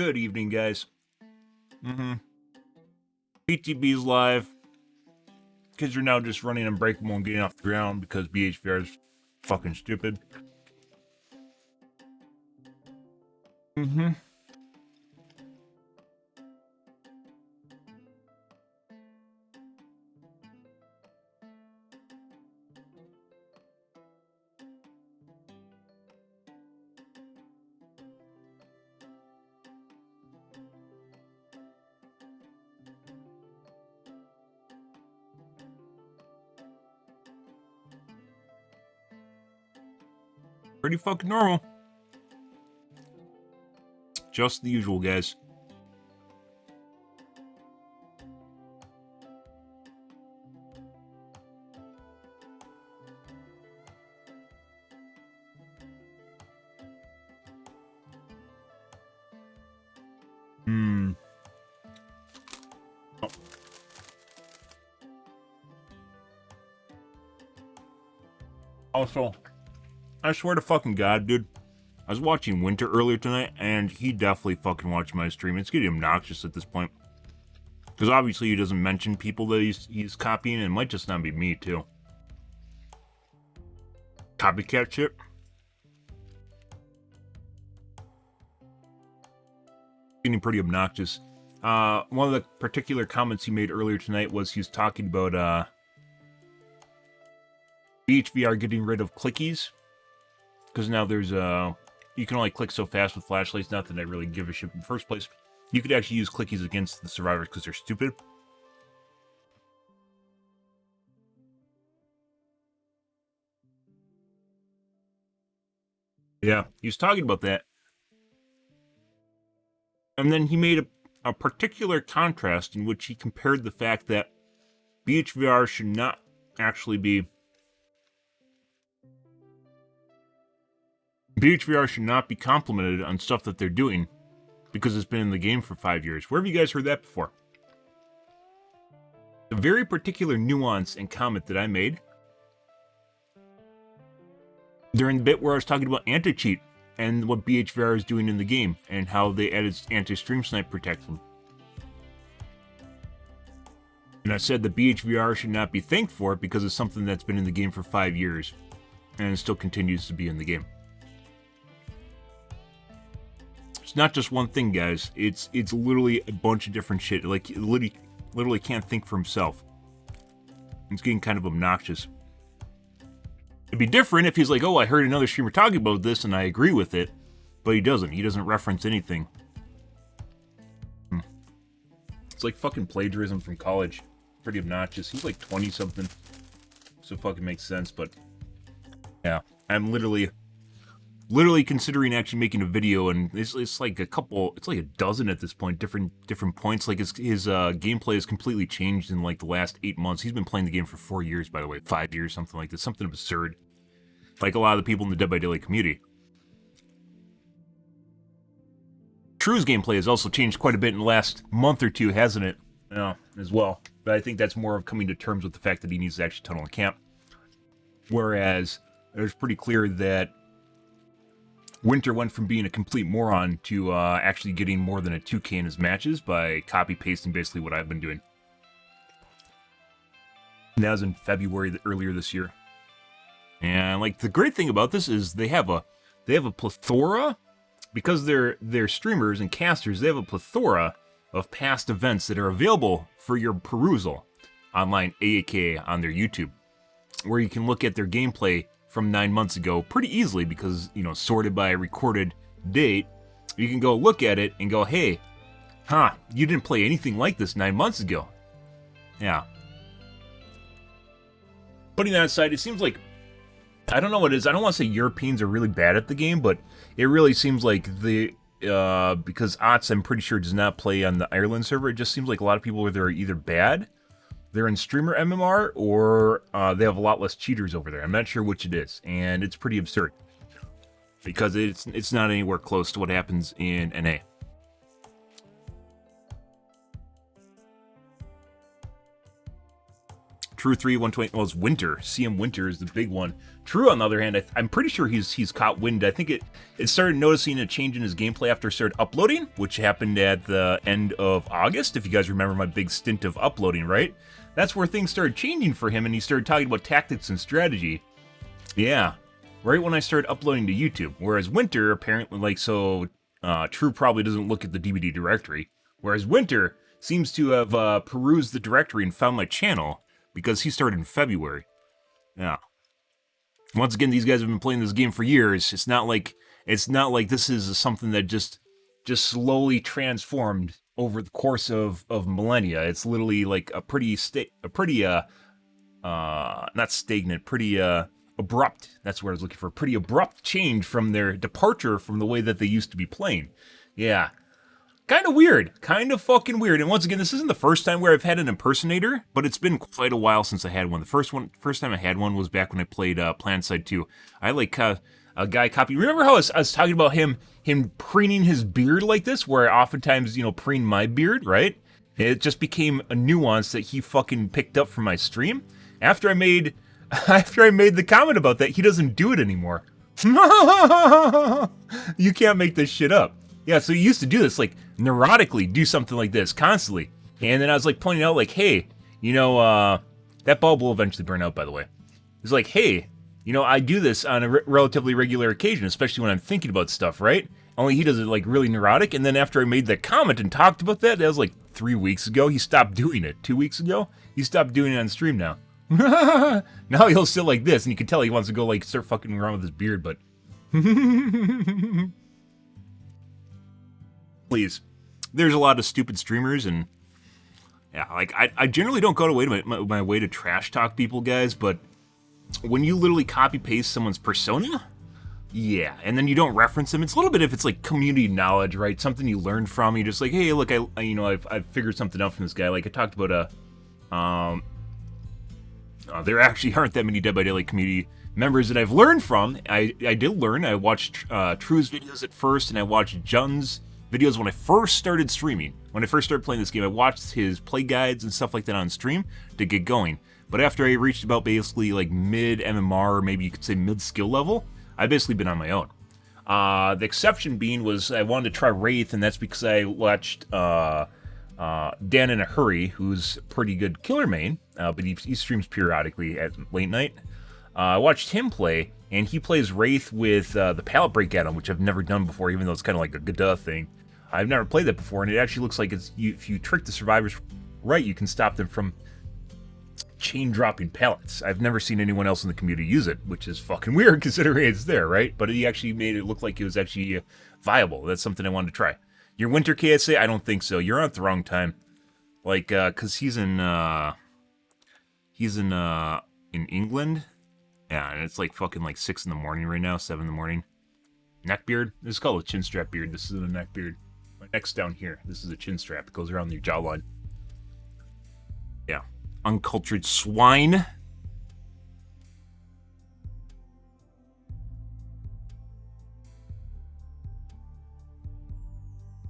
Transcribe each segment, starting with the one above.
Good evening, guys. PTB's live. Kids are now just running Unbreakable and getting off the ground because BHVR is fucking stupid. Pretty fucking normal. Just the usual, guys. Oh. Also, I swear to fucking God, dude. I was watching Winter earlier tonight, and he definitely fucking watched my stream. It's getting obnoxious at this point. Because obviously he doesn't mention people that he's copying, and it might just not be me, too. Copycat shit. Getting pretty obnoxious. One of the particular comments he made earlier tonight was he was talking about BHVR getting rid of clickies. Because now there's you can only click so fast with flashlights. Not that I really give a shit in the first place. You could actually use clickies against the survivors because they're stupid. Yeah, he was talking about that. And then he made a particular contrast in which he compared the fact that BHVR should not actually be... BHVR should not be complimented on stuff that they're doing because it's been in the game for 5 years. Where have you guys heard that before? A very particular nuance and comment that I made during the bit where I was talking about anti-cheat and what BHVR is doing in the game and how they added anti-stream snipe protection. And I said that BHVR should not be thanked for it because it's something that's been in the game for 5 years and it still continues to be in the game. It's not just one thing, guys. It's literally a bunch of different shit. Like, he literally can't think for himself. It's getting kind of obnoxious. It'd be different if he's like, oh, I heard another streamer talking about this and I agree with it. But he doesn't. He doesn't reference anything. It's like fucking plagiarism from college. Pretty obnoxious. He's like 20-something. So it fucking makes sense, but... yeah. I'm literally considering actually making a video, and it's like a dozen at this point, different points. Like his gameplay has completely changed in like the last 8 months. He's been playing the game for 4 years, by the way, 5 years, something like this, something absurd. Like a lot of the people in the Dead by Daylight community. True's gameplay has also changed quite a bit in the last month or two, hasn't it? Yeah, as well. But I think that's more of coming to terms with the fact that he needs to actually tunnel and camp. Whereas it's pretty clear that Winter went from being a complete moron to actually getting more than a 2K in his matches by copy-pasting basically what I've been doing. And that was in February earlier this year. And like the great thing about this is they have a plethora, because they're streamers and casters, they have a plethora of past events that are available for your perusal online, aka on their YouTube, where you can look at their gameplay from 9 months ago pretty easily because, you know, sorted by a recorded date. You can go look at it and go, hey, you didn't play anything like this 9 months ago. Yeah. Putting that aside, it seems like, I don't know what it is, I don't want to say Europeans are really bad at the game, but it really seems like because Otz, I'm pretty sure, does not play on the Ireland server, it just seems like a lot of people are either bad, they're in streamer MMR, or they have a lot less cheaters over there. I'm not sure which it is, and it's pretty absurd. Because it's not anywhere close to what happens in NA. True 3, 120. Well, it's Winter. CM Winter is the big one. True, on the other hand, I'm pretty sure he's caught wind. I think it started noticing a change in his gameplay after it started uploading, which happened at the end of August. If you guys remember my big stint of uploading, right? That's where things started changing for him, and he started talking about tactics and strategy. Yeah, right when I started uploading to YouTube. Whereas Winter, apparently, like, so True probably doesn't look at the DVD directory. Whereas Winter seems to have perused the directory and found my channel because he started in February. Yeah. Once again, these guys have been playing this game for years. It's not like this is something that just slowly transformed over the course of millennia. It's literally like a pretty not stagnant, pretty abrupt. That's what I was looking for. Pretty abrupt change from their departure from the way that they used to be playing. Yeah. Kind of weird. Kind of fucking weird. And once again, this isn't the first time where I've had an impersonator, but it's been quite a while since I had one. The first time I had one was back when I played PlanSide 2. I like a guy copy. Remember how I was talking about him preening his beard like this, where I oftentimes, preen my beard, right? It just became a nuance that he fucking picked up from my stream. After I made the comment about that, he doesn't do it anymore. You can't make this shit up. Yeah, so he used to do this, like, neurotically do something like this, constantly. And then I was, like, pointing out, like, hey, that bulb will eventually burn out, by the way. He's like, hey, I do this on a relatively regular occasion, especially when I'm thinking about stuff, right? Only he does it, like, really neurotic. And then after I made that comment and talked about that was, like, 3 weeks ago. He stopped doing it. 2 weeks ago? He stopped doing it on stream now. Now he'll sit like this, and you can tell he wants to go, like, start fucking around with his beard, but... Please. There's a lot of stupid streamers, and yeah, like I generally don't go to my way to trash talk people, guys, but when you literally copy paste someone's persona, yeah, and then you don't reference them, it's a little bit if it's like community knowledge, right? Something you learned from. You're just like, hey, look, I've figured something out from this guy. Like I talked about there actually aren't that many Dead by Daylight community members that I've learned from. I did learn. I watched True's videos at first, and I watched Jun's videos when I first started streaming. When I first started playing this game, I watched his play guides and stuff like that on stream to get going. But after I reached about basically like mid MMR, or maybe you could say mid skill level, I've basically been on my own. The exception being was I wanted to try Wraith, and that's because I watched Dan in a Hurry, who's a pretty good killer main, but he streams periodically at late night. I watched him play, and he plays Wraith with the pallet break add-on, which I've never done before, even though it's kind of like a G'duh thing. I've never played that before, and it actually looks like if you trick the survivors right, you can stop them from chain-dropping pallets. I've never seen anyone else in the community use it, which is fucking weird considering it's there, right? But he actually made it look like it was actually viable. That's something I wanted to try. Your Winter KSA? I don't think so. You're on at the wrong time. Like, because he's in England. Yeah, and it's like fucking like 6 in the morning right now, 7 in the morning. Neck beard? This is called a chin strap beard. This isn't a neck beard. My neck's down here. This is a chin strap. It goes around your jawline. Yeah. Uncultured swine.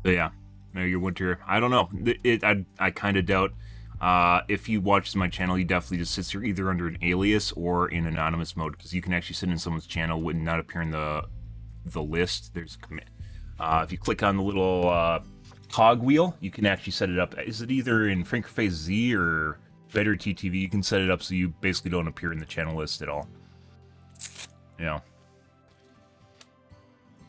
So yeah. Your Winter. I don't know. I kind of doubt. If he watches my channel, he definitely just sits here either under an alias or in anonymous mode, because you can actually sit in someone's channel and not appear in the list. There's a commit. If you click on the little cog wheel, you can actually set it up. Is it either in Frankerface Z or Better TTV? You can set it up so you basically don't appear in the channel list at all. Yeah.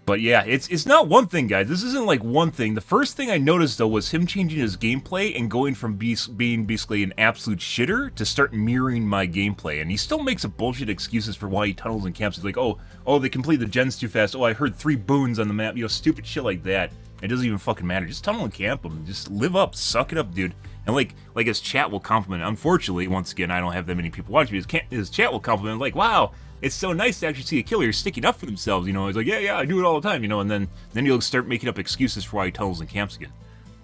But yeah, it's not one thing, guys. This isn't like one thing. The first thing I noticed, though, was him changing his gameplay and going from being basically an absolute shitter to start mirroring my gameplay. And he still makes up bullshit excuses for why he tunnels and camps. He's like, oh, they complete the gens too fast. Oh, I heard 3 boons on the map. Stupid shit like that. It doesn't even fucking matter. Just tunnel and camp them. Just live up. Suck it up, dude. And like his chat will compliment. Unfortunately, once again, I don't have that many people watching me. His chat will compliment, like, wow, it's so nice to actually see a killer sticking up for themselves, He's like, yeah, I do it all the time, and then you'll start making up excuses for why he tunnels and camps again.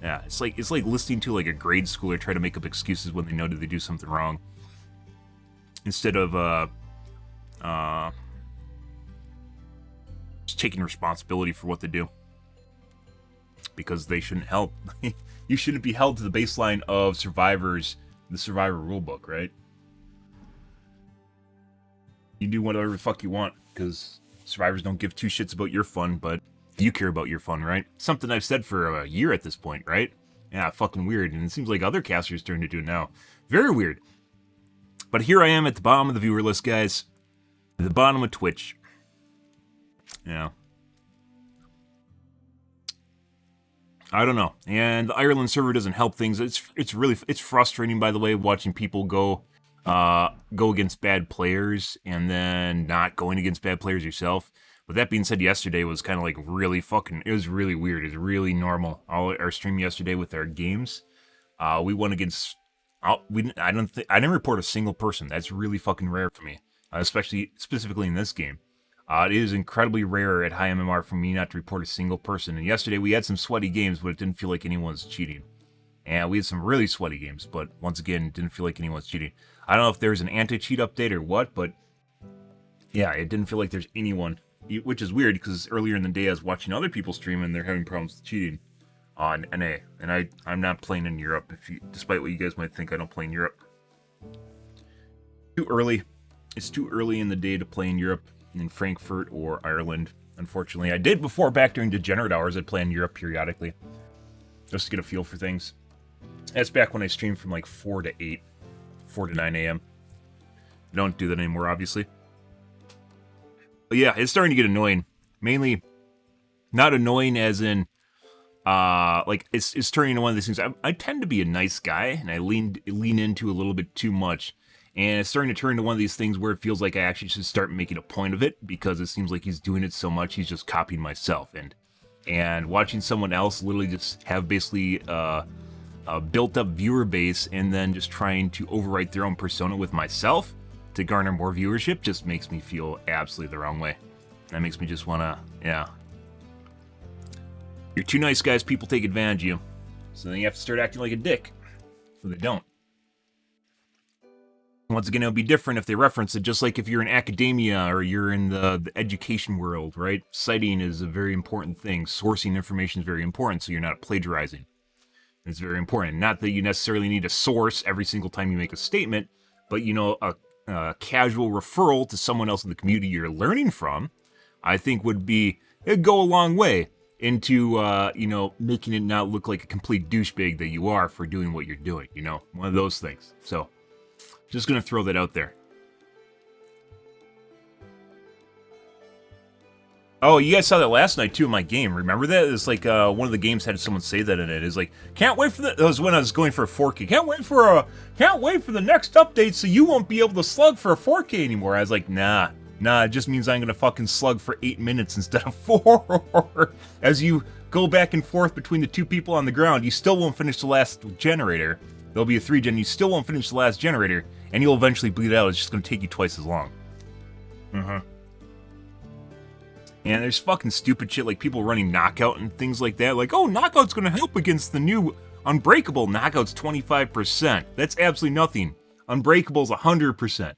Yeah, it's like listening to like a grade schooler try to make up excuses when they know that they do something wrong. Instead of just taking responsibility for what they do. Because they shouldn't help. You shouldn't be held to the baseline of Survivor's, the Survivor rulebook, right? You do whatever the fuck you want, because survivors don't give two shits about your fun, but you care about your fun, right? Something I've said for a year at this point, right? Yeah, fucking weird, and it seems like other casters turn to do it now. Very weird. But here I am at the bottom of the viewer list, guys. At the bottom of Twitch. Yeah. I don't know. And the Ireland server doesn't help things. It's frustrating, by the way, watching people go against bad players and then not going against bad players yourself. But that being said, yesterday was kind of like really fucking. It was really weird. It was really normal. Our stream yesterday with our games, we won against. I didn't report a single person. That's really fucking rare for me, specifically in this game. It is incredibly rare at high MMR for me not to report a single person. And yesterday we had some sweaty games, but it didn't feel like anyone was cheating. And we had some really sweaty games, but once again, it didn't feel like anyone was cheating. I don't know if there's an anti-cheat update or what, but yeah, it didn't feel like there's anyone. Which is weird, because earlier in the day I was watching other people stream and they're having problems with cheating on NA. And I'm not playing in Europe, despite what you guys might think, I don't play in Europe. Too early. It's too early in the day to play in Europe. In Frankfurt or Ireland, unfortunately. I did before, back during degenerate hours. I'd play in Europe periodically, just to get a feel for things. That's back when I streamed from like 4 to 8, 4 to 9 a.m. I don't do that anymore, obviously. But yeah, it's starting to get annoying. Mainly, not annoying as in, like, it's turning into one of these things. I tend to be a nice guy, and I lean into a little bit too much. And it's starting to turn into one of these things where it feels like I actually should start making a point of it, because it seems like he's doing it so much, he's just copying myself. And watching someone else literally just have basically a built-up viewer base and then just trying to overwrite their own persona with myself to garner more viewership just makes me feel absolutely the wrong way. That makes me just want to, yeah. You're too nice, guys. People take advantage of you. So then you have to start acting like a dick. So they don't. Once again, it would be different if they reference it, just like if you're in academia or you're in the education world, right? Citing is a very important thing. Sourcing information is very important, so you're not plagiarizing. It's very important. Not that you necessarily need a source every single time you make a statement, but, you know, a casual referral to someone else in the community you're learning from, I think it'd go a long way into, you know, making it not look like a complete douchebag that you are for doing what you're doing, you know? One of those things. So, just gonna throw that out there. Oh, you guys saw that last night too in my game. Remember that? It's like one of the games had someone say that in it. It's like, can't wait for that was when I was going for a 4K. Can't wait for the next update so you won't be able to slug for a 4K anymore. I was like, nah, it just means I'm gonna fucking slug for 8 minutes instead of 4. As you go back and forth between the two people on the ground, you still won't finish the last generator. There'll be a 3-gen, you still won't finish the last generator, and you'll eventually bleed out. It's just gonna take you twice as long. And there's fucking stupid shit like people running Knockout and things like that. Like, oh, Knockout's gonna help against the new Unbreakable. Knockout's 25%. That's absolutely nothing. Unbreakable's 100%.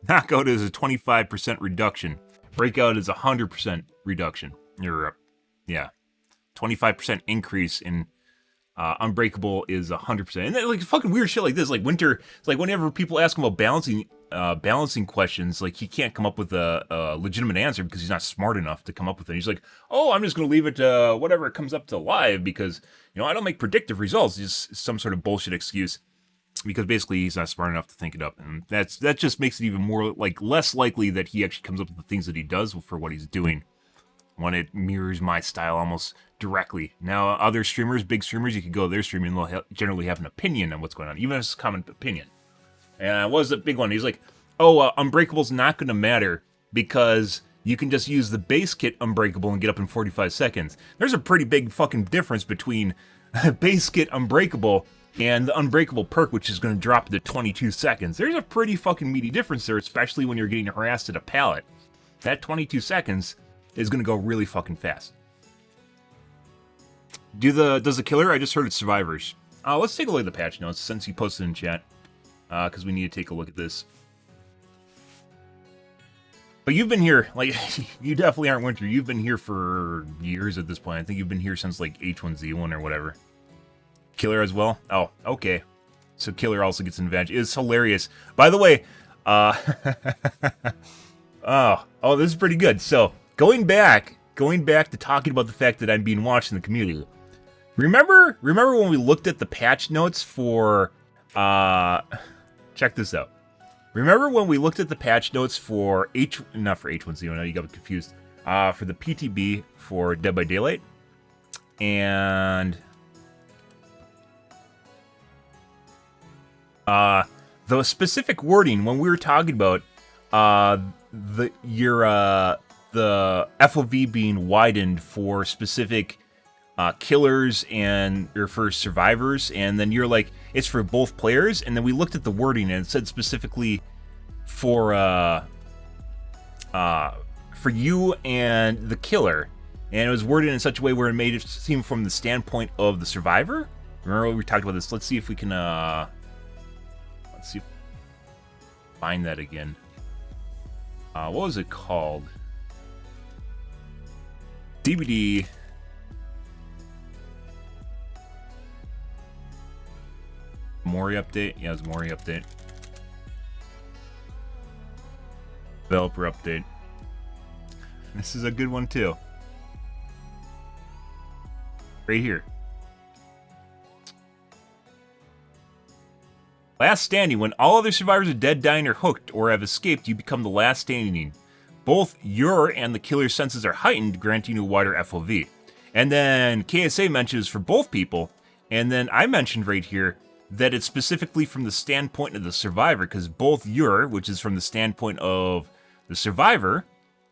Knockout is a 25% reduction. Breakout is 100% reduction. Yeah. 25% increase in Unbreakable is 100%. And then, like, fucking weird shit like this. Like, Winter, it's like whenever people ask him about balancing questions, like, he can't come up with a legitimate answer because he's not smart enough to come up with it. He's like, oh, I'm just going to leave it to whatever it comes up to live because, you know, I don't make predictive results. It's just some sort of bullshit excuse because basically he's not smart enough to think it up. And that just makes it even more, like, less likely that he actually comes up with the things that he does for what he's doing when it mirrors my style almost directly. Now, other streamers, big streamers, you could go to their stream and they'll generally have an opinion on what's going on, even if it's a common opinion. And what was the big one? He's like, oh, Unbreakable's not going to matter because you can just use the base kit Unbreakable and get up in 45 seconds. There's a pretty big fucking difference between base kit Unbreakable and the Unbreakable perk, which is going to drop to 22 seconds. There's a pretty fucking meaty difference there, especially when you're getting harassed at a pallet. That 22 seconds is going to go really fucking fast. Does the killer? I just heard it's survivors. Let's take a look at the patch notes since you posted in chat, because we need to take a look at this. But you've been here, like, you definitely aren't Winter. You've been here for years at this point. I think you've been here since, like, H1Z1 or whatever. Killer as well? Oh, okay. So killer also gets an advantage. It's hilarious. By the way, oh, this is pretty good. So going back to talking about the fact that I'm being watched in the community. Remember when we looked at the patch notes for check this out. Remember when we looked at the patch notes for not for H1Z1, now you got me confused. For the PTB for Dead by Daylight, and the specific wording when we were talking about the FOV being widened for specific killers and or for survivors, and then you're like, it's for both players, and then we looked at the wording and it said specifically for you and the killer, and it was worded in such a way where it made it seem from the standpoint of the survivor. Remember we talked about this? Let's see if we can find that again. What was it called? DVD. Mori update? Yeah, it was Mori update. Developer update. This is a good one too. Right here. Last standing. When all other survivors are dead, dying, or hooked, or have escaped, you become the last standing. Both your and the killer's senses are heightened, granting you a wider FOV. And then KSA mentions for both people, and then I mentioned right here that it's specifically from the standpoint of the survivor, because both your, which is from the standpoint of the survivor,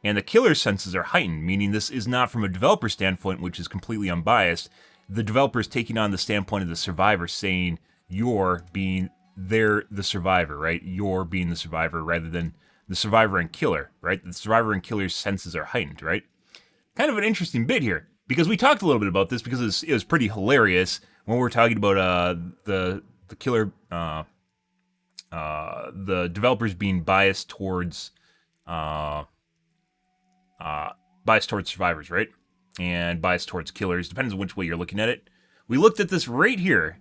and the killer's senses are heightened, meaning this is not from a developer standpoint, which is completely unbiased. The developer is taking on the standpoint of the survivor, saying you're being the survivor, right? You're being the survivor rather than the survivor and killer, right? The survivor and killer's senses are heightened, right? Kind of an interesting bit here, because we talked a little bit about this because it was pretty hilarious when we were talking about the killer, the developers being biased towards survivors, right? And biased towards killers. Depends on which way you're looking at it. We looked at this right here.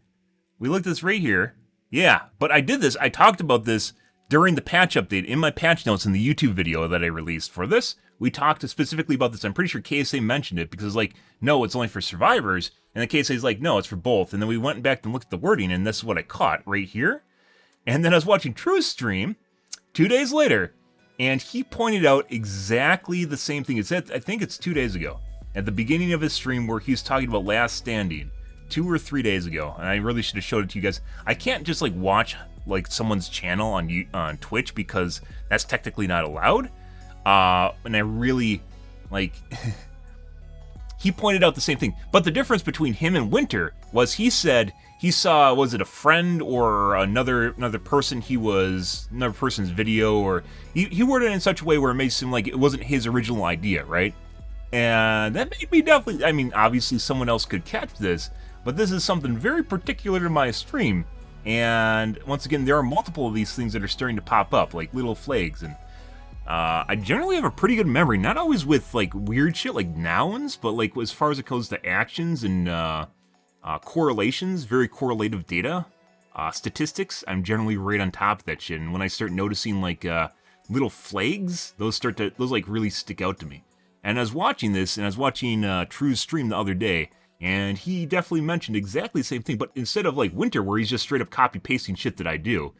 Yeah, but I did this. I talked about this during the patch update in my patch notes in the YouTube video that I released for this. We talked specifically about this. I'm pretty sure KSA mentioned it because it's like, no, it's only for survivors. And the KSA is like, no, it's for both. And then we went back and looked at the wording, and this is what I caught right here. And then I was watching True's stream 2 days later, and he pointed out exactly the same thing. It said, I think it's 2 days ago, at the beginning of his stream where he was talking about Last Standing, 2 or 3 days ago. And I really should have showed it to you guys. I can't just like watch like someone's channel on Twitch because that's technically not allowed. And I really like he pointed out the same thing. But the difference between him and Winter was he said he saw, was it a friend or another person's video, or he worded it in such a way where it made it seem like it wasn't his original idea, right? And that made me definitely, I mean, obviously someone else could catch this, but this is something very particular to my stream. And once again, there are multiple of these things that are starting to pop up, like little flags, and I generally have a pretty good memory, not always with like weird shit like nouns, but like as far as it goes to actions and correlations, very correlative data, statistics, I'm generally right on top of that shit. And when I start noticing like little flags, those like really stick out to me. And I was watching this, and I was watching True's stream the other day, and he definitely mentioned exactly the same thing, but instead of like Winter, where he's just straight up copy pasting shit that I do,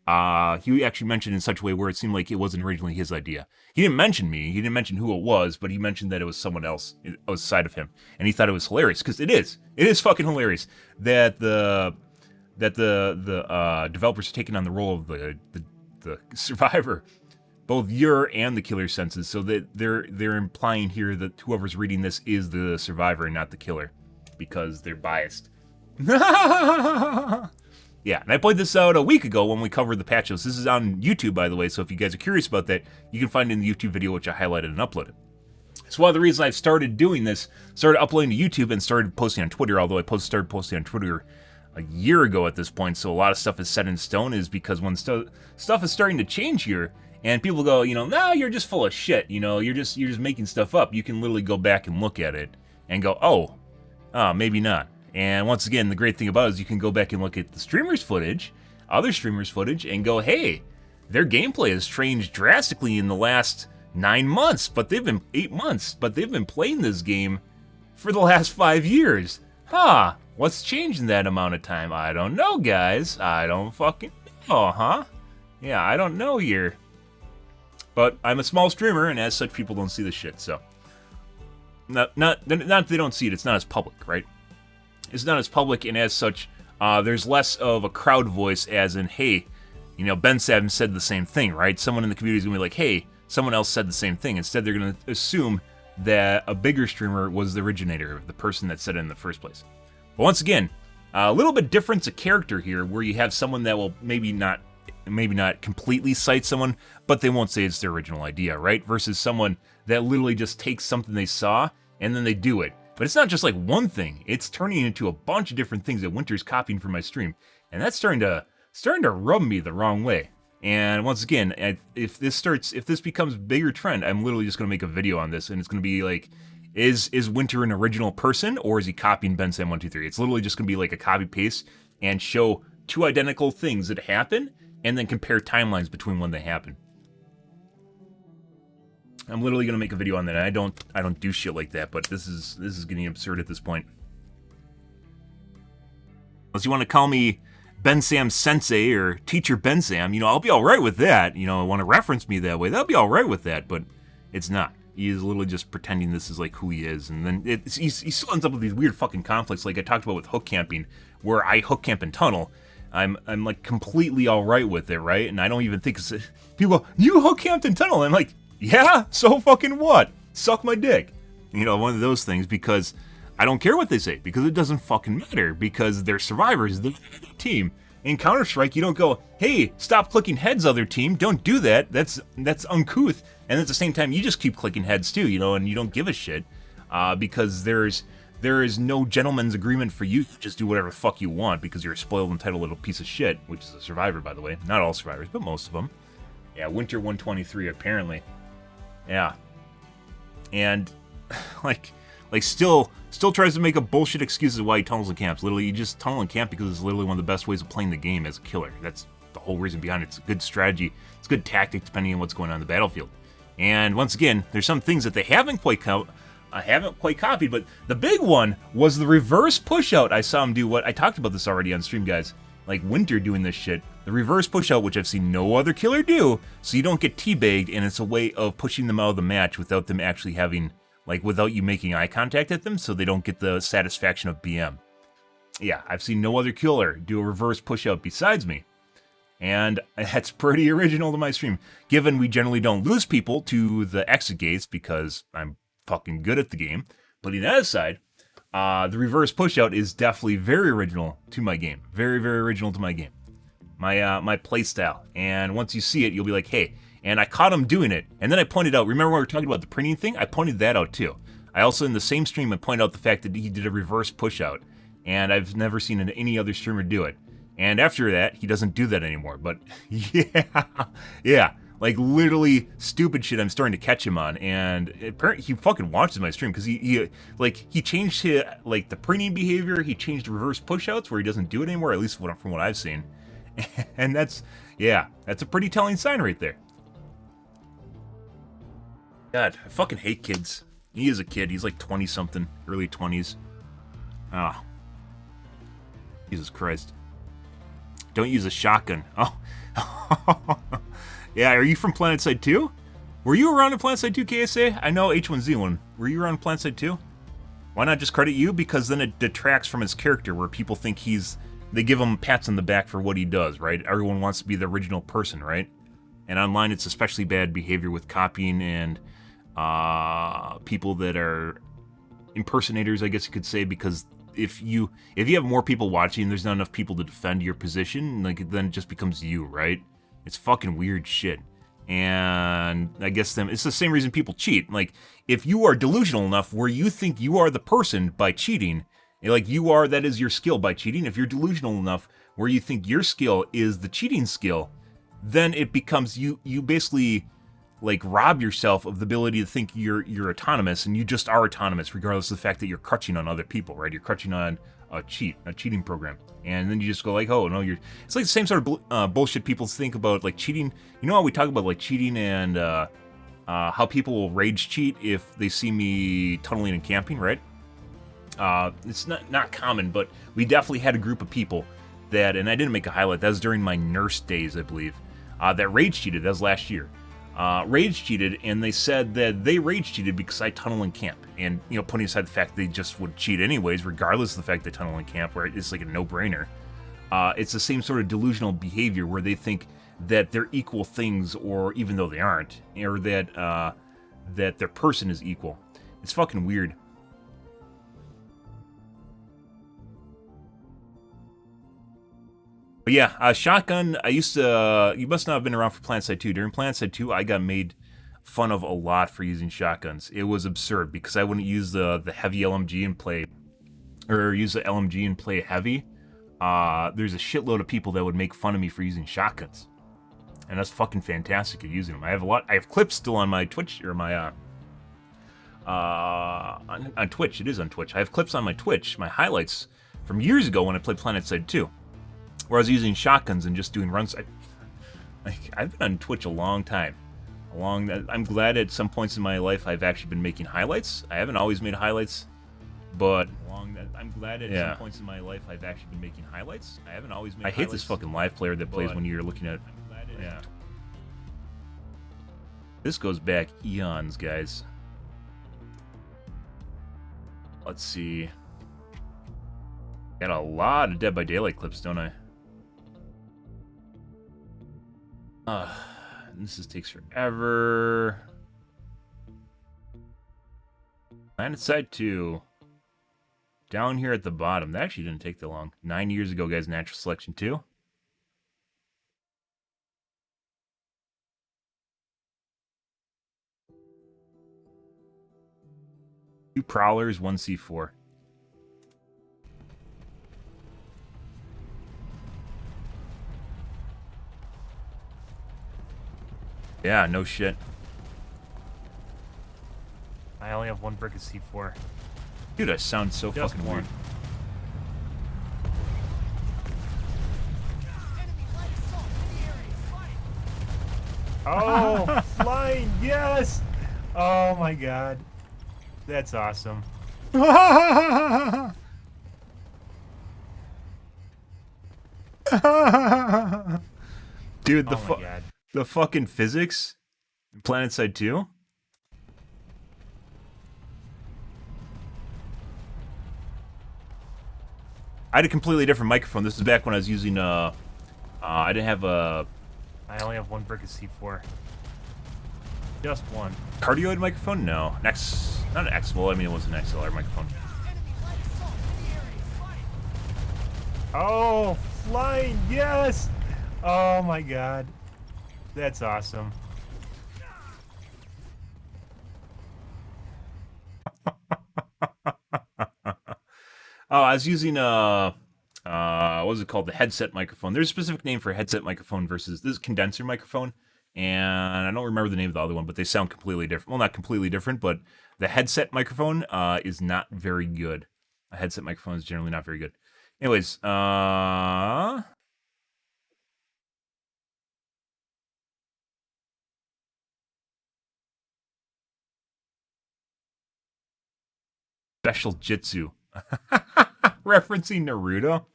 he actually mentioned in such a way where it seemed like it wasn't originally his idea. He didn't mention me, he didn't mention who it was, but he mentioned that it was someone else outside of him, and he thought it was hilarious, because it is fucking hilarious that the developers are taking on the role of the survivor, both your and the killer's senses, so that they're implying here that whoever's reading this is the survivor and not the killer, because they're biased. Yeah, and I played this out a week ago when we covered the patch notes. This is on YouTube, by the way, so if you guys are curious about that, you can find it in the YouTube video, which I highlighted and uploaded. So one of the reasons I've started doing this, started uploading to YouTube and started posting on Twitter, although I started posting on Twitter a year ago at this point, so a lot of stuff is set in stone, is because when stuff is starting to change here, and people go, no, you're just full of shit, you're just making stuff up. You can literally go back and look at it and go, oh, maybe not. And once again, the great thing about it is you can go back and look at the streamer's footage, other streamers' footage and go, hey, their gameplay has changed drastically in the last 9 months, but they've been 8 months, but they've been playing this game for the last 5 years. Huh, what's changed in that amount of time? I don't know, guys. I don't fucking know, huh? Yeah, I don't know here. But I'm a small streamer, and as such, people don't see this shit, so. Not that they don't see it, it's not as public, right? It's not as public, and as such, there's less of a crowd voice as in, hey, you know, bensamTech said the same thing, right? Someone in the community is going to be like, hey, someone else said the same thing. Instead, they're going to assume that a bigger streamer was the originator, the person that said it in the first place. But once again, a little bit difference of character here, where you have someone that will maybe not completely cite someone, but they won't say it's their original idea, right? Versus someone that literally just takes something they saw and then they do it. But it's not just like one thing, it's turning into a bunch of different things that Winter's copying from my stream. And that's starting to rub me the wrong way. And once again, if this becomes a bigger trend, I'm literally just going to make a video on this, and it's going to be like, is Winter an original person, or is he copying bensamTech123? It's literally just going to be like a copy paste and show two identical things that happen, and then compare timelines between when they happen. I'm literally going to make a video on that. I don't do shit like that, but this is getting absurd at this point. Unless you want to call me Bensam Sensei or Teacher Bensam, you know, I'll be alright with that. You know, want to reference me that way, that'll be alright with that, but it's not. He is literally just pretending this is like who he is, and then he still ends up with these weird fucking conflicts like I talked about with hook camping, where I hook camp in tunnel. I'm like completely alright with it, right? And I don't even think it's... People go, you hook camped in tunnel? I'm like, yeah, so fucking what? Suck my dick. You know, one of those things, because I don't care what they say, because it doesn't fucking matter, because they're survivors, the team. In Counter-Strike, you don't go, hey, stop clicking heads, other team, don't do that, that's uncouth. And at the same time, you just keep clicking heads too, you know, and you don't give a shit, because there is no gentleman's agreement for you to just do whatever the fuck you want, because you're a spoiled, entitled little piece of shit, which is a survivor, by the way. Not all survivors, but most of them. Yeah, Winter 123, apparently. Yeah. And, like still tries to make up bullshit excuses why he tunnels and camps. Literally, you just tunnel and camp because it's literally one of the best ways of playing the game as a killer. That's the whole reason behind it. It's a good strategy. It's a good tactic depending on what's going on in the battlefield. And once again, there's some things that they haven't quite copied, but the big one was the reverse push-out. I saw him do what I talked about this already on stream, guys. Like Winter doing this shit. The reverse push-out, which I've seen no other killer do, so you don't get teabagged, and it's a way of pushing them out of the match without them actually having... like, without you making eye contact at them, so they don't get the satisfaction of BM. Yeah, I've seen no other killer do a reverse push-out besides me. And that's pretty original to my stream. Given we generally don't lose people to the exit gates because I'm fucking good at the game. Putting that aside, the reverse push-out is definitely very original to my game. Very, very original to my game. My playstyle. And once you see it, you'll be like, hey... And I caught him doing it. And then I pointed out, remember when we were talking about the printing thing? I pointed that out too. I also, in the same stream, I pointed out the fact that he did a reverse push-out. And I've never seen any other streamer do it. And after that, he doesn't do that anymore. But yeah. Like literally stupid shit I'm starting to catch him on. And apparently he fucking watches my stream because he changed his, like the printing behavior. He changed reverse push-outs where he doesn't do it anymore, at least from what I've seen. And that's a pretty telling sign right there. God, I fucking hate kids. He is a kid. He's like 20-something, early 20s. Ah. Jesus Christ. Don't use a shotgun. Oh. Yeah, are you from PlanetSide 2? Were you around in PlanetSide 2, KSA? I know H1Z1. Were you around PlanetSide 2? Why not just credit you? Because then it detracts from his character where people think they give him pats on the back for what he does, right? Everyone wants to be the original person, right? And online it's especially bad behavior with copying and people that are impersonators, I guess you could say, because if you have more people watching, there's not enough people to defend your position, like then it just becomes you, right? It's fucking weird shit. And I guess it's the same reason people cheat. Like, if you are delusional enough where you think you are the person by cheating, like that is your skill by cheating, if you're delusional enough where you think your skill is the cheating skill, then it becomes you basically like rob yourself of the ability to think you're autonomous, and you just are autonomous regardless of the fact that you're crutching on other people, right? You're crutching on a cheating program, and then you just go like, oh no, you're. It's like the same sort of bullshit people think about like cheating. You know how we talk about like cheating and how people will rage cheat if they see me tunneling and camping, right? It's not common, but we definitely had a group of people that, and I didn't make a highlight. That was during my nurse days, I believe. That rage cheated. That was last year. Rage cheated, and they said that they rage cheated because I tunnel and camp. And, you know, putting aside the fact they just would cheat anyways, regardless of the fact they tunnel and camp, where it's like a no-brainer. It's the same sort of delusional behavior where they think that they're equal things, or even though they aren't, or that that their person is equal. It's fucking weird. But yeah, shotgun, I used to, you must not have been around for PlanetSide 2. During PlanetSide 2, I got made fun of a lot for using shotguns. It was absurd, because I wouldn't use the heavy LMG and play, or use the LMG and play heavy. There's a shitload of people that would make fun of me for using shotguns. And that's fucking fantastic at using them. I have clips still on my Twitch, or my, on Twitch, it is on Twitch. I have clips on my Twitch, my highlights, from years ago when I played PlanetSide 2. Where I was using shotguns and just doing runs. I've been on Twitch a long time. I'm glad at some points in my life I've actually been making highlights. I haven't always made highlights, but I'm glad at some points in my life I've actually been making highlights. I haven't always made highlights. I hate this fucking live player that plays when you're looking at. Yeah. This goes back eons, guys. Let's see. Got a lot of Dead by Daylight clips, don't I? This just takes forever. PlanetSide 2. Down here at the bottom. That actually didn't take that long. 9 years ago, guys, Natural Selection 2. Two Prowlers, one C4. Yeah, no shit. I only have one brick of C4. Dude, I sound so just fucking weird. Oh, flying, yes! Oh my god. That's awesome. Dude, the fucking physics in PlanetSide 2? I had a completely different microphone. This is back when I was using, I didn't have a... I only have one brick of C4. Just one. Cardioid microphone? No. Not an X. Well, I mean, it was an XLR microphone. Oh, flying, yes! Oh my god. That's awesome. Oh, I was using what was it called? The headset microphone. There's a specific name for a headset microphone versus this is condenser microphone, and I don't remember the name of the other one, but they sound completely different. Well, not completely different, but the headset microphone is not very good. A headset microphone is generally not very good. Anyways, Special Jitsu. Referencing Naruto.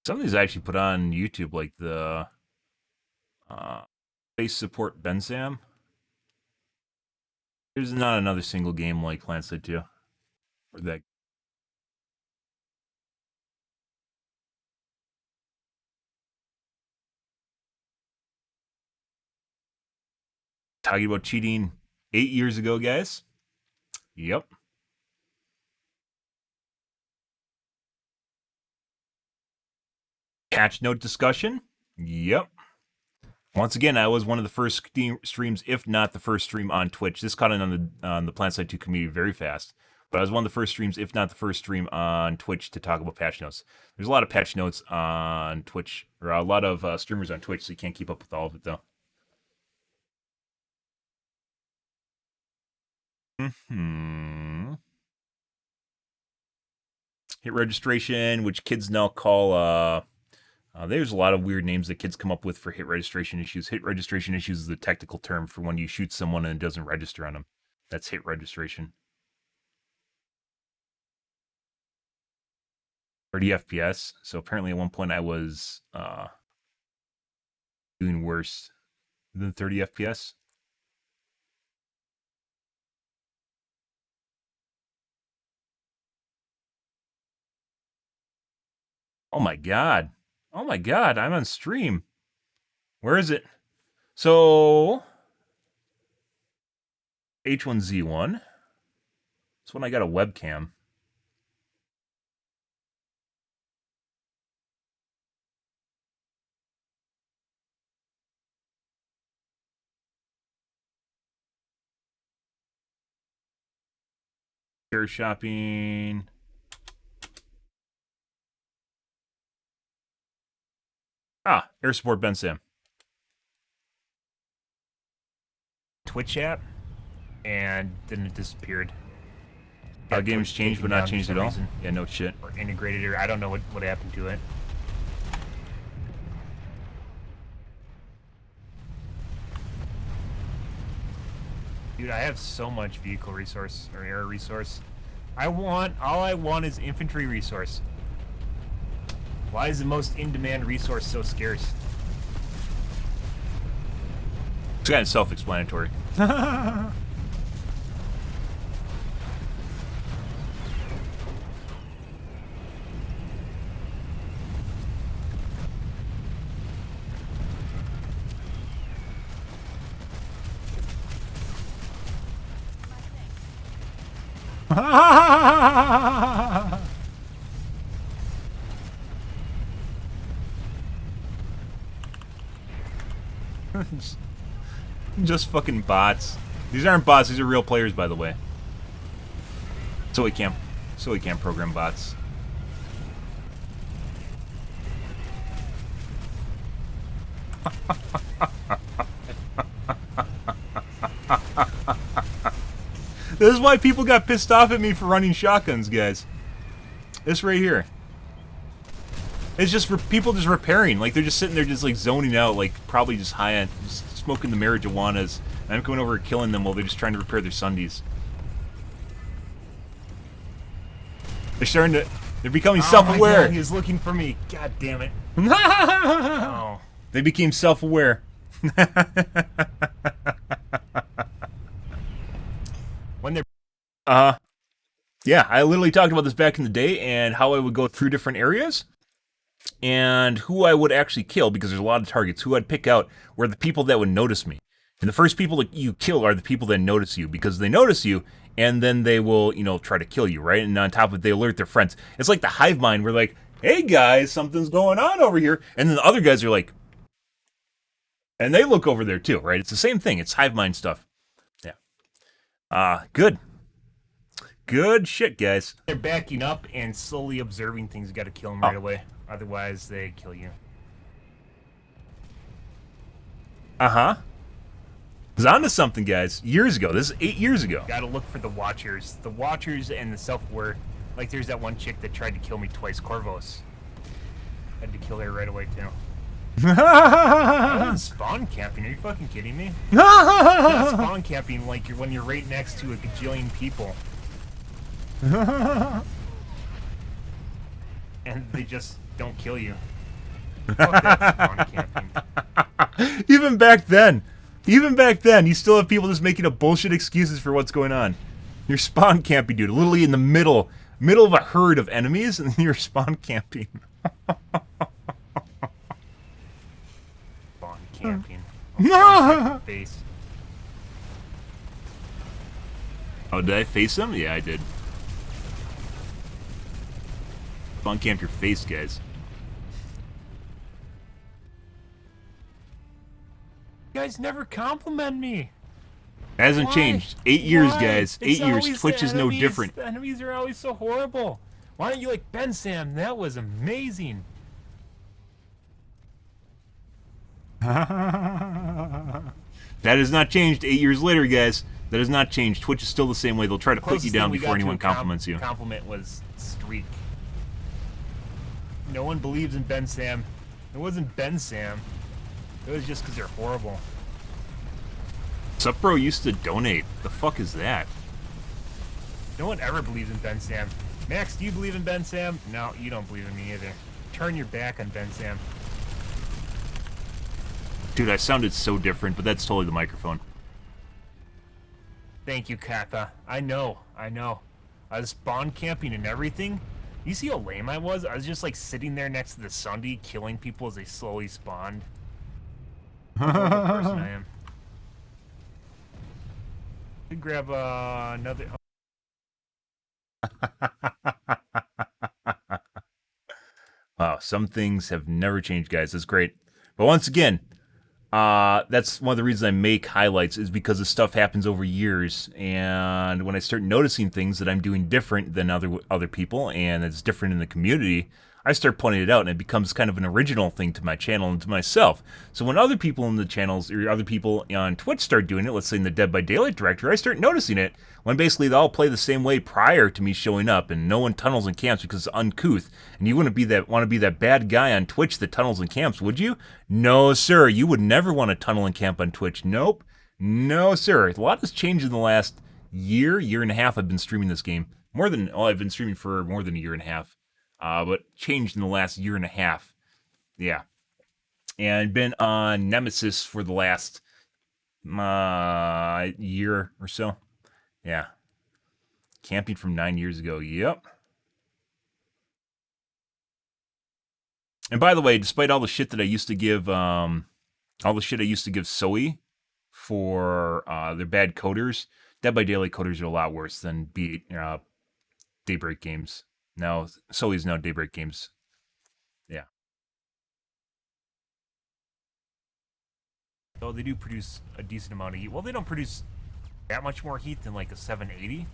Some of these I actually put on YouTube, like the base support Bensam. There's not another single game like PlanetSide 2. Or that. Talking about cheating 8 years ago, guys. Yep. Patch note discussion. Yep. Once again, I was one of the first streams, if not the first stream on Twitch. This caught in on the PlanetSide 2 community very fast. But I was one of the first streams, if not the first stream, on Twitch to talk about patch notes. There's a lot of patch notes on Twitch, or a lot of streamers on Twitch, so you can't keep up with all of it, though. Hit registration, which kids now call... there's a lot of weird names that kids come up with for hit registration issues. Hit registration issues is the technical term for when you shoot someone and it doesn't register on them. That's hit registration. 30 FPS. So apparently at one point I was doing worse than 30 FPS. Oh my god. Oh my god, I'm on stream. Where is it? So H1Z1. That's when I got a webcam. Air shopping. Ah, Air Support Bensam. Twitch app, and then it disappeared. Games changed, but not changed at all. Reason. Yeah, no shit. Or integrated, or I don't know what happened to it. Dude, I have so much vehicle resource or air resource. All I want is infantry resource. Why is the most in-demand resource so scarce? It's kind of self-explanatory. Just fucking bots. These aren't bots, these are real players, by the way. So we can't program bots. This is why people got pissed off at me for running shotguns, guys. This right here. It's just for people just repairing. Like, they're just sitting there just, like, zoning out, like, probably just high on, just smoking the marijuanas. And I'm coming over and killing them while they're just trying to repair their Sundays. They're starting to... They're becoming self-aware. Oh my God, he's looking for me. God damn it. Oh. They became self-aware. When they're... Yeah, I literally talked about this back in the day and how I would go through different areas and who I would actually kill, because there's a lot of targets. Who I'd pick out were the people that would notice me. And the first people that you kill are the people that notice you, because they notice you and then they will, you know, try to kill you, right? And on top of it, they alert their friends. It's like the hive mind where like, hey guys, something's going on over here. And then the other guys are like, and they look over there too, right? It's the same thing. It's hive mind stuff. Yeah. Good. Good shit, guys. They're backing up and slowly observing things. You gotta kill them right away. Otherwise, they kill you. I was onto something, guys. Years ago. This is 8 years ago. Gotta look for the Watchers. The Watchers and the self-aware. Like, there's that one chick that tried to kill me twice, Corvos. Had to kill her right away, too. I wasn't spawn camping. Are you fucking kidding me? Not spawn camping like when you're right next to a gajillion people. And they just don't kill you. Fuck that spawn camping. Even back then, you still have people just making up bullshit excuses for what's going on. You're spawn camping, dude. Literally in the middle of a herd of enemies, and you're spawn camping. Spawn camping. No. Face. Oh, did I face him? Yeah, I did. Spawn camp your face, guys. You guys never compliment me. Hasn't Why? changed. 8 years, Why? guys. It's 8 years. always Twitch the is no enemies. different. The enemies are always so horrible. Why don't you like Ben Sam? That was amazing. That has not changed 8 years later, guys. That has not changed. Twitch is still the same way. They'll try to put you down before anyone compliments you. Compliment was Streak. No one believes in Ben Sam. It wasn't Ben Sam. It was just because they're horrible. Sup, bro used to donate. The fuck is that? No one ever believes in Ben Sam. Max, do you believe in Ben Sam? No, you don't believe in me either. Turn your back on Ben Sam. Dude, I sounded so different, but that's totally the microphone. Thank you, Kappa. I know. I was spawn camping and everything. You see how lame I was? I was just like sitting there next to the Sunday, killing people as they slowly spawned. What a horrible person I am. Could grab another. Wow, some things have never changed, guys. That's great. But once again, that's one of the reasons I make highlights is because this stuff happens over years, and when I start noticing things that I'm doing different than other people, and it's different in the community, I start pointing it out, and it becomes kind of an original thing to my channel and to myself. So when other people in the channels or other people on Twitch start doing it, let's say in the Dead by Daylight directory, I start noticing it when basically they all play the same way prior to me showing up, and no one tunnels and camps because it's uncouth. And you wouldn't want to be that bad guy on Twitch that tunnels and camps, would you? No, sir. You would never want to tunnel and camp on Twitch. Nope. No, sir. A lot has changed in the last year and a half I've been streaming this game. I've been streaming for more than a year and a half. But changed in the last year and a half. Yeah. And been on Nemesis for the last year or so. Yeah. Camping from 9 years ago. Yep. And by the way, despite all the shit that I used to give, Soe for their bad coders, Dead by Daylight coders are a lot worse than Daybreak Games. Now, Soe's now Daybreak Games. Yeah. So they do produce a decent amount of heat. Well, they don't produce that much more heat than like a 780.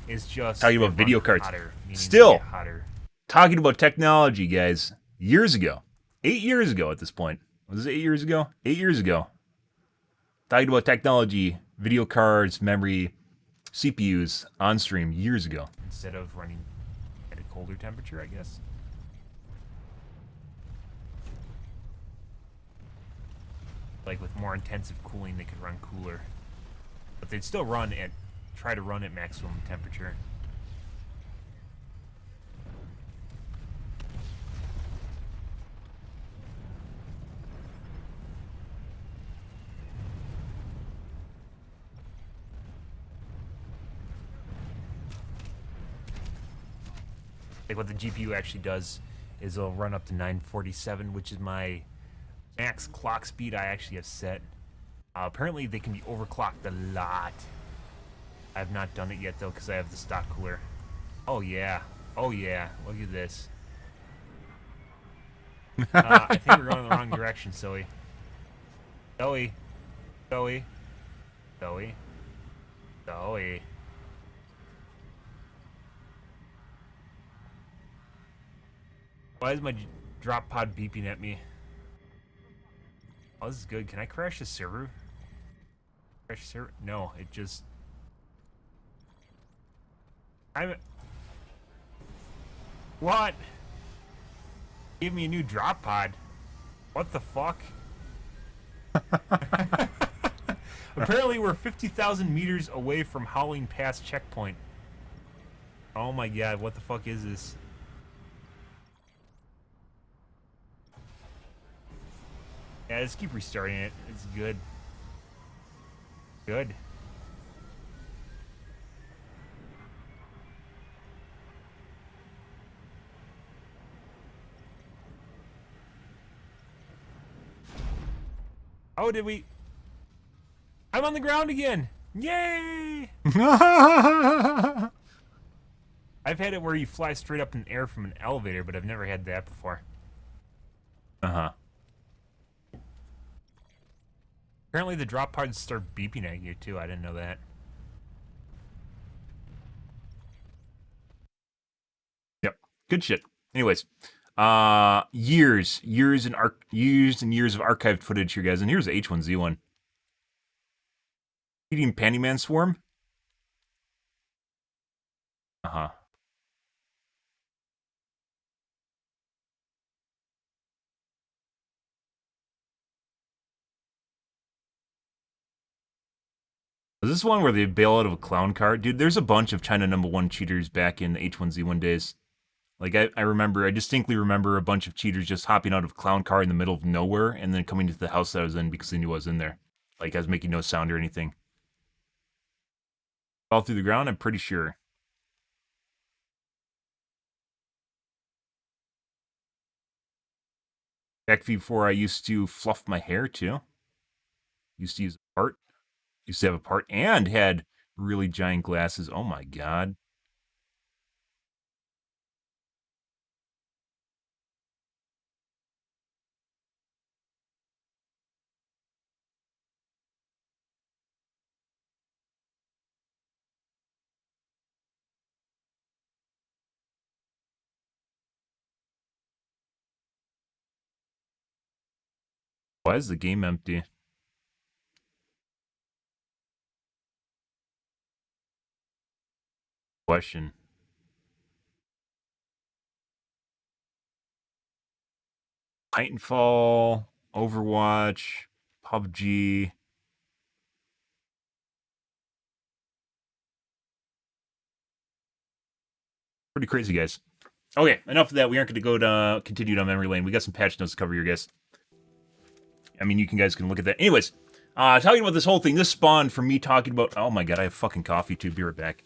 It's just talking about video cards. Hotter, still hotter. Talking about technology, guys. Years ago, 8 years ago at this point. Was it 8 years ago? 8 years ago. Talking about technology, video cards, memory, CPUs on stream years ago. Instead of running at a colder temperature, I guess. Like with more intensive cooling, they could run cooler. But they'd still try to run at maximum temperature. Like what the GPU actually does is it'll run up to 947, which is my max clock speed I actually have set. Apparently they can be overclocked a lot. I have not done it yet though because I have the stock cooler. Oh yeah, look at this. I think we're going in the wrong direction, Zoe. Zoe. Why is my drop pod beeping at me? Oh, this is good. Can I crash the server? Crash the server? No, it just... What? Give me a new drop pod. What the fuck? Apparently we're 50,000 meters away from Howling Pass checkpoint. Oh my god, what the fuck is this? Yeah, just keep restarting it. It's good. Good. Oh, did we? I'm on the ground again! Yay! I've had it where you fly straight up in the air from an elevator, but I've never had that before. Uh-huh. Apparently the drop pods start beeping at you too. I didn't know that. Yep. Good shit. Anyways, years and years of archived footage here, guys. And here's the H1Z1. Eating Pantyman Swarm. Uh-huh. Is this one where they bail out of a clown car? Dude, there's a bunch of China #1 cheaters back in the H1Z1 days. Like, I distinctly remember a bunch of cheaters just hopping out of a clown car in the middle of nowhere and then coming to the house that I was in because they knew I was in there. Like, I was making no sound or anything. Fall through the ground, I'm pretty sure. Back before I used to fluff my hair, too. Used to use a part. Used to have a part and had really giant glasses. Oh my god. Why is the game empty? Question. Titanfall, Overwatch, PUBG. Pretty crazy, guys. Okay, enough of that. We aren't going to go to continue down memory lane. We got some patch notes to cover here, guys. I mean, you guys can look at that. Anyways, talking about this whole thing, this spawned from me talking about... Oh my god, I have fucking coffee too. Be right back.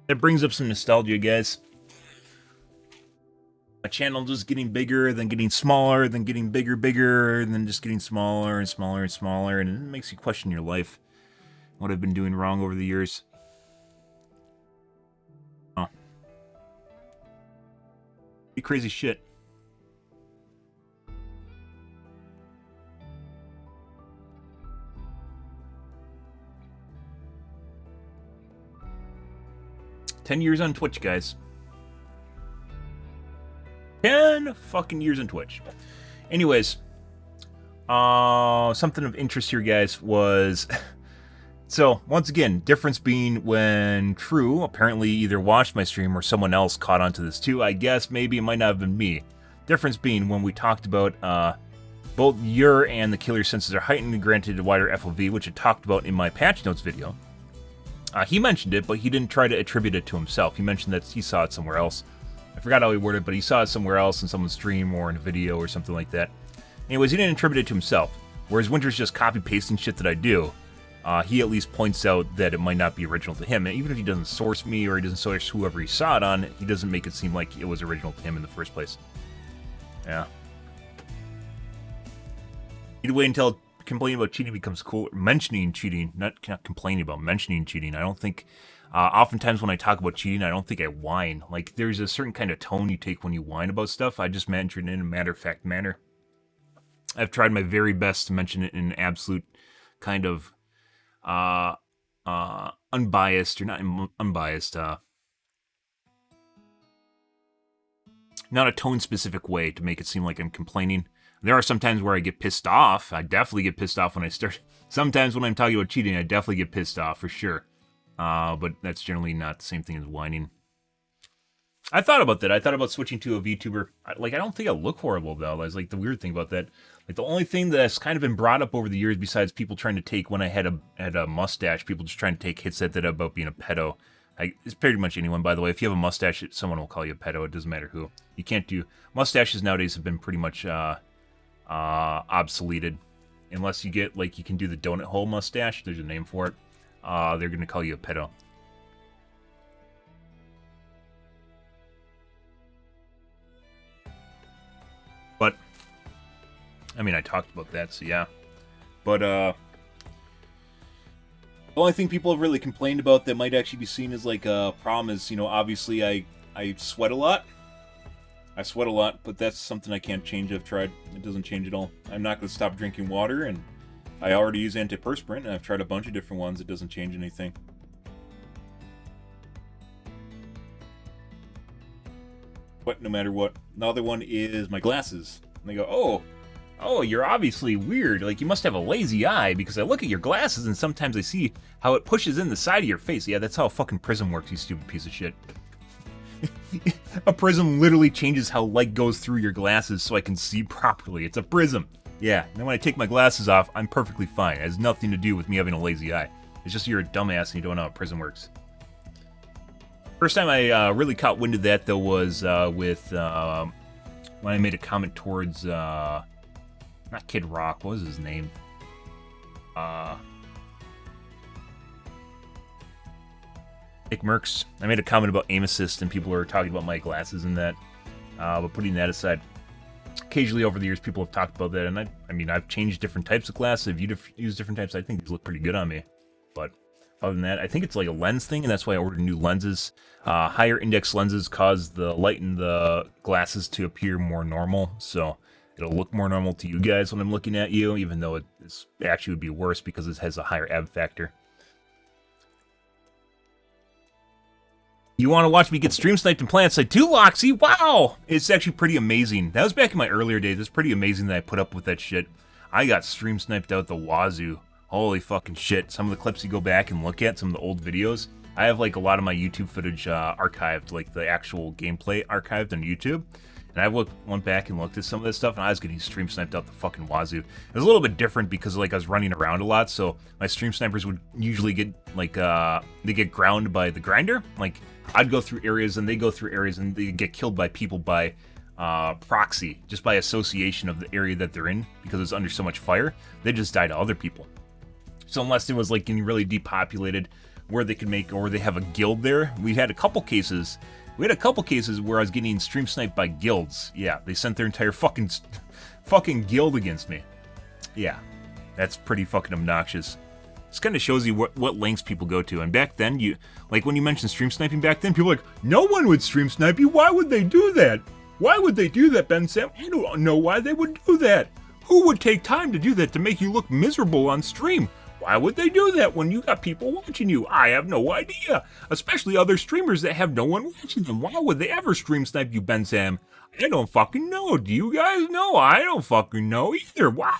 That brings up some nostalgia, guys. My channel just getting bigger, then getting smaller, then getting bigger, and then just getting smaller and smaller and smaller, and it makes you question your life. What I've been doing wrong over the years. Oh. Pretty crazy shit. $10 years on Twitch, guys. 10 fucking years on Twitch. Anyways, something of interest here, guys, was... So, once again, difference being when True apparently either watched my stream or someone else caught onto this too. I guess maybe it might not have been me. Difference being when we talked about both your and the killer senses are heightened and granted a wider FOV, which I talked about in my patch notes video. He mentioned it, but he didn't try to attribute it to himself. He mentioned that he saw it somewhere else. I forgot how he worded it, but he saw it somewhere else in someone's stream or in a video or something like that. Anyways, he didn't attribute it to himself. Whereas Winter's just copy-pasting shit that I do. He at least points out that it might not be original to him. And even if he doesn't source me or he doesn't source whoever he saw it on, he doesn't make it seem like it was original to him in the first place. Yeah. Need to wait until complaining about cheating becomes cool. Mentioning cheating, not complaining about, mentioning cheating. I don't think... oftentimes when I talk about cheating, I don't think I whine. Like, there's a certain kind of tone you take when you whine about stuff. I just mention it in a matter-of-fact manner. I've tried my very best to mention it in an absolute kind of unbiased, or not unbiased, not a tone-specific way to make it seem like I'm complaining. There are some times where I get pissed off. I definitely get pissed off when I start. Sometimes when I'm talking about cheating, I definitely get pissed off, for sure. But that's generally not the same thing as whining. I thought about that. I thought about switching to a VTuber. I don't think I look horrible, though. That's like the weird thing about that. Like, the only thing that's kind of been brought up over the years, besides people trying to take, when I had a mustache, people just trying to take hits at that about being a pedo. It's pretty much anyone, by the way. If you have a mustache, someone will call you a pedo. It doesn't matter who. You can't do... Mustaches nowadays have been pretty much obsoleted. Unless you get, like, you can do the donut hole mustache. There's a name for it. They're going to call you a pedo. But, I mean, I talked about that, so yeah. But, the only thing people have really complained about that might actually be seen as, like, a problem is, you know, obviously I sweat a lot. I sweat a lot, but that's something I can't change. I've tried. It doesn't change at all. I'm not going to stop drinking water, and I already use antiperspirant, and I've tried a bunch of different ones. It doesn't change anything. But no matter what. Another one is my glasses. And they go, oh, you're obviously weird. Like, you must have a lazy eye, because I look at your glasses, and sometimes I see how it pushes in the side of your face. Yeah, that's how a fucking prism works, you stupid piece of shit. A prism literally changes how light goes through your glasses so I can see properly. It's a prism. Yeah, and then when I take my glasses off, I'm perfectly fine. It has nothing to do with me having a lazy eye. It's just you're a dumbass and you don't know how a prism works. First time I really caught wind of that, though, was with when I made a comment towards, not Kid Rock, what was his name? Nick Merckx. I made a comment about aim assist, and people were talking about my glasses and that. But putting that aside, occasionally over the years, people have talked about that, and I mean, I've changed different types of glasses. I've used different types. I think these look pretty good on me. But other than that, I think it's like a lens thing, and that's why I ordered new lenses. Higher index lenses cause the light in the glasses to appear more normal, so it'll look more normal to you guys when I'm looking at you, even though it actually would be worse because it has a higher ab factor. You want to watch me get stream sniped in PlanetSide 2, Loxy? Wow! It's actually pretty amazing. That was back in my earlier days. It's pretty amazing that I put up with that shit. I got stream sniped out the wazoo. Holy fucking shit. Some of the clips you go back and look at, some of the old videos, I have like a lot of my YouTube footage archived, like the actual gameplay archived on YouTube. And I went back and looked at some of this stuff, and I was getting stream sniped out the fucking wazoo. It was a little bit different because like I was running around a lot, so my stream snipers would usually get like they get ground by the grinder. Like I'd go through areas and they go through areas and they get killed by people by proxy, just by association of the area that they're in because it's under so much fire. They just die to other people. So unless it was like getting really depopulated, where they could make, or they have a guild there. We had a couple cases where I was getting stream sniped by guilds. Yeah, they sent their entire fucking guild against me. Yeah, that's pretty fucking obnoxious. This kind of shows you what lengths people go to. And back then, like when you mentioned stream sniping back then, people were like, no one would stream snipe you. Why would they do that? Why would they do that, Ben Sam? I don't know why they would do that. Who would take time to do that to make you look miserable on stream? Why would they do that when you got people watching you? I have no idea. Especially other streamers that have no one watching them. Why would they ever stream snipe you, Ben Sam? I don't fucking know. Do you guys know? I don't fucking know either. Wow.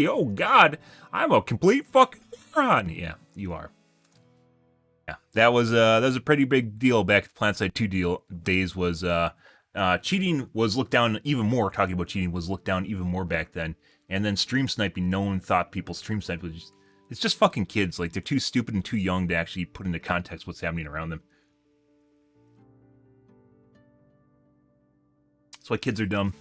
Oh, God. I'm a complete fucking moron. Yeah, you are. Yeah, that was a pretty big deal back at the PlanetSide 2 days. Was cheating was looked down even more. Talking about cheating was looked down even more back then. And then stream sniping, no one thought people stream sniped was just... It's just fucking kids. Like, they're too stupid and too young to actually put into context what's happening around them. That's why kids are dumb.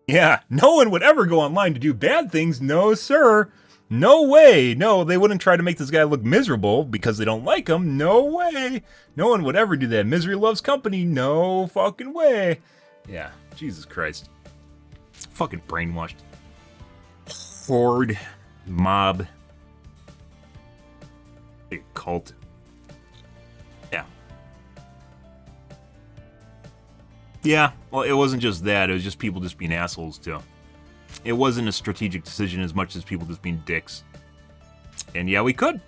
Yeah, no one would ever go online to do bad things. No, sir. No way. No, they wouldn't try to make this guy look miserable because they don't like him. No way. No one would ever do that. Misery loves company. No fucking way. Yeah, Jesus Christ. Fucking brainwashed. Horde. Mob. A cult. Yeah. Yeah, well, it wasn't just that. It was just people just being assholes, too. It wasn't a strategic decision as much as people just being dicks. And yeah, we could.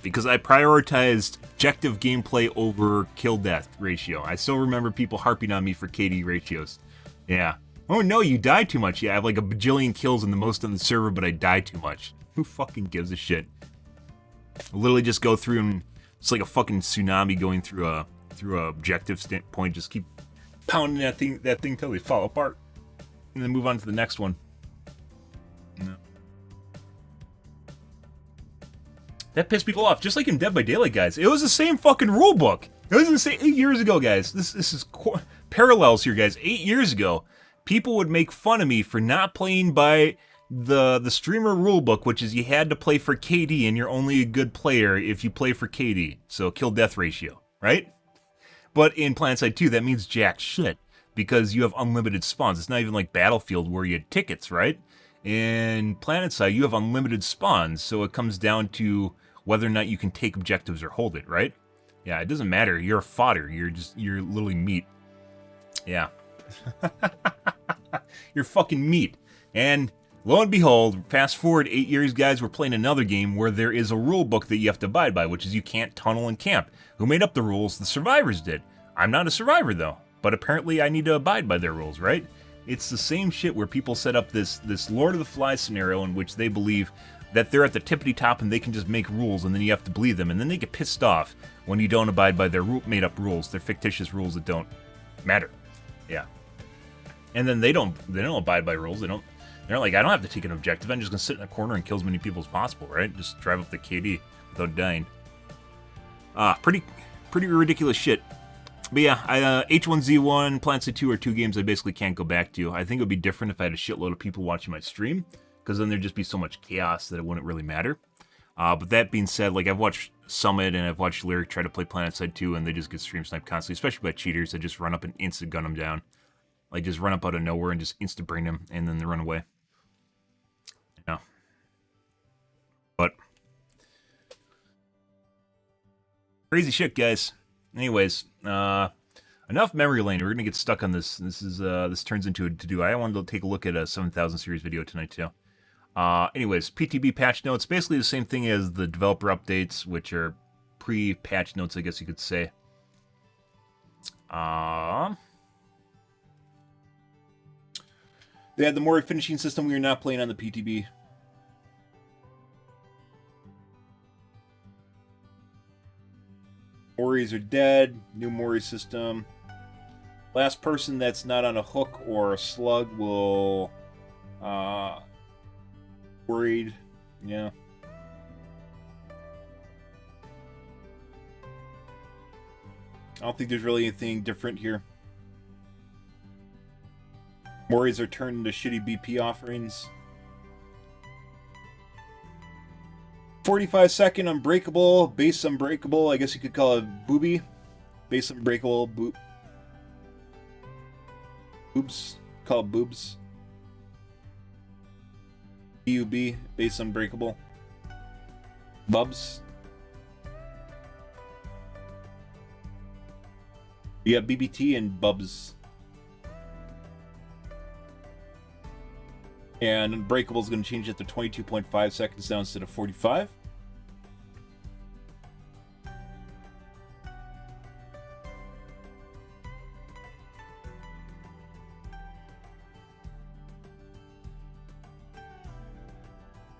Because I prioritized objective gameplay over kill-death ratio. I still remember people harping on me for KD ratios. Yeah. Oh no, you die too much. Yeah, I have like a bajillion kills and the most on the server, but I die too much. Who fucking gives a shit? I literally just go through and it's like a fucking tsunami going through a objective standpoint. Just keep pounding that thing till they fall apart. And then move on to the next one. No. That pissed people off, just like in Dead by Daylight, guys. It was the same fucking rule book. It was the same 8 years ago, guys. This is parallels here, guys. 8 years ago, people would make fun of me for not playing by the streamer rule book, which is you had to play for KD, and you're only a good player if you play for KD. So kill-death ratio, right? But in PlanetSide 2, that means jack shit, because you have unlimited spawns. It's not even like Battlefield where you had tickets, right? In PlanetSide, you have unlimited spawns, so it comes down to whether or not you can take objectives or hold it, right? Yeah, it doesn't matter. You're fodder. You're literally meat. Yeah. You're fucking meat. And lo and behold, fast forward 8 years, guys, we're playing another game where there is a rule book that you have to abide by, which is you can't tunnel and camp. Who made up the rules? The survivors did. I'm not a survivor, though, but apparently I need to abide by their rules, right? It's the same shit where people set up this Lord of the Flies scenario in which they believe that they're at the tippity top and they can just make rules, and then you have to believe them, and then they get pissed off when you don't abide by their made up rules, their fictitious rules that don't matter. Yeah. And then they don't abide by rules. They're like, I don't have to take an objective. I'm just gonna sit in a corner and kill as many people as possible, right? Just drive up the KD without dying. Pretty ridiculous shit. But yeah, H1Z1, PlanetSide 2 are two games I basically can't go back to. I think it would be different if I had a shitload of people watching my stream, because then there'd just be so much chaos that it wouldn't really matter. But that being said, like I've watched Summit and I've watched Lyric try to play PlanetSide 2, and they just get stream sniped constantly, especially by cheaters that just run up and insta gun them down. Like just run up out of nowhere and just insta bring them, and then they run away. Yeah. But crazy shit, guys. Anyways, enough memory lane. We're gonna get stuck on this. This turns into a to-do. I wanted to take a look at a 7000 series video tonight too. Anyways, PTB patch notes, basically the same thing as the developer updates, which are pre-patch notes, I guess you could say. They had the Mori finishing system. We are not playing on the PTB. Moris are dead. New Mori system. Last person that's not on a hook or a slug will worried. Yeah. I don't think there's really anything different here. Moris are turned into shitty BP offerings. 45-second unbreakable, base unbreakable. I guess you could call it booby. Base unbreakable, boobs. Call it boobs. BUB, base unbreakable. Bubs. You got BBT and Bubs. And Unbreakable is going to change it to 22.5 seconds now instead of 45.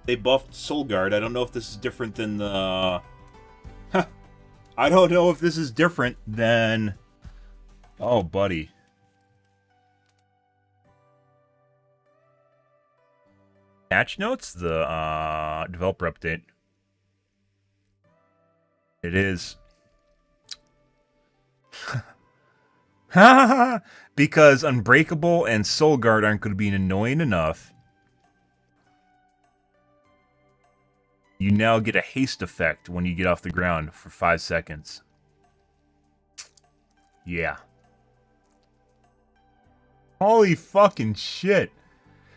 They buffed Soul Guard. I don't know if this is different than the... I don't know if this is different than... Oh, buddy. Patch notes? The developer update. It is. Because Unbreakable and Soul Guard aren't going to be annoying enough. You now get a haste effect when you get off the ground for 5 seconds. Yeah. Holy fucking shit.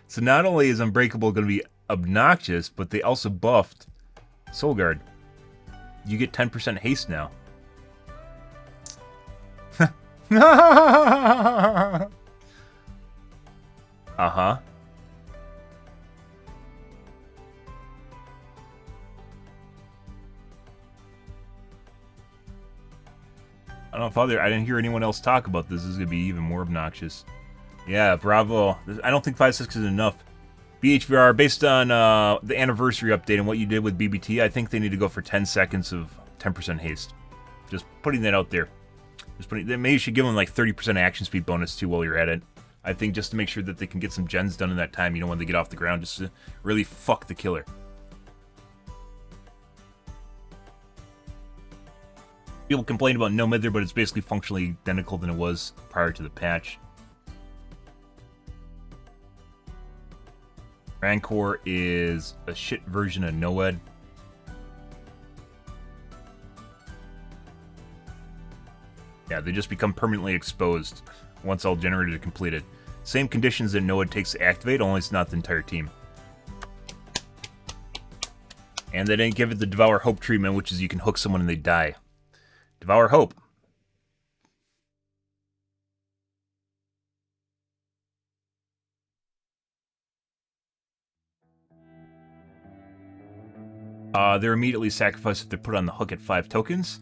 So not only is Unbreakable going to be obnoxious, but they also buffed Soul Guard. You get 10% haste now. Uh-huh. I didn't hear anyone else talk about this. This is gonna be even more obnoxious. Yeah, bravo. I don't think 5.6 is enough. BHVR, based on the anniversary update and what you did with BBT, I think they need to go for 10 seconds of 10% haste. Just putting that out there. Maybe you should give them like 30% action speed bonus too while you're at it. I think just to make sure that they can get some gens done in that time, when they get off the ground, just to really fuck the killer. People complain about no mither, but it's basically functionally identical than it was prior to the patch. Rancor is a shit version of Noed. Yeah, they just become permanently exposed once all generated are completed. Same conditions that Noed takes to activate, only it's not the entire team. And they didn't give it the Devour Hope treatment, which is you can hook someone and they die. Devour Hope. They're immediately sacrificed if they're put on the hook at 5 tokens.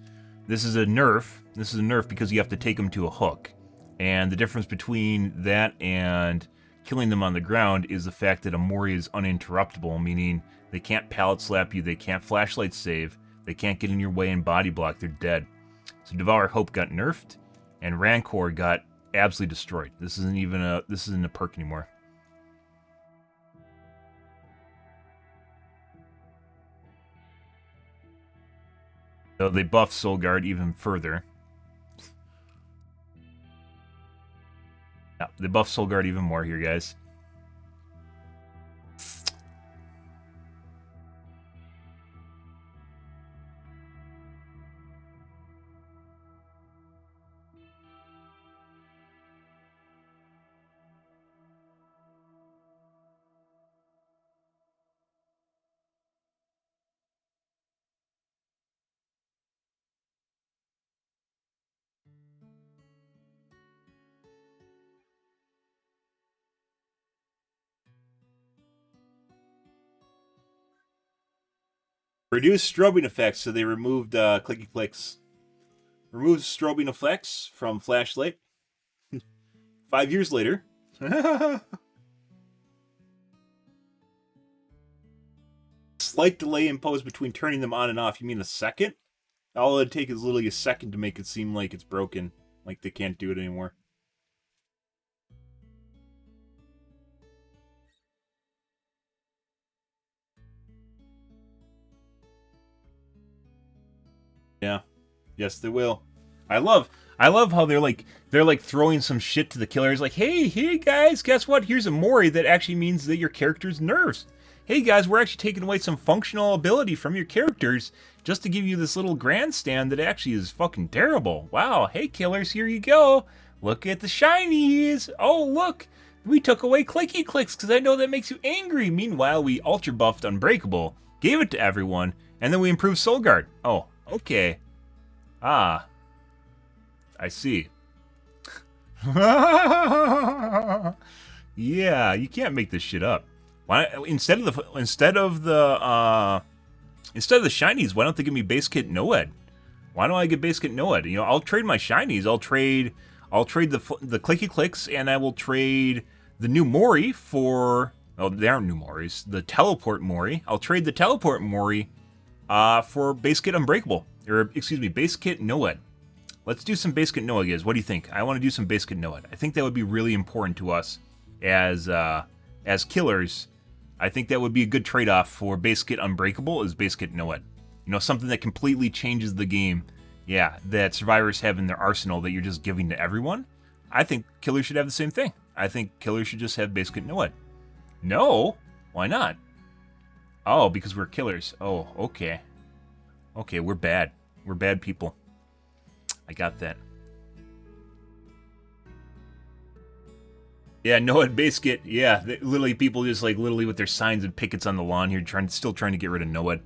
This is a nerf. This is a nerf because you have to take them to a hook. And the difference between that and killing them on the ground is the fact that a Mori is uninterruptible, meaning they can't pallet slap you, they can't flashlight save, they can't get in your way and body block, they're dead. So Devour Hope got nerfed, and Rancor got absolutely destroyed. This isn't a perk anymore. So they buffed Soul Guard even further. Yeah, they buffed Soul Guard even more here, guys. Reduced strobing effects, so they removed clicky clicks. Removed strobing effects from Flashlight. 5 years later. Slight delay imposed between turning them on and off. You mean a second? All it'd take is literally a second to make it seem like it's broken. Like they can't do it anymore. Yeah. Yes, they will. I love how they're like throwing some shit to the killers, like, hey guys, guess what? Here's a Mori that actually means that your character's nerfs. Hey guys, we're actually taking away some functional ability from your characters just to give you this little grandstand that actually is fucking terrible. Wow, hey killers, here you go. Look at the shinies. Oh look, we took away clicky clicks because I know that makes you angry. Meanwhile, we ultra buffed Unbreakable, gave it to everyone, and then we improved Soul Guard. Oh, okay. Ah, I see. Yeah, you can't make this shit up. Why instead of the shinies? Why don't they give me base kit Noed? Why don't I get base kit Noed? I'll trade my shinies. I'll trade the clicky clicks, and I will trade the new Mori for. Oh, they aren't new Moris. The teleport Mori. I'll trade the teleport Mori for base kit Unbreakable. Or, excuse me, base kit Noed. Let's do some base kit Noed, guys. What do you think? I want to do some base kit Noed. I think that would be really important to us as killers. I think that would be a good trade-off for base kit Unbreakable is base kit Noed. Something that completely changes the game. Yeah, that survivors have in their arsenal that you're just giving to everyone. I think killers should have the same thing. I think killers should just have base kit Noed. No? Why not? Oh, because we're killers. Oh, okay. Okay, we're bad. We're bad people. I got that. Yeah, Noed base kit. Yeah, literally people just literally with their signs and pickets on the lawn here, still trying to get rid of Noed.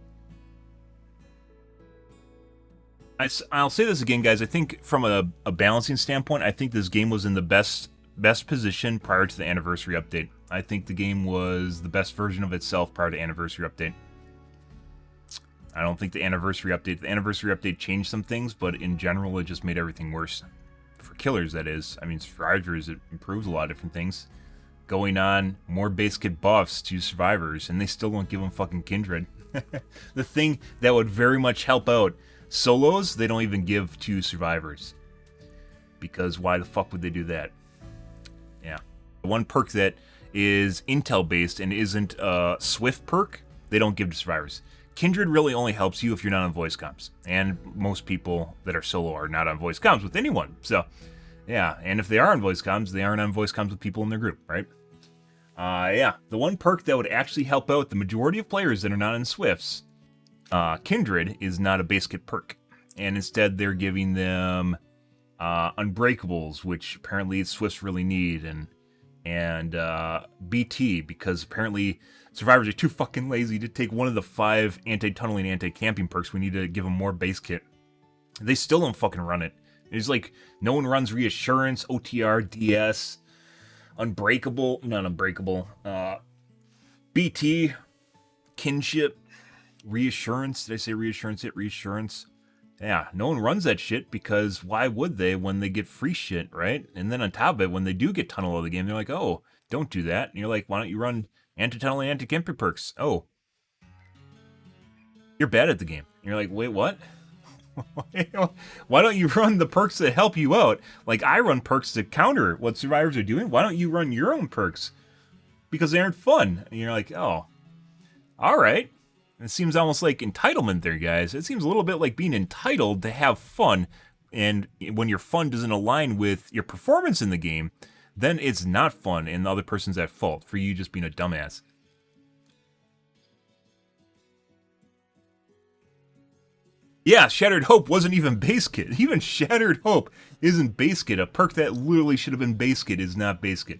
I'll say this again, guys. I think from a balancing standpoint, I think this game was in the best position prior to the anniversary update. I think the game was the best version of itself prior to anniversary update. I don't think the anniversary update changed some things, but in general, it just made everything worse. For killers, that is. I mean, survivors, it improves a lot of different things. Going on more base kit buffs to survivors, and they still don't give them fucking Kindred. The thing that would very much help out solos, they don't even give to survivors. Because why the fuck would they do that? Yeah. One perk that is intel based and isn't a Swift perk, they don't give to survivors. Kindred really only helps you if you're not on voice comms. And most people that are solo are not on voice comms with anyone. So, yeah. And if they are on voice comms, they aren't on voice comms with people in their group, right? Yeah. The one perk that would actually help out the majority of players that are not in Swifts, Kindred, is not a base kit perk. And instead, they're giving them Unbreakables, which apparently Swifts really need, and BT, because apparently survivors are too fucking lazy to take one of the 5 anti-tunneling, anti-camping perks. We need to give them more base kit. They still don't fucking run it. It's like no one runs Reassurance, OTR, DS, Unbreakable, not Unbreakable, BT, Kinship, Reassurance. Did I say Reassurance? Reassurance. Yeah, no one runs that shit because why would they when they get free shit, right? And then on top of it, when they do get tunnel of the game, they're like, oh, don't do that. And you're like, why don't you run anti-tunnel and anti-camper perks? Oh, you're bad at the game. And you're like, wait, what? Why don't you run the perks that help you out? Like, I run perks to counter what survivors are doing. Why don't you run your own perks? Because they aren't fun. And you're like, oh, all right. It seems almost like entitlement there, guys. It seems a little bit like being entitled to have fun, and when your fun doesn't align with your performance in the game, then it's not fun, and the other person's at fault for you just being a dumbass. Yeah, Shattered Hope wasn't even base kit. Even Shattered Hope isn't base kit. A perk that literally should have been base kit is not base kit.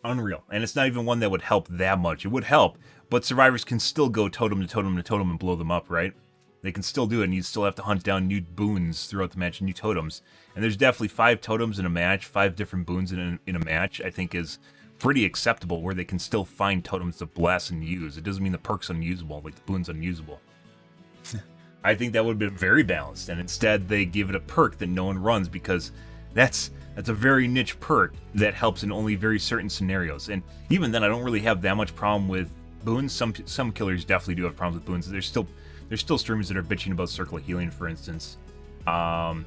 Unreal. And it's not even one that would help that much. It would help, but survivors can still go totem to totem to totem and blow them up, right? They can still do it, and you still have to hunt down new boons throughout the match, new totems. And there's definitely 5 totems in a match, 5 different boons in a match, I think is pretty acceptable, where they can still find totems to bless and use. It doesn't mean the perk's unusable, like the boon's unusable. I think that would have been very balanced, and instead they give it a perk that no one runs because that's a very niche perk that helps in only very certain scenarios. And even then, I don't really have that much problem with boons. Some killers definitely do have problems with boons. There's still streamers that are bitching about Circle of Healing, for instance. But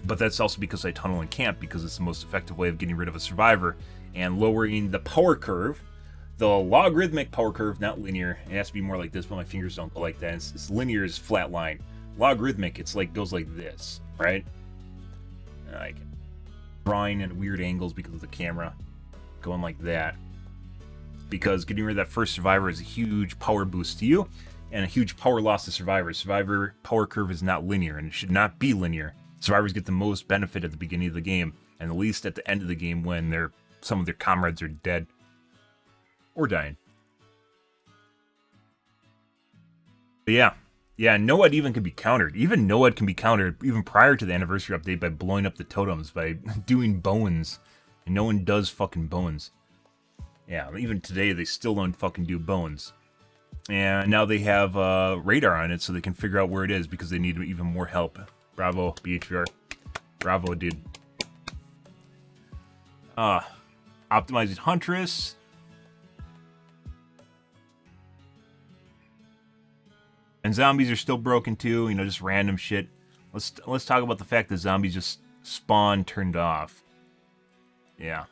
that's also because I tunnel and camp, because it's the most effective way of getting rid of a survivor and lowering the power curve. The logarithmic power curve, not linear. It has to be more like this, but my fingers don't go like that. It's linear is flat line. Logarithmic, it's like goes like this, right? Like drawing at weird angles because of the camera, going like that. Because getting rid of that first survivor is a huge power boost to you, and a huge power loss to survivors. Survivor power curve is not linear, and it should not be linear. Survivors get the most benefit at the beginning of the game, and the least at the end of the game when some of their comrades are dead. Or dying. But yeah, NOED even can be countered. Even NOED can be countered even prior to the anniversary update by blowing up the totems, by doing bones. And no one does fucking bones. Yeah, even today they still don't fucking do bones. And now they have radar on it so they can figure out where it is because they need even more help. Bravo, BHVR. Bravo, dude. Optimizing Huntress. And zombies are still broken too, you know, just random shit. Let's talk about the fact that zombies just spawn turned off. Yeah.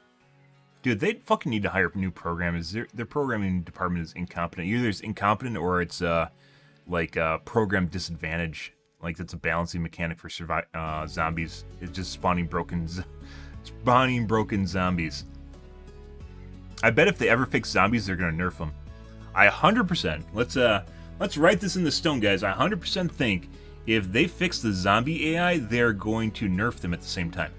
Dude, they fucking need to hire new programmers. Their programming department is incompetent. Either it's incompetent or it's like program disadvantage. Like that's a balancing mechanic for zombies. It's just spawning broken zombies. I bet if they ever fix zombies, they're gonna nerf them. I 100%. Let's write this in the stone, guys. I 100% think if they fix the zombie AI, they're going to nerf them at the same time.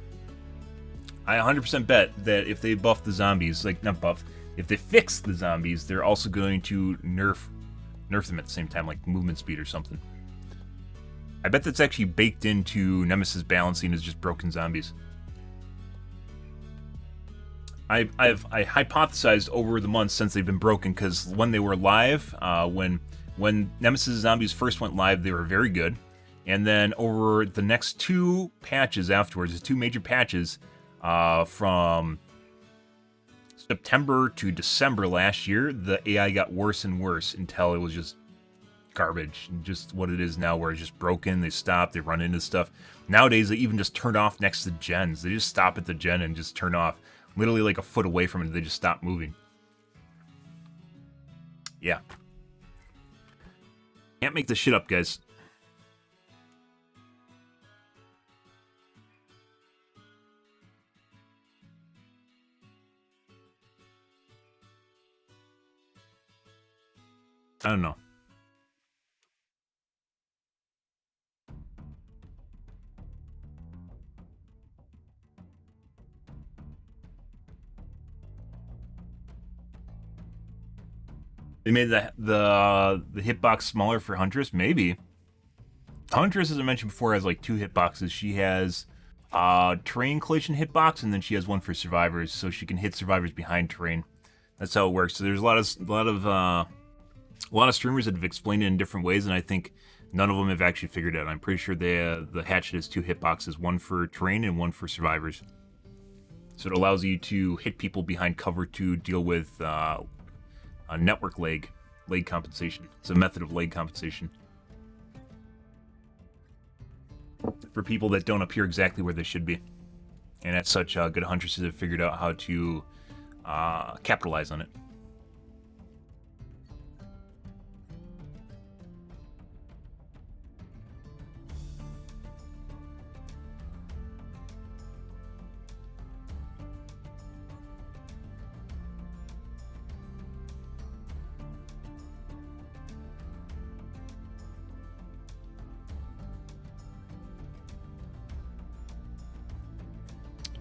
I 100% bet that if they buff the zombies, like not buff, if they fix the zombies, they're also going to nerf them at the same time, like movement speed or something. I bet that's actually baked into Nemesis balancing as just broken zombies. I hypothesized over the months since they've been broken, because when they were live, when When Nemesis Zombies first went live, they were very good. And then over the next 2 patches afterwards, the 2 major patches from September to December last year, the AI got worse and worse until it was just garbage. Just what it is now, where it's just broken, they stop, they run into stuff. Nowadays, they even just turn off next to gens. They just stop at the gen and just turn off. Literally like a foot away from it, they just stop moving. Yeah. Can't make this shit up, guys. I don't know. They made the hitbox smaller for Huntress? Maybe. Huntress, as I mentioned before, has like 2 hitboxes. She has terrain collision hitbox, and then she has one for survivors, so she can hit survivors behind terrain. That's how it works. So there's a lot of streamers that have explained it in different ways, and I think none of them have actually figured it out. I'm pretty sure the Hatchet has 2 hitboxes, one for terrain and one for survivors. So it allows you to hit people behind cover to deal with a network lag compensation. It's a method of lag compensation for people that don't appear exactly where they should be. And as such, good huntresses have figured out how to capitalize on it.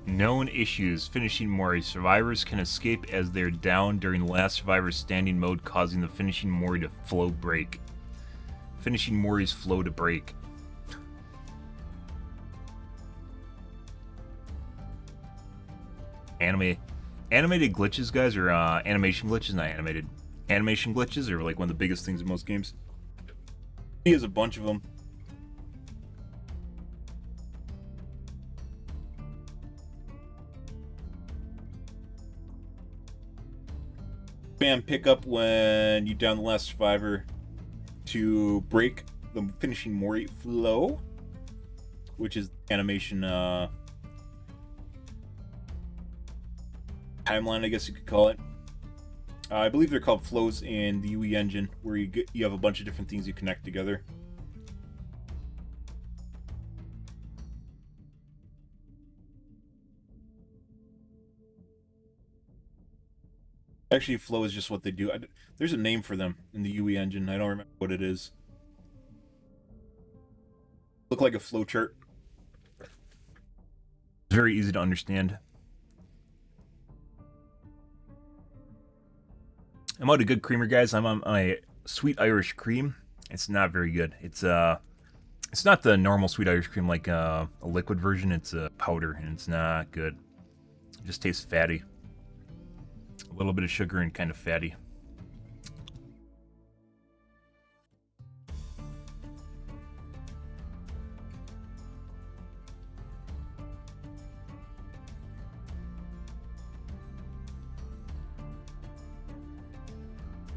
Known issues. Finishing Mori. Survivors can escape as they're down during the last survivor's standing mode, causing the finishing Mori to flow break. Finishing Mori's flow to break. Animated glitches, guys, or animation glitches, not animated. Animation glitches are like one of the biggest things in most games. He has a bunch of them. Spam pickup when you down the last survivor to break the finishing Mori flow, which is animation timeline, I guess you could call it. I believe they're called flows in the UE engine, where you have a bunch of different things you connect together. Actually, flow is just what they do. There's a name for them in the UE engine. I don't remember what it is. Look like a flow chart. It's very easy to understand. I'm out of good creamer, guys. I'm on my sweet Irish cream. It's not very good. It's not the normal sweet Irish cream like a liquid version. It's a powder, and it's not good. It just tastes fatty. A little bit of sugar and kind of fatty.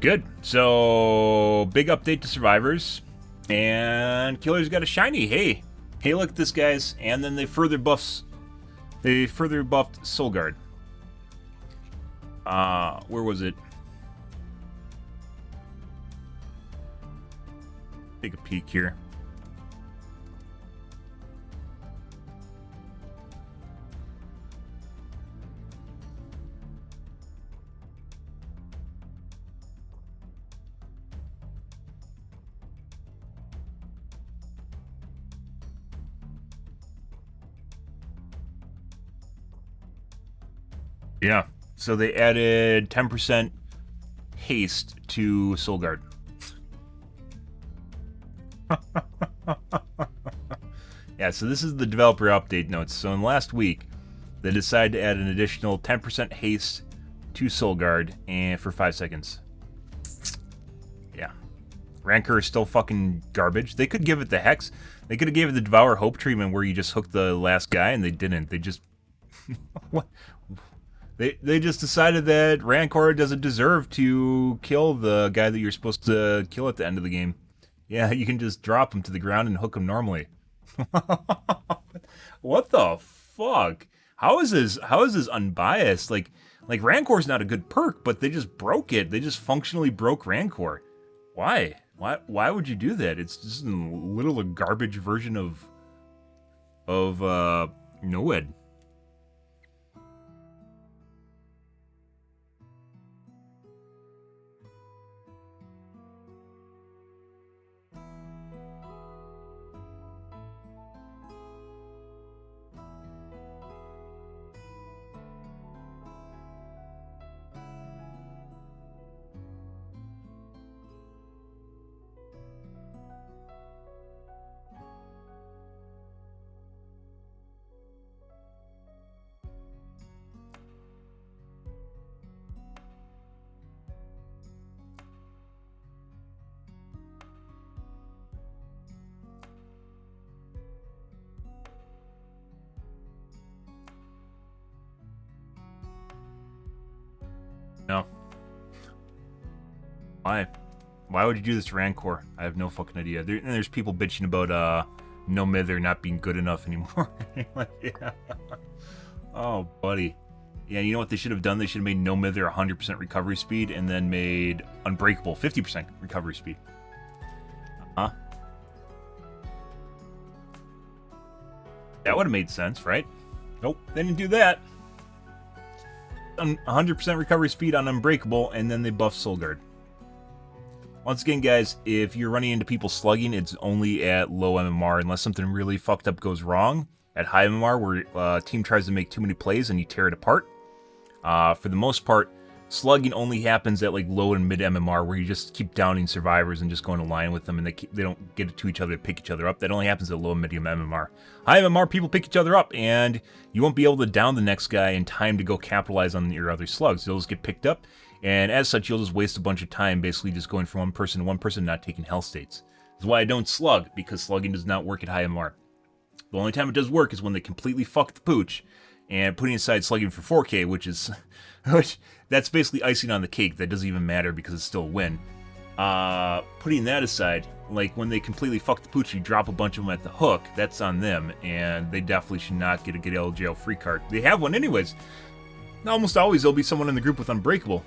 Good. So, big update to survivors. And Killer's got a shiny. Hey, look at this, guys. And then they further buffed Soulguard. Where was it? Take a peek here. Yeah. So they added 10% haste to Soulguard. Yeah, so this is the developer update notes. So in last week, they decided to add an additional 10% haste to Soulguard and for 5 seconds. Yeah. Rancor is still fucking garbage. They could give it the Hex. They could have gave it the Devour Hope treatment where you just hook the last guy, and they didn't. They just... what? They just decided that Rancor doesn't deserve to kill the guy that you're supposed to kill at the end of the game. Yeah, you can just drop him to the ground and hook him normally. What the fuck? How is this unbiased? Like Rancor's not a good perk, but they just broke it. They just functionally broke Rancor. Why? Why would you do that? It's just a garbage version of Noed. No. Why? Why would you do this to Rancor? I have no fucking idea. There's people bitching about no Mither not being good enough anymore. Yeah. Oh, buddy. Yeah, you know what they should have done? They should have made no Mither 100% recovery speed and then made Unbreakable 50% recovery speed. Huh? That would have made sense, right? Nope, they didn't do that. 100% recovery speed on Unbreakable, and then they buff Soulguard. Once again, guys, if you're running into people slugging, it's only at low MMR, unless something really fucked up goes wrong. At high MMR, where a team tries to make too many plays and you tear it apart. For the most part, slugging only happens at like low and mid MMR, where you just keep downing survivors and just going to line with them, and they don't get to each other to pick each other up. That only happens at low and medium MMR. High MMR, people pick each other up, and you won't be able to down the next guy in time to go capitalize on your other slugs. They'll just get picked up, and as such, you'll just waste a bunch of time basically just going from one person to one person, not taking health states. That's why I don't slug, because slugging does not work at high MMR. The only time it does work is when they completely fuck the pooch, and putting aside slugging for 4K, which that's basically icing on the cake. That doesn't even matter because it's still a win. Putting that aside, like when they completely fuck the pooch, you drop a bunch of them at the hook, that's on them, and they definitely should not get a get out of jail free card. They have one anyways. Almost always there'll be someone in the group with Unbreakable,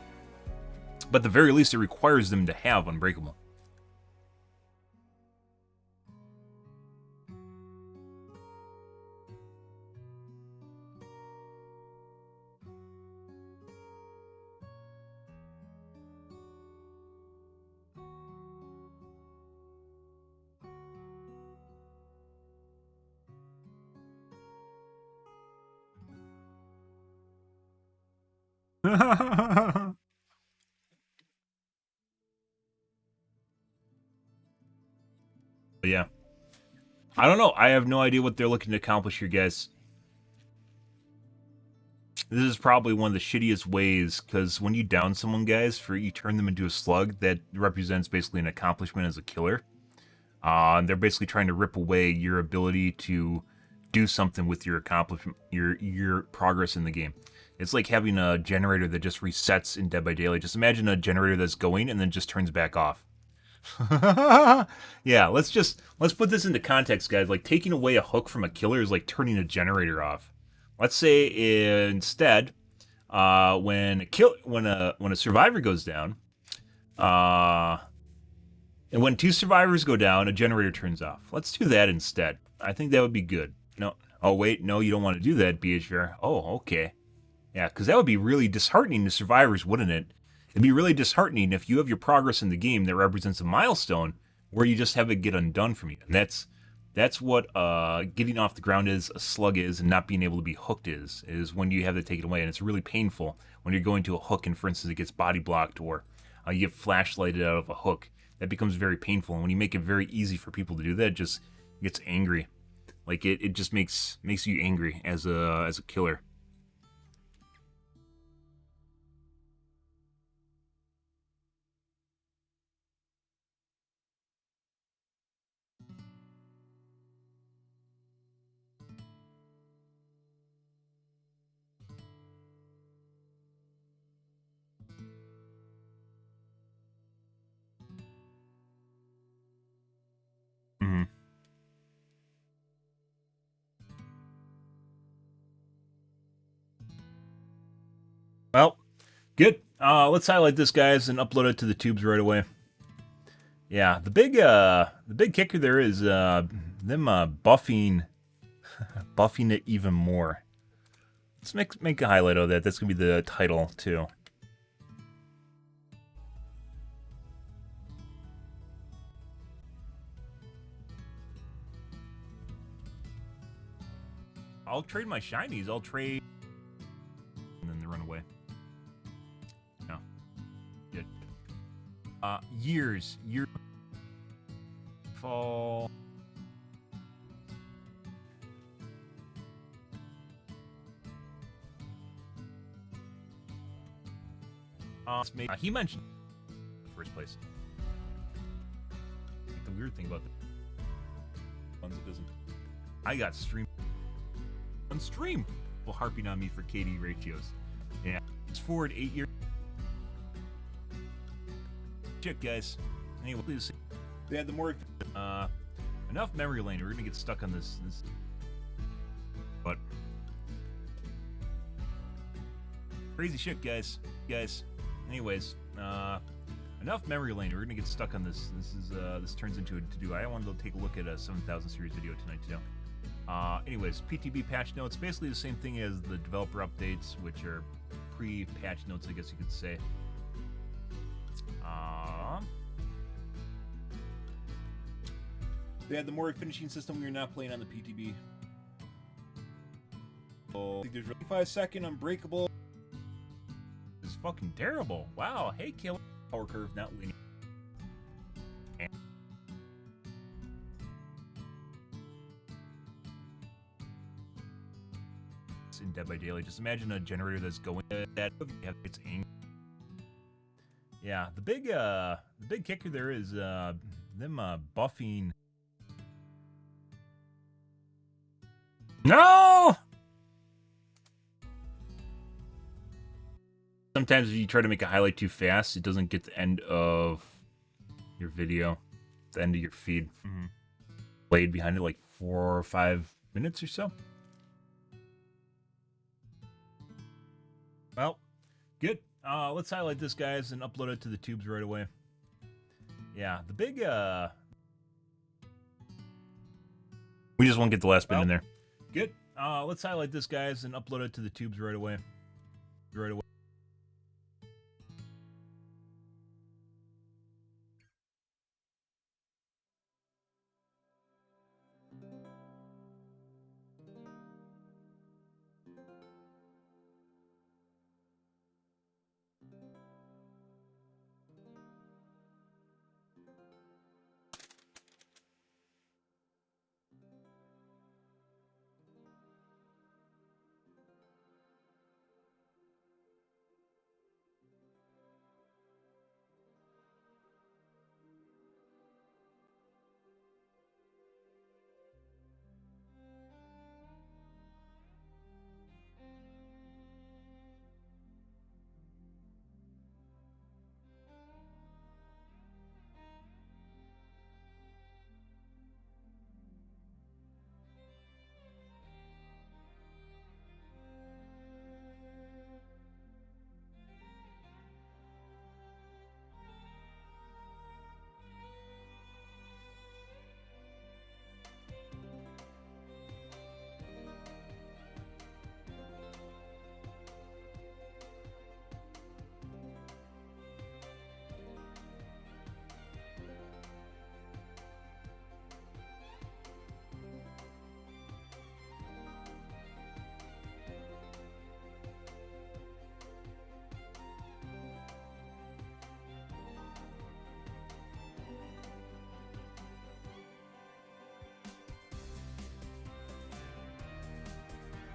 but at the very least it requires them to have Unbreakable. But yeah. I don't know. I have no idea what they're looking to accomplish here, guys. This is probably one of the shittiest ways, because when you down someone, guys, you turn them into a slug, that represents basically an accomplishment as a killer. They're basically trying to rip away your ability to do something with your accomplishment, your progress in the game. It's like having a generator that just resets in Dead by Daylight. Just imagine a generator that's going and then just turns back off. Yeah, let's put this into context, guys. Like, taking away a hook from a killer is like turning a generator off. Let's say instead, when a survivor goes down, and when two survivors go down, a generator turns off. Let's do that instead. I think that would be good. No, oh wait, no, you don't want to do that, BHVR. Oh, okay. Yeah, because that would be really disheartening to survivors, wouldn't it? It'd be really disheartening if you have your progress in the game that represents a milestone where you just have it get undone from you. And that's what getting off the ground is, a slug is, and not being able to be hooked is when you have to take it away. And it's really painful when you're going to a hook and, for instance, it gets body blocked or you get flashlighted out of a hook. That becomes very painful. And when you make it very easy for people to do that, it just gets angry. Like, it just makes you angry as a killer. Good. Let's highlight this, guys, and upload it to the tubes right away. Yeah, the big kicker there is them buffing it even more. Let's make a highlight of that. That's gonna be the title too. I'll trade my shinies. I'll trade, and then they run away. No, good. Years fall. He mentioned in the first place. I think the weird thing about the ones it doesn't. I got stream on stream. Well, harping on me for KD ratios. Yeah, it's forward 8 years. Shit, guys. Anyway, please. They had the more enough memory lane. We're gonna get stuck on this. But crazy shit, guys. Anyways, enough memory lane. We're gonna get stuck on this. This turns into a to-do. I wanted to take a look at a 7000 series video tonight too. Anyways, PTB patch notes. Basically the same thing as the developer updates, which are pre-patch notes, I guess you could say. They had the more finishing system. We are not playing on the PTB. I think there's 5-second unbreakable. This is fucking terrible. Wow. Hey, kill power curve not linear. In Dead by Daylight, just imagine a generator that's going at that. It's angry. Yeah, the big kicker there is them buffing. No! Sometimes if you try to make a highlight too fast, it doesn't get the end of your video, the end of your feed. Played behind it like 4 or 5 minutes or so. Well, good. Let's highlight this, guys, and upload it to the tubes right away. Yeah, the big we just won't get the last bit in there. Good. Let's highlight this, guys, and upload it to the tubes right away.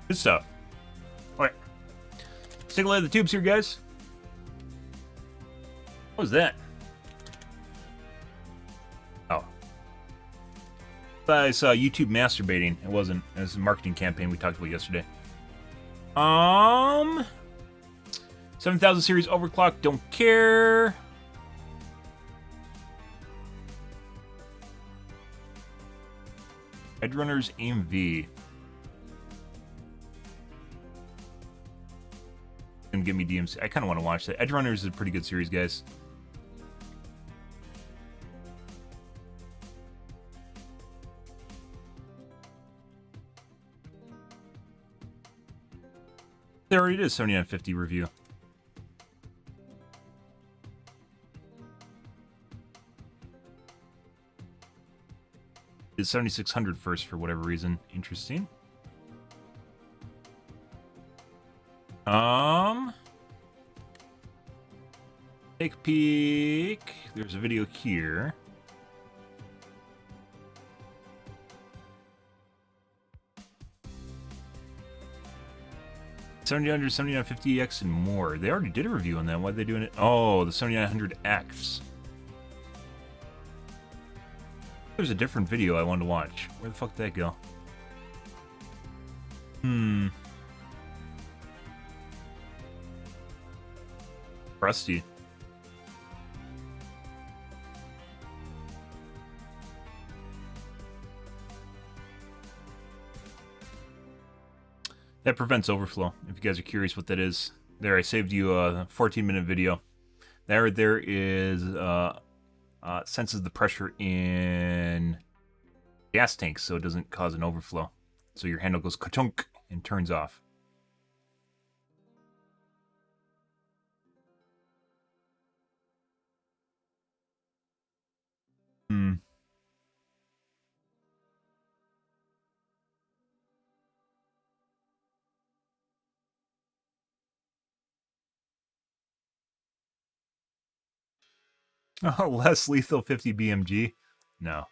Good stuff. Alright. Let's take a look at the tubes here, guys. What was that? Oh. I saw YouTube masturbating. It wasn't. It was a marketing campaign we talked about yesterday. 7000 series overclock. Don't care. Headrunners AMV. And give me DMC. I kind of want to watch that. Edge Runners is a pretty good series, guys. There already is 7950 review. It's 7600 first for whatever reason. Interesting. Take a peek. There's a video here. $7900, 7950X, and more. They already did a review on that. Why are they doing it? Oh, the 7900X. There's a different video I wanted to watch. Where the fuck did that go? Rusty. That prevents overflow, if you guys are curious what that is. There, I saved you a 14-minute video. There is, senses the pressure in gas tanks so it doesn't cause an overflow. So your handle goes ka-chunk and turns off. Oh, less lethal 50 BMG? No.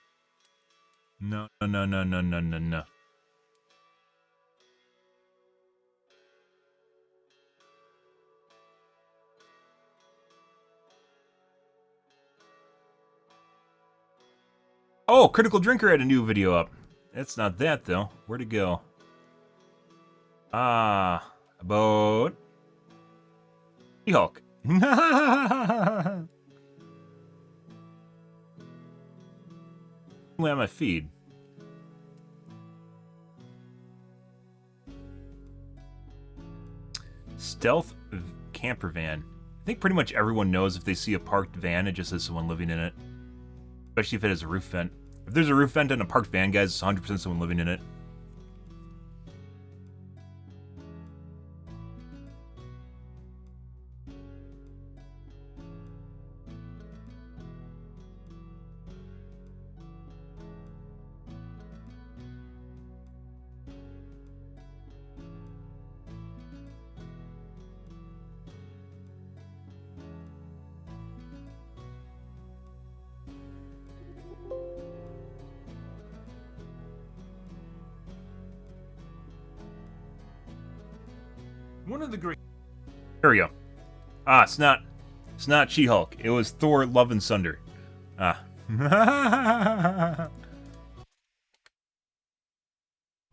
No. Oh, Critical Drinker had a new video up. It's not that, though. Where'd it go? About She-Hulk. On my feed. Stealth camper van. I think pretty much everyone knows if they see a parked van, it just says someone living in it. Especially if it has a roof vent. If there's a roof vent and a parked van, guys, it's 100% someone living in it. One of the great... There we go. It's not She-Hulk. It was Thor Love and Thunder.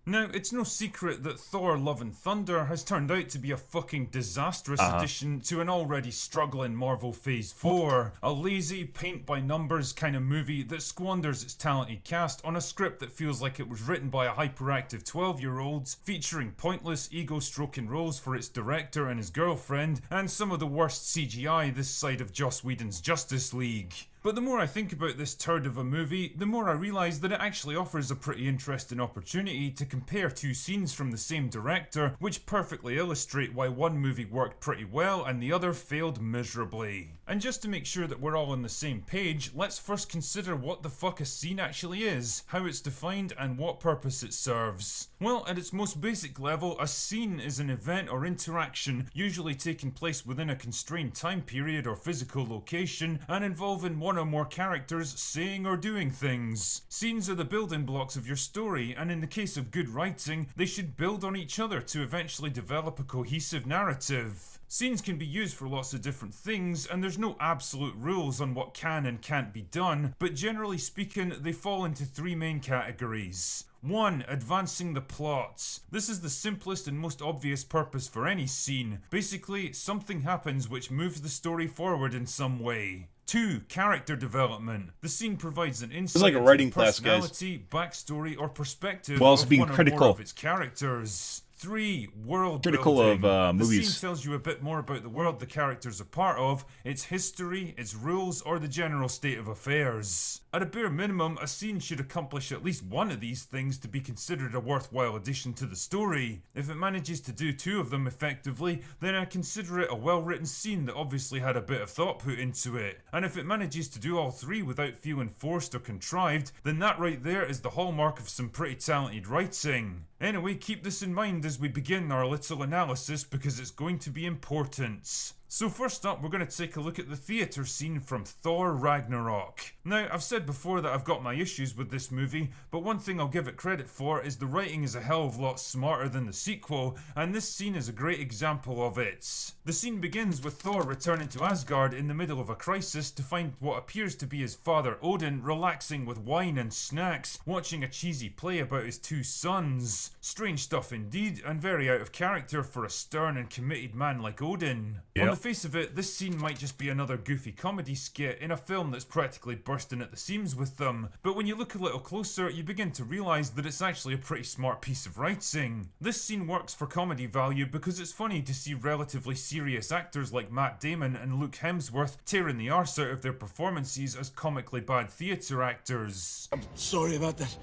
Now, it's no secret that Thor Love and Thunder has turned out to be a fucking disastrous addition to an already struggling Marvel Phase 4. A lazy, paint-by-numbers kind of movie that squanders its talented cast on a script that feels like it was written by a hyperactive 12-year-old, featuring pointless, ego-stroking roles for its director and his girlfriend, and some of the worst CGI this side of Joss Whedon's Justice League. But the more I think about this turd of a movie, the more I realise that it actually offers a pretty interesting opportunity to compare two scenes from the same director, which perfectly illustrate why one movie worked pretty well and the other failed miserably. And just to make sure that we're all on the same page, let's first consider what the fuck a scene actually is, how it's defined, and what purpose it serves. Well, at its most basic level, a scene is an event or interaction usually taking place within a constrained time period or physical location and involving one or more characters saying or doing things. Scenes are the building blocks of your story, and in the case of good writing, they should build on each other to eventually develop a cohesive narrative. Scenes can be used for lots of different things, and there's no absolute rules on what can and can't be done, but generally speaking, they fall into three main categories. 1. Advancing the plot. This is the simplest and most obvious purpose for any scene. Basically, something happens which moves the story forward in some way. 2. Character development. The scene provides an insight like a into writing the class, guys. personality, backstory, or perspective While also of being one or critical. more of its characters. 3. World Critical building. of The movies. scene tells you a bit more about the world the characters are part of, its history, its rules, or the general state of affairs. At a bare minimum, a scene should accomplish at least one of these things to be considered a worthwhile addition to the story. If it manages to do 2 of them effectively, then I consider it a well-written scene that obviously had a bit of thought put into it. And if it manages to do all 3 without feeling forced or contrived, then that right there is the hallmark of some pretty talented writing. Anyway, keep this in mind as we begin our little analysis because it's going to be important. So first up, we're going to take a look at the theatre scene from Thor Ragnarok. Now, I've said before that I've got my issues with this movie, but one thing I'll give it credit for is the writing is a hell of a lot smarter than the sequel, and this scene is a great example of it. The scene begins with Thor returning to Asgard in the middle of a crisis to find what appears to be his father Odin relaxing with wine and snacks, watching a cheesy play about his 2 sons. Strange stuff indeed, and very out of character for a stern and committed man like Odin. Yep. On the face of it, this scene might just be another goofy comedy skit in a film that's practically bursting at the seams with them, but when you look a little closer, you begin to realise that it's actually a pretty smart piece of writing. This scene works for comedy value because it's funny to see relatively serious actors like Matt Damon and Luke Hemsworth tearing the arse out of their performances as comically bad theatre actors. I'm sorry about that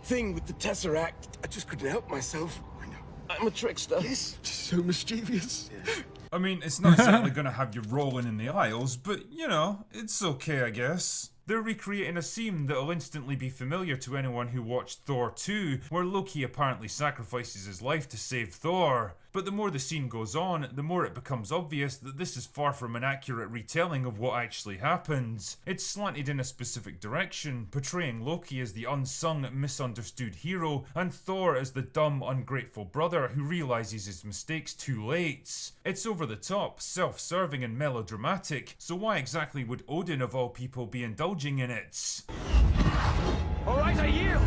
thing with the Tesseract. I just couldn't help myself. I know. I'm a trickster. Yes, so mischievous. I mean, it's not exactly gonna have you rolling in the aisles, but, you know, it's okay, I guess. They're recreating a scene that'll instantly be familiar to anyone who watched Thor 2, where Loki apparently sacrifices his life to save Thor. But the more the scene goes on, the more it becomes obvious that this is far from an accurate retelling of what actually happened. It's slanted in a specific direction, portraying Loki as the unsung, misunderstood hero, and Thor as the dumb, ungrateful brother who realizes his mistakes too late. It's over the top, self-serving and melodramatic, so why exactly would Odin of all people be indulging in it? Alright, I yield!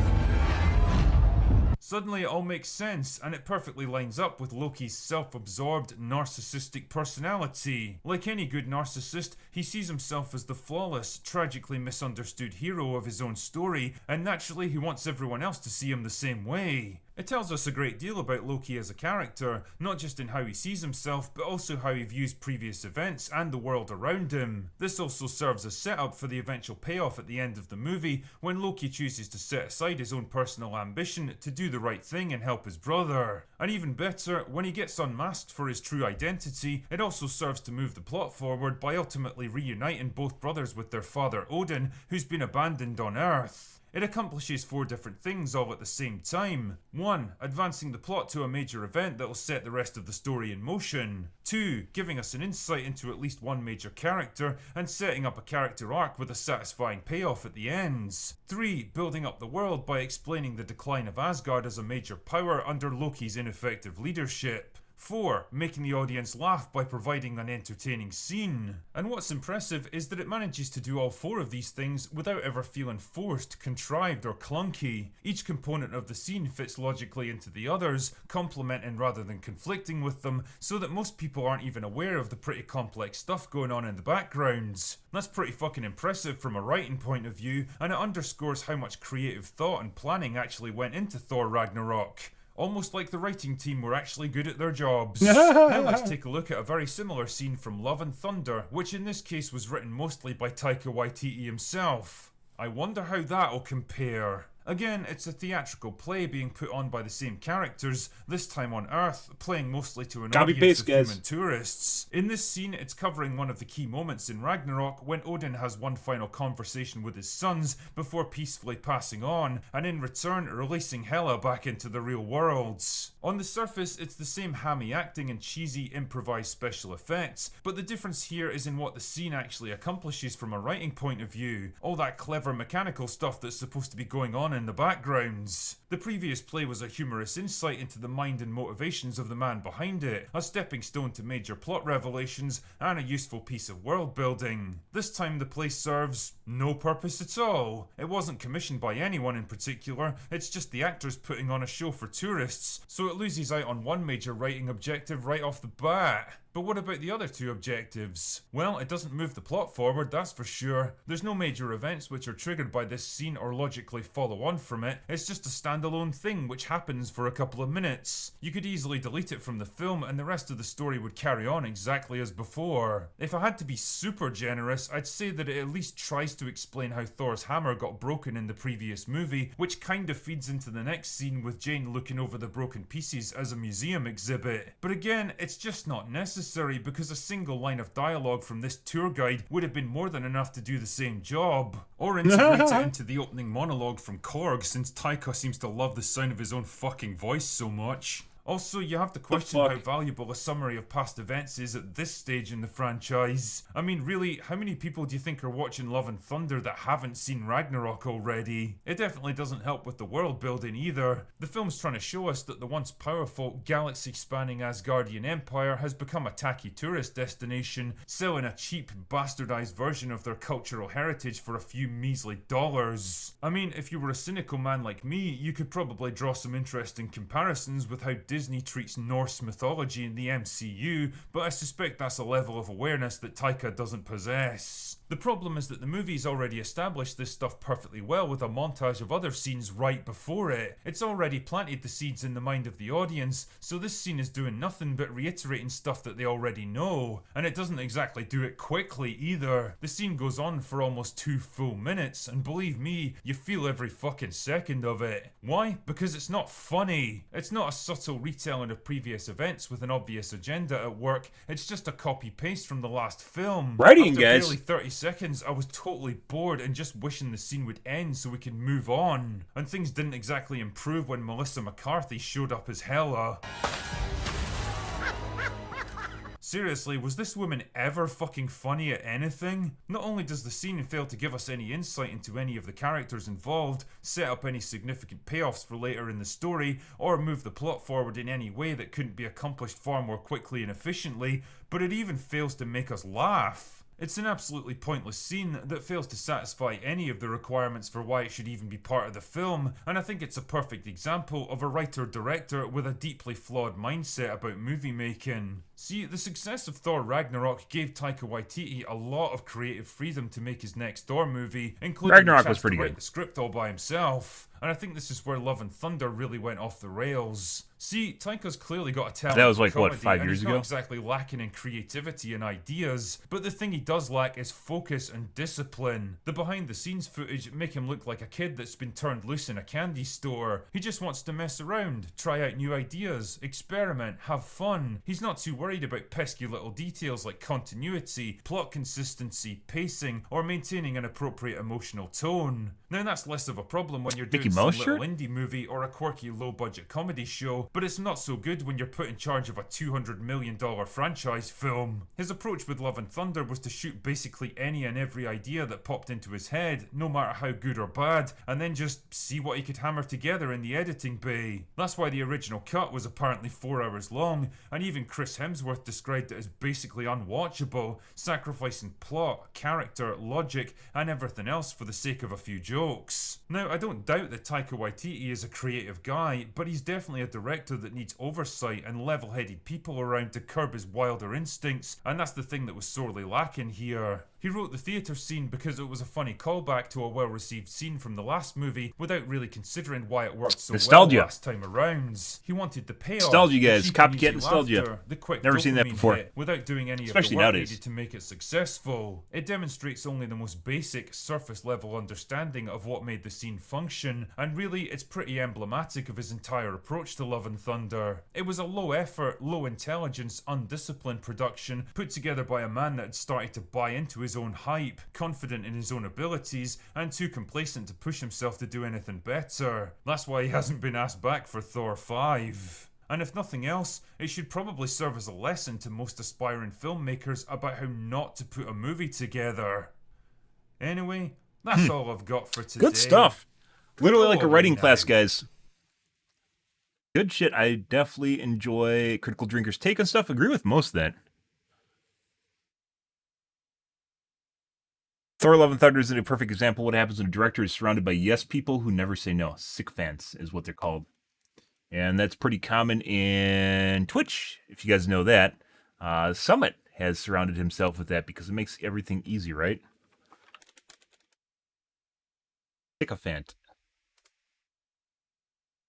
Suddenly it all makes sense, and it perfectly lines up with Loki's self-absorbed, narcissistic personality. Like any good narcissist, he sees himself as the flawless, tragically misunderstood hero of his own story, and naturally he wants everyone else to see him the same way. It tells us a great deal about Loki as a character, not just in how he sees himself, but also how he views previous events and the world around him. This also serves as setup for the eventual payoff at the end of the movie, when Loki chooses to set aside his own personal ambition to do the right thing and help his brother. And even better, when he gets unmasked for his true identity, it also serves to move the plot forward by ultimately reuniting both brothers with their father Odin, who's been abandoned on Earth. It accomplishes 4 different things all at the same time. 1. Advancing the plot to a major event that will set the rest of the story in motion. 2. Giving us an insight into at least one major character and setting up a character arc with a satisfying payoff at the end. 3. Building up the world by explaining the decline of Asgard as a major power under Loki's ineffective leadership. 4. Making the audience laugh by providing an entertaining scene. And what's impressive is that it manages to do all 4 of these things without ever feeling forced, contrived, or clunky. Each component of the scene fits logically into the others, complementing rather than conflicting with them, so that most people aren't even aware of the pretty complex stuff going on in the background. That's pretty fucking impressive from a writing point of view, and it underscores how much creative thought and planning actually went into Thor Ragnarok. Almost like the writing team were actually good at their jobs. Now let's take a look at a very similar scene from Love and Thunder, which in this case was written mostly by Taika Waititi himself. I wonder how that'll compare. Again, it's a theatrical play being put on by the same characters, this time on Earth, playing mostly to an audience of human tourists. In this scene, it's covering one of the key moments in Ragnarok when Odin has one final conversation with his sons before peacefully passing on, and in return releasing Hela back into the real world. On the surface, it's the same hammy acting and cheesy improvised special effects, but the difference here is in what the scene actually accomplishes from a writing point of view. All that clever mechanical stuff that's supposed to be going on in the backgrounds. The previous play was a humorous insight into the mind and motivations of the man behind it, a stepping stone to major plot revelations, and a useful piece of world building. This time the play serves no purpose at all. It wasn't commissioned by anyone in particular, it's just the actors putting on a show for tourists, so it loses out on one major writing objective right off the bat. But what about the other two objectives? Well, it doesn't move the plot forward, that's for sure. There's no major events which are triggered by this scene or logically follow on from it. It's just a standalone thing which happens for a couple of minutes. You could easily delete it from the film and the rest of the story would carry on exactly as before. If I had to be super generous, I'd say that it at least tries to explain how Thor's hammer got broken in the previous movie, which kind of feeds into the next scene with Jane looking over the broken pieces as a museum exhibit. But again, it's just not necessary because a single line of dialogue from this tour guide would have been more than enough to do the same job. Or integrate it into the opening monologue from Korg, since Taika seems to love the sound of his own fucking voice so much. Also, you have to question how valuable a summary of past events is at this stage in the franchise. I mean, really, how many people do you think are watching Love and Thunder that haven't seen Ragnarok already? It definitely doesn't help with the world building either. The film's trying to show us that the once powerful, galaxy-spanning Asgardian Empire has become a tacky tourist destination, selling a cheap, bastardized version of their cultural heritage for a few measly dollars. I mean, if you were a cynical man like me, you could probably draw some interesting comparisons with how Disney treats Norse mythology in the MCU, but I suspect that's a level of awareness that Taika doesn't possess. The problem is that the movie's already established this stuff perfectly well with a montage of other scenes right before it. It's already planted the seeds in the mind of the audience, so this scene is doing nothing but reiterating stuff that they already know, and it doesn't exactly do it quickly either. The scene goes on for almost 2 full minutes, and believe me, you feel every fucking second of it. Why? Because it's not funny. It's not a subtle retelling of previous events with an obvious agenda at work, it's just a copy-paste from the last film. Writing, After guys. barely 30 seconds, I was totally bored and just wishing the scene would end so we could move on. And things didn't exactly improve when Melissa McCarthy showed up as Hela. Seriously, was this woman ever fucking funny at anything? Not only does the scene fail to give us any insight into any of the characters involved, set up any significant payoffs for later in the story, or move the plot forward in any way that couldn't be accomplished far more quickly and efficiently, but it even fails to make us laugh. It's an absolutely pointless scene that fails to satisfy any of the requirements for why it should even be part of the film, and I think it's a perfect example of a writer-director with a deeply flawed mindset about movie making. See, the success of Thor Ragnarok gave Taika Waititi a lot of creative freedom to make his next Thor movie, including Ragnarok the chance was pretty to write good. the script all by himself. And I think this is where Love and Thunder really went off the rails. See, Taika's clearly got a talent That was for like, what, comedy, 5 and years he's ago? not exactly lacking in creativity and ideas, but the thing he does lack is focus and discipline. The behind-the-scenes footage make him look like a kid that's been turned loose in a candy store. He just wants to mess around, try out new ideas, experiment, have fun. He's not too worried about pesky little details like continuity, plot consistency, pacing, or maintaining an appropriate emotional tone. Now that's less of a problem when you're doing Mickey some Mouse little shirt? indie movie or a quirky low-budget comedy show, but it's not so good when you're put in charge of a $200 million franchise film. His approach with Love and Thunder was to shoot basically any and every idea that popped into his head, no matter how good or bad, and then just see what he could hammer together in the editing bay. That's why the original cut was apparently 4 hours long, and even Chris Hemsworth described it as basically unwatchable, sacrificing plot, character, logic, and everything else for the sake of a few jokes. Now, I don't doubt that Taika Waititi is a creative guy, but he's definitely a director that needs oversight and level-headed people around to curb his wilder instincts, and that's the thing that was sorely lacking here. He wrote the theatre scene because it was a funny callback to a well-received scene from the last movie without really considering why it worked so Nostalgia. well last time around. He wanted the payoff, Nostalgia, the guys. cheap and Copycat easy nostalgia. laughter, the quick Never seen that dopamine before. hit, without doing any Especially of the work nowadays. needed to make it successful. It demonstrates only the most basic, surface-level understanding of what made the scene function, and really, it's pretty emblematic of his entire approach to Love and Thunder. It was a low-effort, low-intelligence, undisciplined production put together by a man that had started to buy into his own hype, confident in his own abilities, and too complacent to push himself to do anything better. That's why he hasn't been asked back for Thor 5. And if nothing else, it should probably serve as a lesson to most aspiring filmmakers about how not to put a movie together. Anyway, that's all I've got for today. Good stuff. Literally like a Glory writing class, night. guys. Good shit. I definitely enjoy Critical Drinker's take on stuff. Agree with most of that. Thor Love and Thunder is a perfect example of what happens when a director is surrounded by yes people who never say no. Sycophants is what they're called. And that's pretty common in Twitch, if you guys know that. Summit has surrounded himself with that because it makes everything easy, right? Sycophant.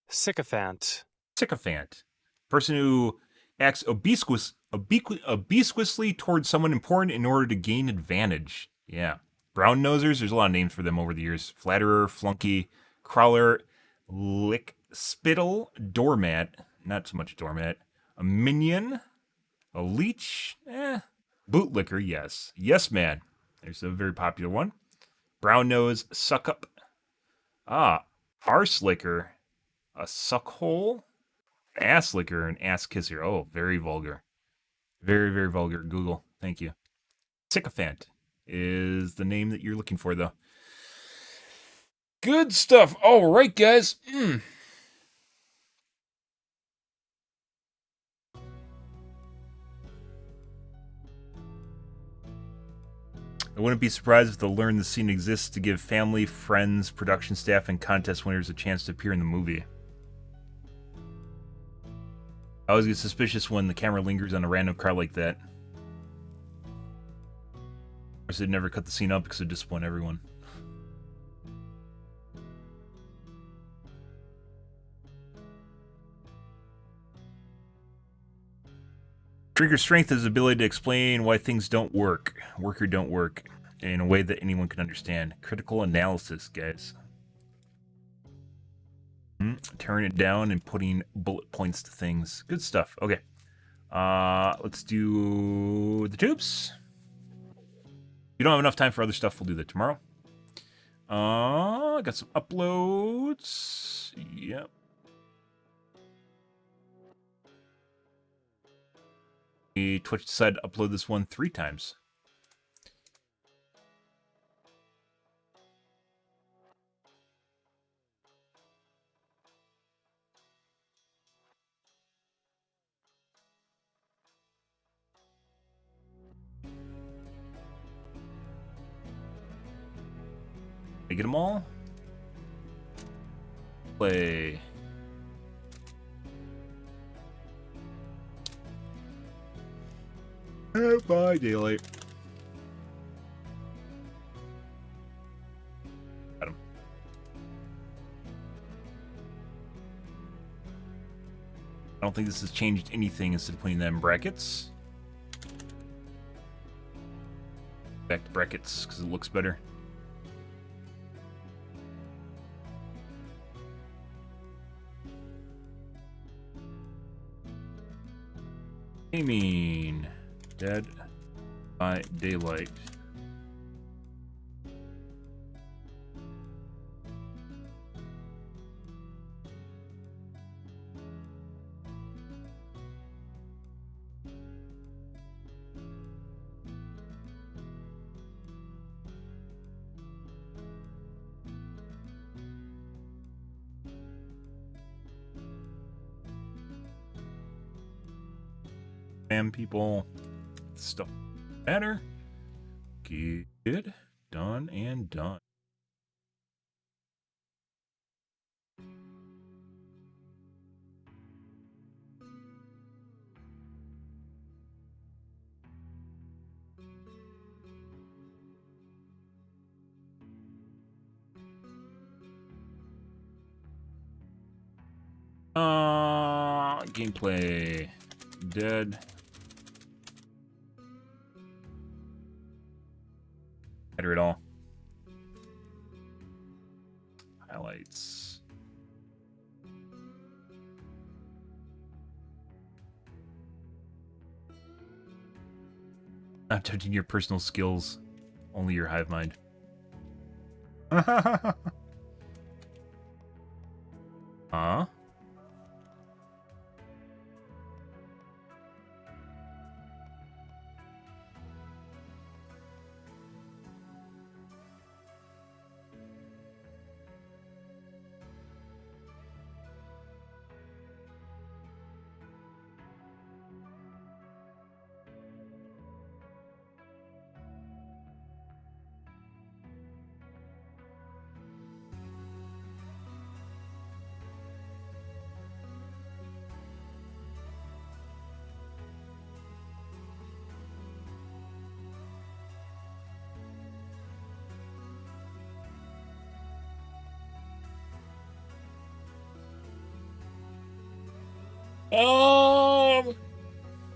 Sycophant. Sycophant. Person who acts obsequiously towards someone important in order to gain advantage. Yeah. Brown nosers, there's a lot of names for them over the years. Flatterer, flunky, crawler, lick spittle, doormat. Not so much doormat. A minion, a leech, bootlicker, yes. Yes man. There's a very popular one. Brown nose, suck up. Arse licker, a suckhole, ass licker, an ass kisser. Oh, very vulgar. Very, very vulgar. Google. Thank you. Sycophant is the name that you're looking for, though. Good stuff. All right, guys. I wouldn't be surprised if they'll learn the scene exists to give family, friends, production staff, and contest winners a chance to appear in the movie. I always get suspicious when the camera lingers on a random car like that. Of course, they'd never cut the scene up because it'd disappoint everyone. Trigger's strength is the ability to explain why things don't work or don't work, in a way that anyone can understand. Critical analysis, guys. Tearing it down and putting bullet points to things. Good stuff. Okay. Let's do the tubes. If you don't have enough time for other stuff, we'll do that tomorrow. I got some uploads. Yep. Twitch decided to upload this one 3 times. Did I get them all? Play. Dead by Daylight. Got him. I don't think this has changed anything instead of putting that in brackets. Back to brackets because it looks better. Gaming. Dead by Daylight. Spam people. Stuff matter. Good. Done and done. Gameplay. Dead. Header it all. Highlights. Not touching your personal skills, only your hive mind. Huh?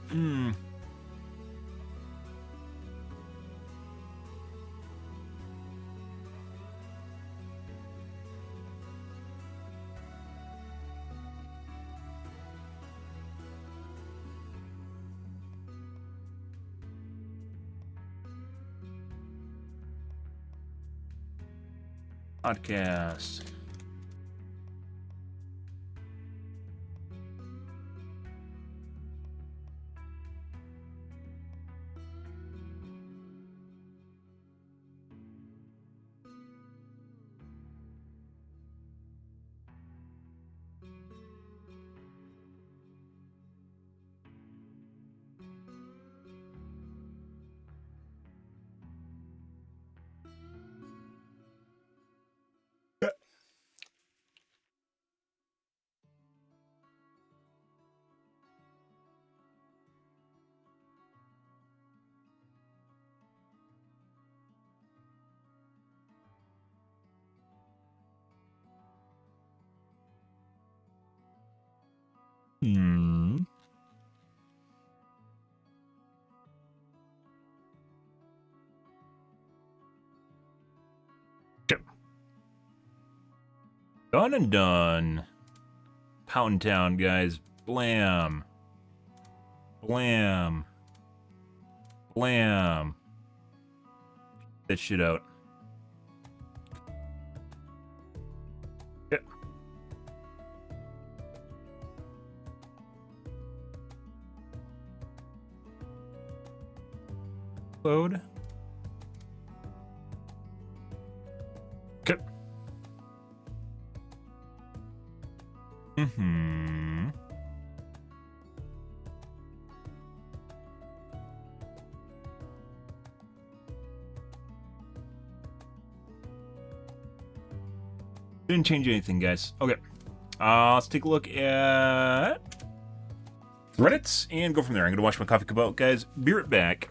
Hmm. Podcast. Hmm. Okay. Done and done. Pound Town, guys. Blam. Blam. Blam. That shit out. Okay. Load. Okay. Mm-hmm. Didn't change anything, guys. Okay. Let's take a look at Reddit and go from there. I'm gonna watch my coffee cup out, guys. Be right back.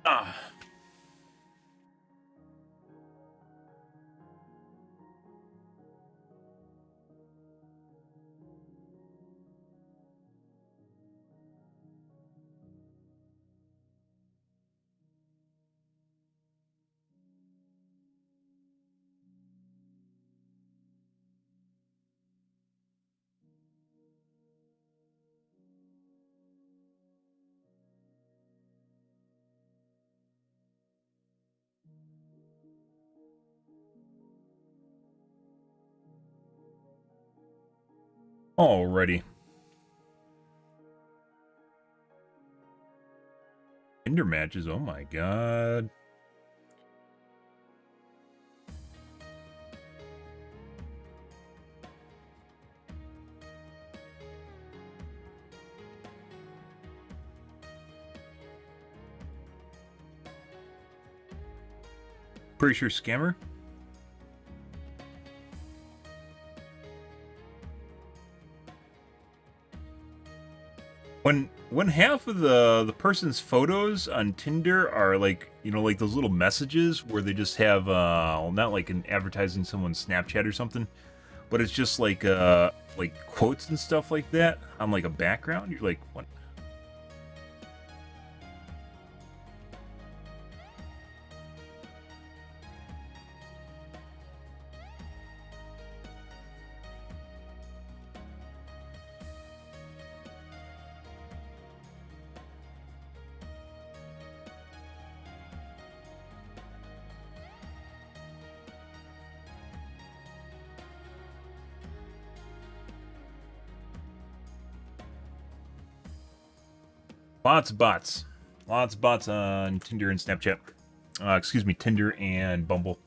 Ah. Alrighty. Tinder matches, oh my god. Pretty sure scammer. When half of the person's photos on Tinder are like, you know, like those little messages where they just have well, not like an advertising someone's Snapchat or something, but it's just like quotes and stuff like that on like a background, you're like, what? Lots of bots. Lots of bots on Tinder and Snapchat. Excuse me, Tinder and Bumble.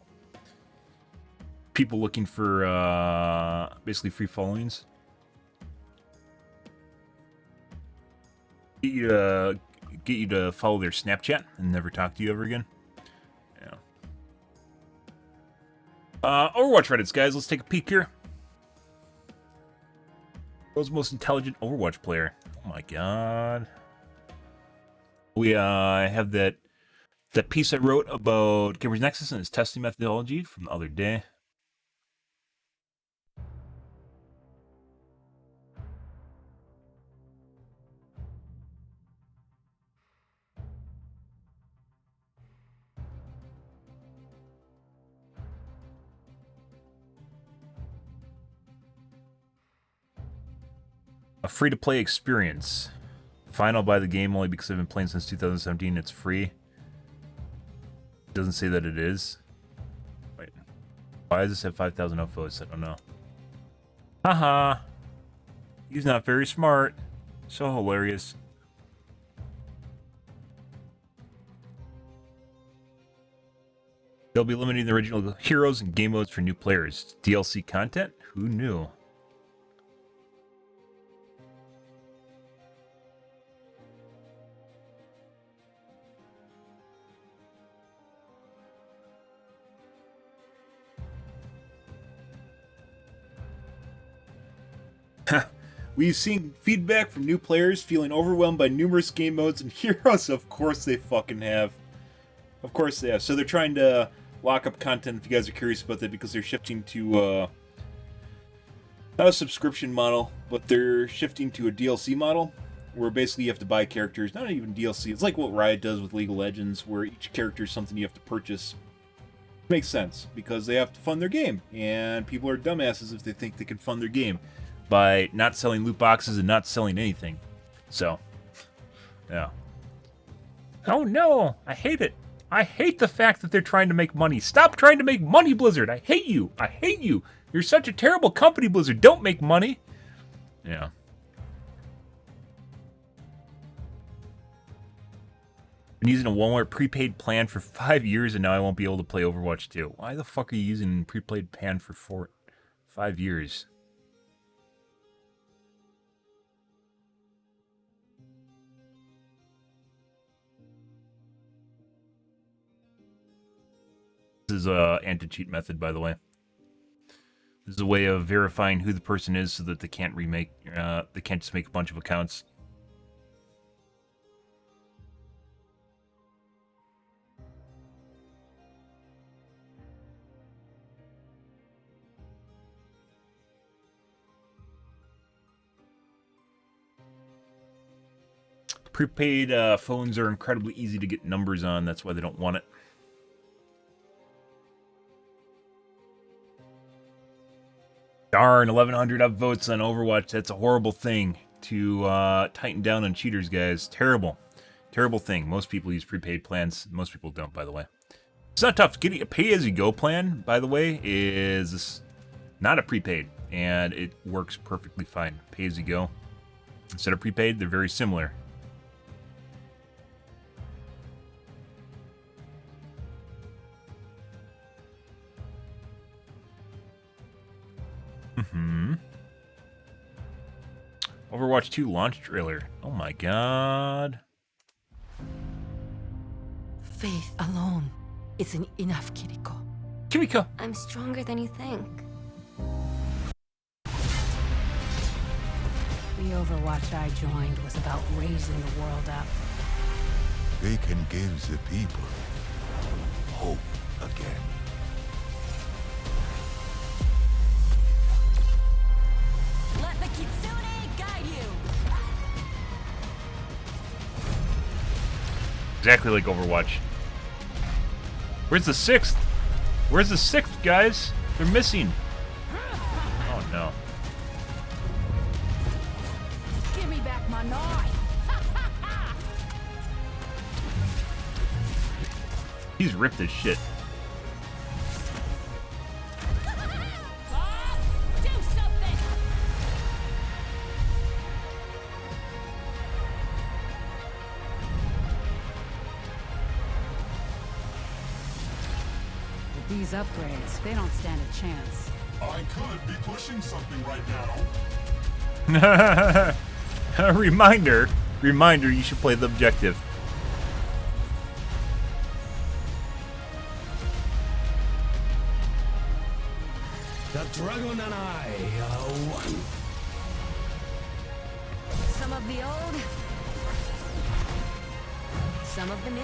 People looking for basically free followings. Get you to follow their Snapchat and never talk to you ever again. Yeah. Overwatch Reddits, guys. Let's take a peek here. World's most intelligent Overwatch player. Oh my god. We have that piece I wrote about Gamer's Nexus and its testing methodology from the other day. A free-to-play experience. Fine, I'll buy the game only because I've been playing since 2017. It's free. It doesn't say that it is. Wait. Why does this have 5,000 upvotes? I don't know. Haha. He's not very smart. So hilarious. They'll be limiting the original heroes and game modes for new players. DLC content? Who knew? We've seen feedback from new players feeling overwhelmed by numerous game modes and heroes. Of course they fucking have. Of course they have. So they're trying to lock up content, if you guys are curious about that, because they're shifting to not a subscription model, but they're shifting to a DLC model, where basically you have to buy characters. Not even DLC. It's like what Riot does with League of Legends, where each character is something you have to purchase. Makes sense, because they have to fund their game, and people are dumbasses if they think they can fund their game by not selling loot boxes and not selling anything. So, yeah. Oh no, I hate it. I hate the fact that they're trying to make money. Stop trying to make money, Blizzard. I hate you. I hate you. You're such a terrible company, Blizzard. Don't make money. Yeah. Been using a Walmart prepaid plan for 5 years and now I won't be able to play Overwatch 2. Why the fuck are you using prepaid plan for 5 years? This is a anti-cheat method, by the way. This is a way of verifying who the person is so that they can't they can't just make a bunch of accounts. Prepaid phones are incredibly easy to get numbers on. That's why they don't want it. Darn, 1,100 upvotes on Overwatch. That's a horrible thing to tighten down on cheaters, guys. Terrible. Terrible thing. Most people use prepaid plans. Most people don't, by the way. It's not tough. Getting a pay-as-you-go plan, by the way, is not a prepaid. And it works perfectly fine. Pay-as-you-go. Instead of prepaid, they're very similar. Overwatch 2 launch trailer. Oh my god. Faith alone isn't enough, Kiriko. Kimiko. I'm stronger than you think. The Overwatch I joined was about raising the world up. They can give the people hope again. Let the Kitsune guide you! Exactly like Overwatch. Where's the 6th? Where's the 6th, guys? They're missing. Oh no. Give me back my knife! He's ripped as shit. Do something! With these upgrades, they don't stand a chance. I could be pushing something right now. Reminder, you should play the objective. The dragon and I are one. Some of the old, some of the new.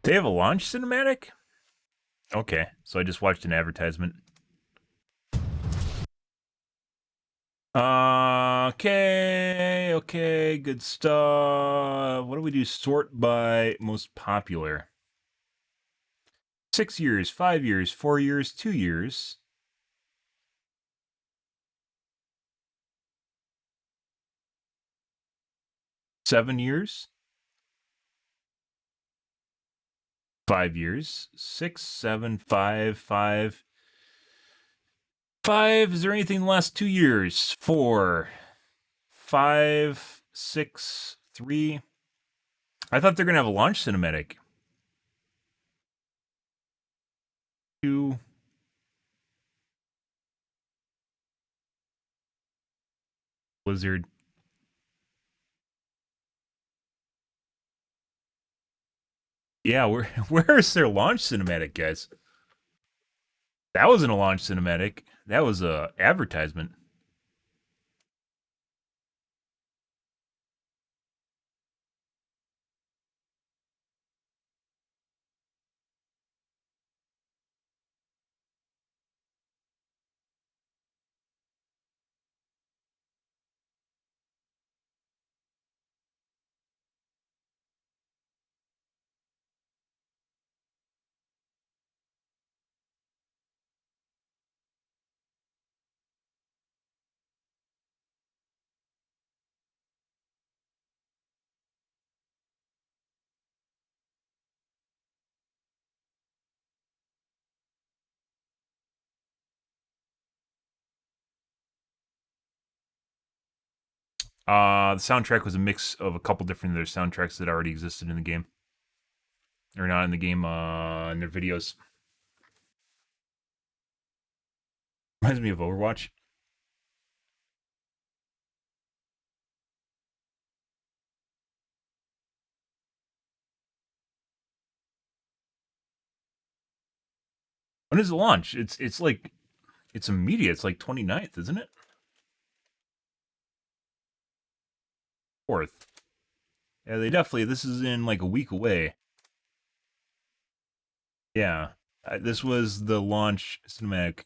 They have a launch cinematic? Okay, so I just watched an advertisement. Okay, good stuff. What do we do? Sort by most popular. 6 years, 5 years, 4 years, 2 years. Seven years. 5 years. 6, 7, 5, 5. 5. Is there anything in the last 2 years? 4, 5, 6, 3. I thought they're gonna have a launch cinematic. 2. Blizzard. Yeah, where's their launch cinematic, guys? That wasn't a launch cinematic. That was a advertisement. The soundtrack was a mix of a couple different of their soundtracks that already existed in the game. Or not in the game, in their videos. Reminds me of Overwatch. When does it launch? It's like, it's immediate. It's like 29th, isn't it? 4th. Yeah, they definitely, this is in like a week away. Yeah. This was the launch cinematic.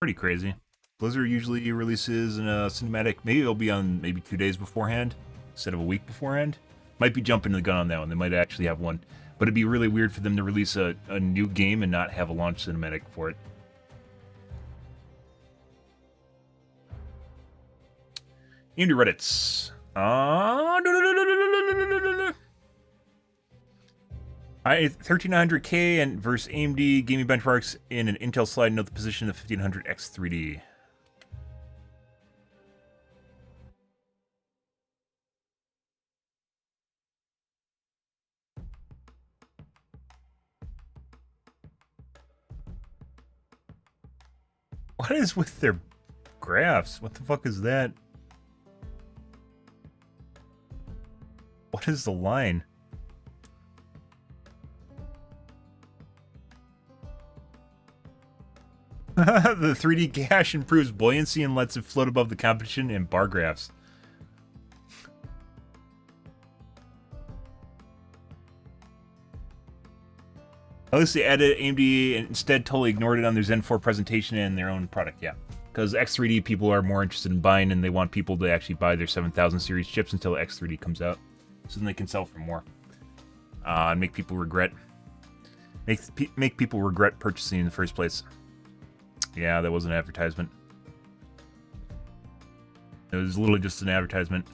Pretty crazy. Blizzard usually releases in a cinematic. Maybe it'll be on maybe 2 days beforehand instead of a week beforehand. Might be jumping the gun on that one. They might actually have one. But it'd be really weird for them to release a new game and not have a launch cinematic for it. Into Reddits. 1300K and versus AMD gaming benchmarks in an Intel slide. Note the position of the 1500X3D. What is with their graphs? What the fuck is that? What is the line? The 3D cache improves buoyancy and lets it float above the competition in bar graphs. At least they added AMD and instead totally ignored it on their Zen 4 presentation and their own product, yeah. Because X3D people are more interested in buying and they want people to actually buy their 7000 series chips until X3D comes out. So then they can sell for more. And make people regret. Make people regret purchasing in the first place. Yeah, that was an advertisement. It was literally just an advertisement.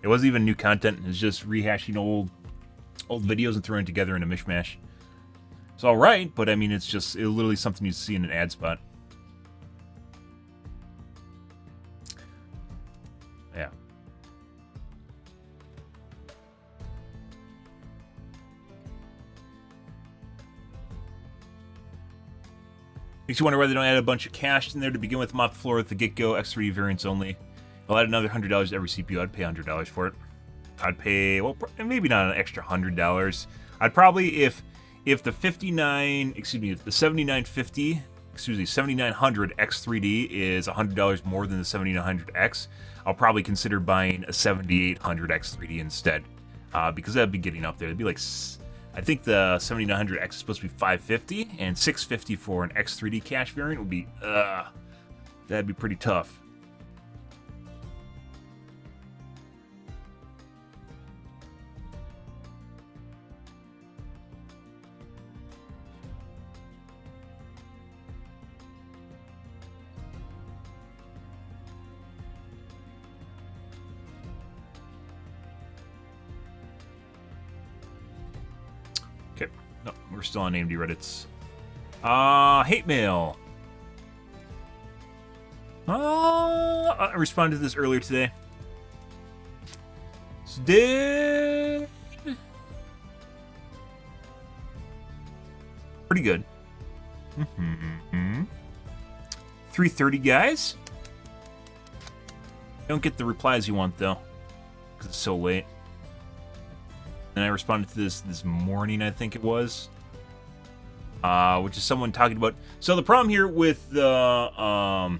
It wasn't even new content. It was just rehashing old videos and throwing it together in a mishmash. It's all right, but I mean, it's literally something you see in an ad spot. Yeah. Makes you wonder why they don't add a bunch of cache in there to begin with. Mop the floor with the get-go X3D variants only. I'll add another $100 to every CPU. I'd pay $100 for it. I'd pay, well, maybe not an extra $100. I'd probably, if the 7900 X3D is $100 more than the 7900X, I'll probably consider buying a 7800 X3D instead, because that'd be getting up there. It'd be like, I think the 7900X is supposed to be $550, and $650 for an X3D cache variant would be, that'd be pretty tough. Okay, no, we're still on AMD Reddits. Hate mail. I responded to this earlier today. Did pretty good. 3:30 guys. Don't get the replies you want though, because it's so late. And I responded to this morning, I think it was, which is someone talking about. So the problem here with the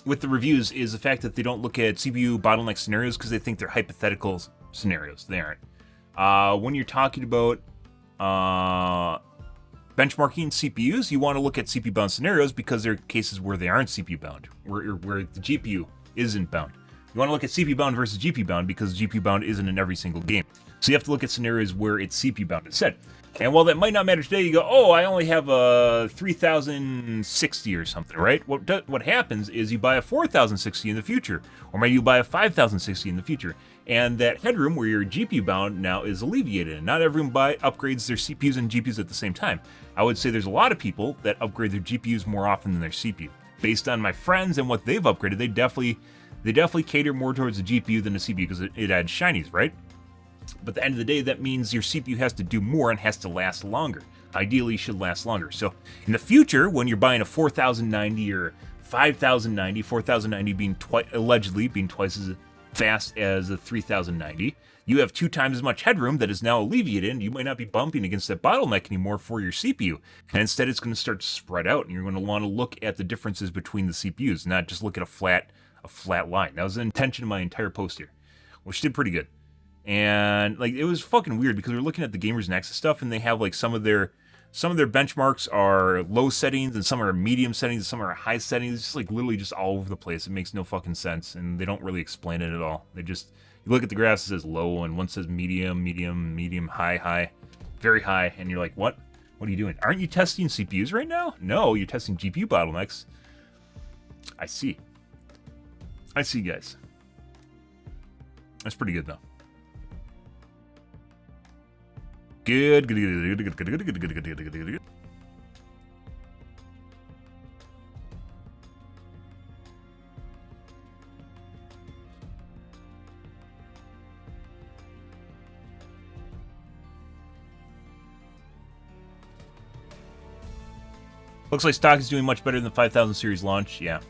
reviews is the fact that they don't look at CPU bottleneck scenarios because they think they're hypothetical scenarios. They aren't. When you're talking about benchmarking CPUs, you want to look at CPU bound scenarios because there are cases where they aren't CPU bound, where the GPU isn't bound. You want to look at CPU bound versus GPU bound because GPU bound isn't in every single game. So you have to look at scenarios where it's CPU bound instead. And while that might not matter today, you go, oh, I only have a 3060 or something, right? What happens is you buy a 4060 in the future, or maybe you buy a 5060 in the future, and that headroom where you're GPU bound now is alleviated. And not everyone upgrades their CPUs and GPUs at the same time. I would say there's a lot of people that upgrade their GPUs more often than their CPU. Based on my friends and what they've upgraded, they definitely cater more towards the GPU than the CPU because it adds shinies, right? But at the end of the day, that means your CPU has to do more and has to last longer. Ideally, should last longer. So in the future, when you're buying a 4090 or 5090, 4090 being allegedly being twice as fast as a 3090, you have 2 times as much headroom that is now alleviated, and you might not be bumping against that bottleneck anymore for your CPU. And instead, it's going to start to spread out, and you're going to want to look at the differences between the CPUs, not just look at a flat line. That was the intention of my entire post here, which did pretty good. And like it was fucking weird because we were looking at the Gamers Nexus stuff, and they have like some of their some of their benchmarks are low settings, and some are medium settings, and some are high settings. It's just like literally just all over the place. It makes no fucking sense, and they don't really explain it at all. They just, you look at the graphs, it says low, and one says medium, medium, medium, high, high, very high, and you're like, what? What are you doing? Aren't you testing CPUs right now? No, you're testing GPU bottlenecks. I see. I see, guys. That's pretty good, though. Good, good, good, good, good, good, good, good, good, good, good, good, good. Looks like stock is doing much better than the 5000 series launch, yeah.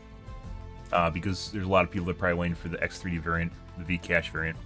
Because there's a lot of people that are probably waiting for the X3D variant, the Vcache variant.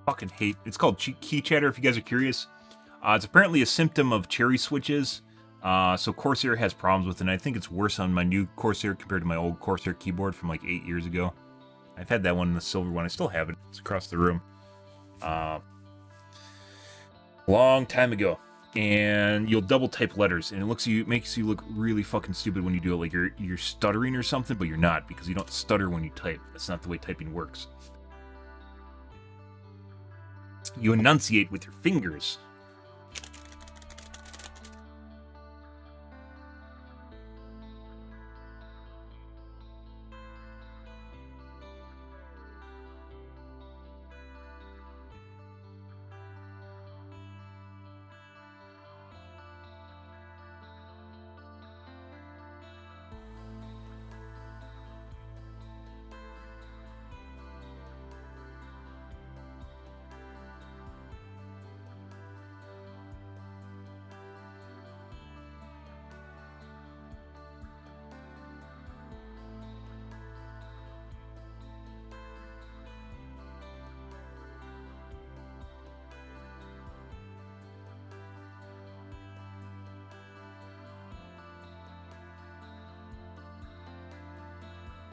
Fucking hate. It's called key chatter, if you guys are curious. It's apparently a symptom of cherry switches. So Corsair has problems with it, and I think it's worse on my new Corsair compared to my old Corsair keyboard from like 8 years ago. I've had that one, the silver one. I still have it. It's across the room. Long time ago. And you'll double type letters, and it makes you look really fucking stupid when you do it. Like you're stuttering or something, but you're not, because you don't stutter when you type. That's not the way typing works. You enunciate with your fingers.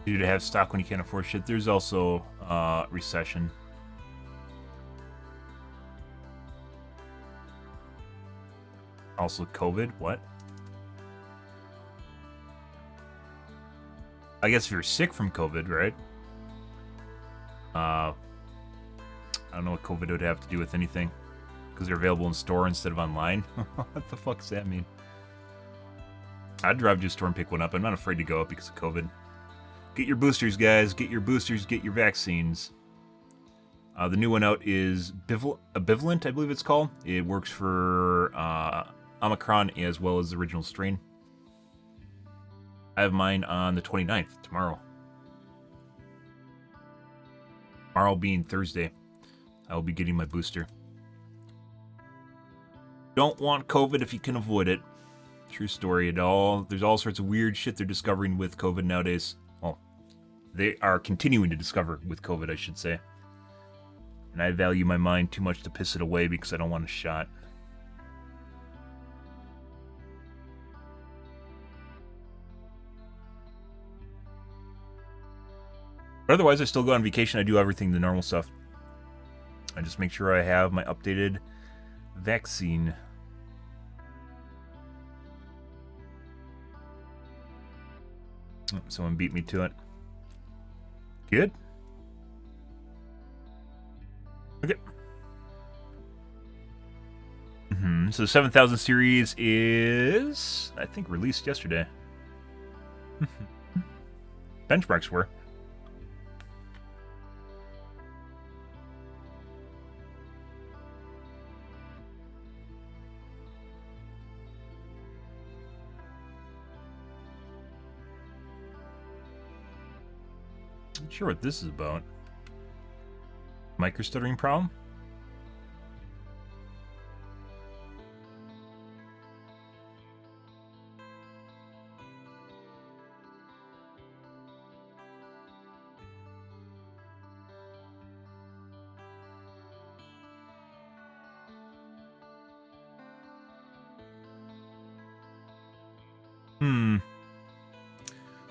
To have stock when you can't afford shit. There's also recession. Also COVID. What? I guess if you're sick from COVID, right? I don't know what COVID would have to do with anything, because they're available in store instead of online. What the fuck does that mean? I'd drive to a store and pick one up. I'm not afraid to go up because of COVID. Get your boosters, guys. Get your boosters. Get your vaccines. The new one out is Bivalent, I believe it's called. It works for Omicron as well as the original strain. I have mine on the 29th, tomorrow. Tomorrow being Thursday, I will be getting my booster. Don't want COVID if you can avoid it. True story. There's all sorts of weird shit they're discovering with COVID nowadays. Well, they are continuing to discover with COVID, I should say. And I value my mind too much to piss it away because I don't want a shot. But otherwise, I still go on vacation. I do everything, the normal stuff. I just make sure I have my updated vaccine. Oh, someone beat me to it. Good. Okay. So the 7000 series is, I think, released yesterday. benchmarks were. Not sure what this is about. Micro stuttering problem?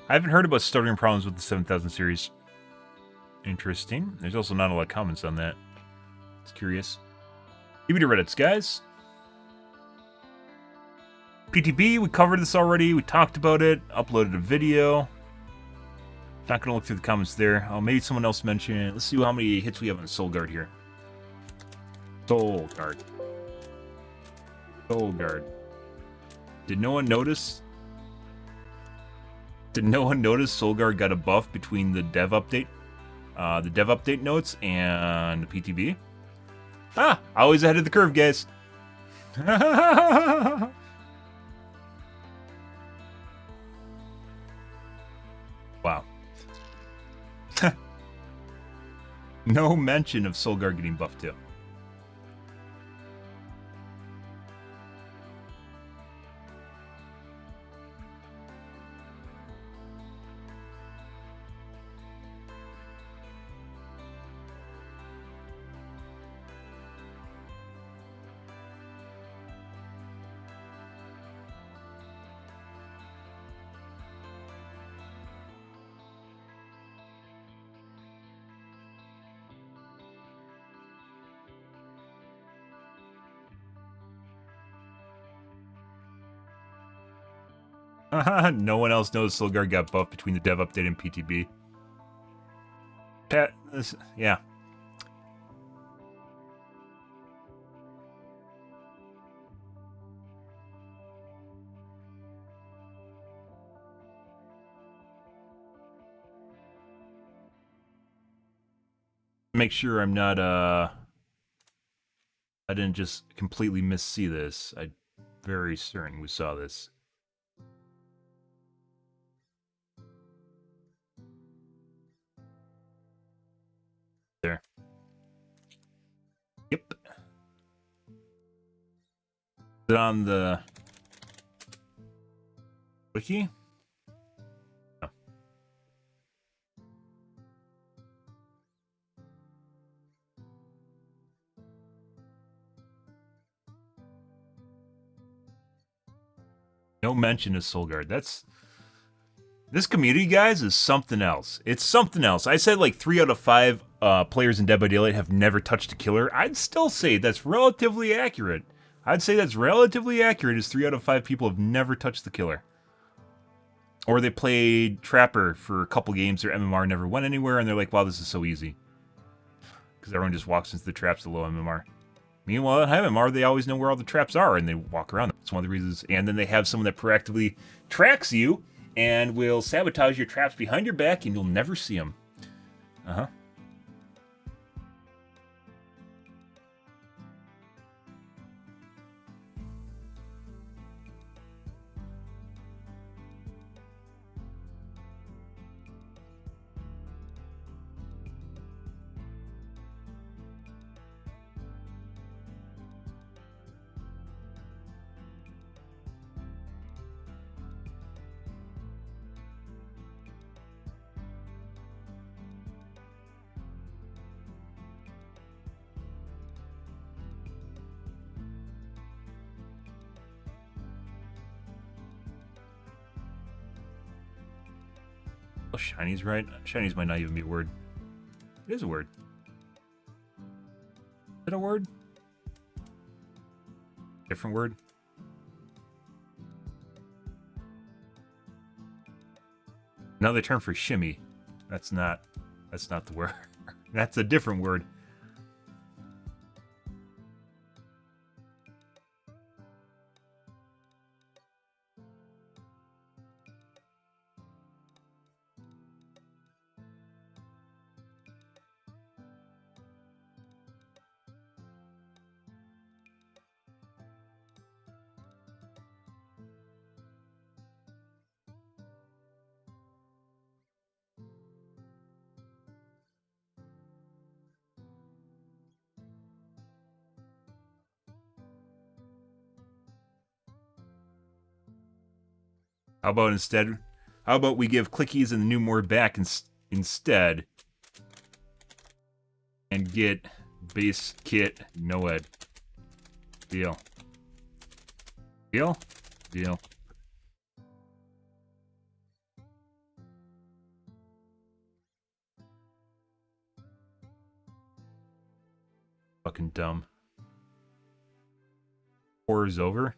I haven't heard about stuttering problems with the 7000 series. Interesting. There's also not a lot of comments on that. It's curious. Give me to Reddits, guys. PTB, we covered this already. We talked about it. Uploaded a video. Not going to look through the comments there. Maybe someone else mentioned it. Let's see how many hits we have on Soul Guard here. Soul Guard. Soul Guard. Did no one notice? Did no one notice Soul Guard got a buff between the dev update notes and the PTB? Ah, always ahead of the curve, guys. Wow. No mention of Soul Guard getting buffed too. No one else knows Soul Guard got buffed between the dev update and PTB. Yeah. Make sure I'm not, I didn't just completely missee this. I'm very certain we saw this. There. Yep. Is it on the wiki? No. No mention of Soul Guard. This community, guys, is something else. It's something else. I said like 3 out of 5 players in Dead by Daylight have never touched a killer. I'd still say that's relatively accurate. I'd say that's relatively accurate as 3 out of 5 people have never touched the killer. Or they played Trapper for a couple games, their MMR never went anywhere, and they're like, wow, this is so easy. Because everyone just walks into the traps at low MMR. Meanwhile, at high MMR, they always know where all the traps are, and they walk around them. That's one of the reasons. And then they have someone that proactively tracks you, and will sabotage your traps behind your back, and you'll never see them. Uh-huh. Oh, shiny's right. Shiny's might not even be a word. It is a word. Is it a word? Different word? Another term for shimmy. That's not the word. That's a different word. How about instead? How about we give clickies and the new more back instead, and get base kit Noed. Deal. Deal? Deal. Fucking dumb. Horror's over.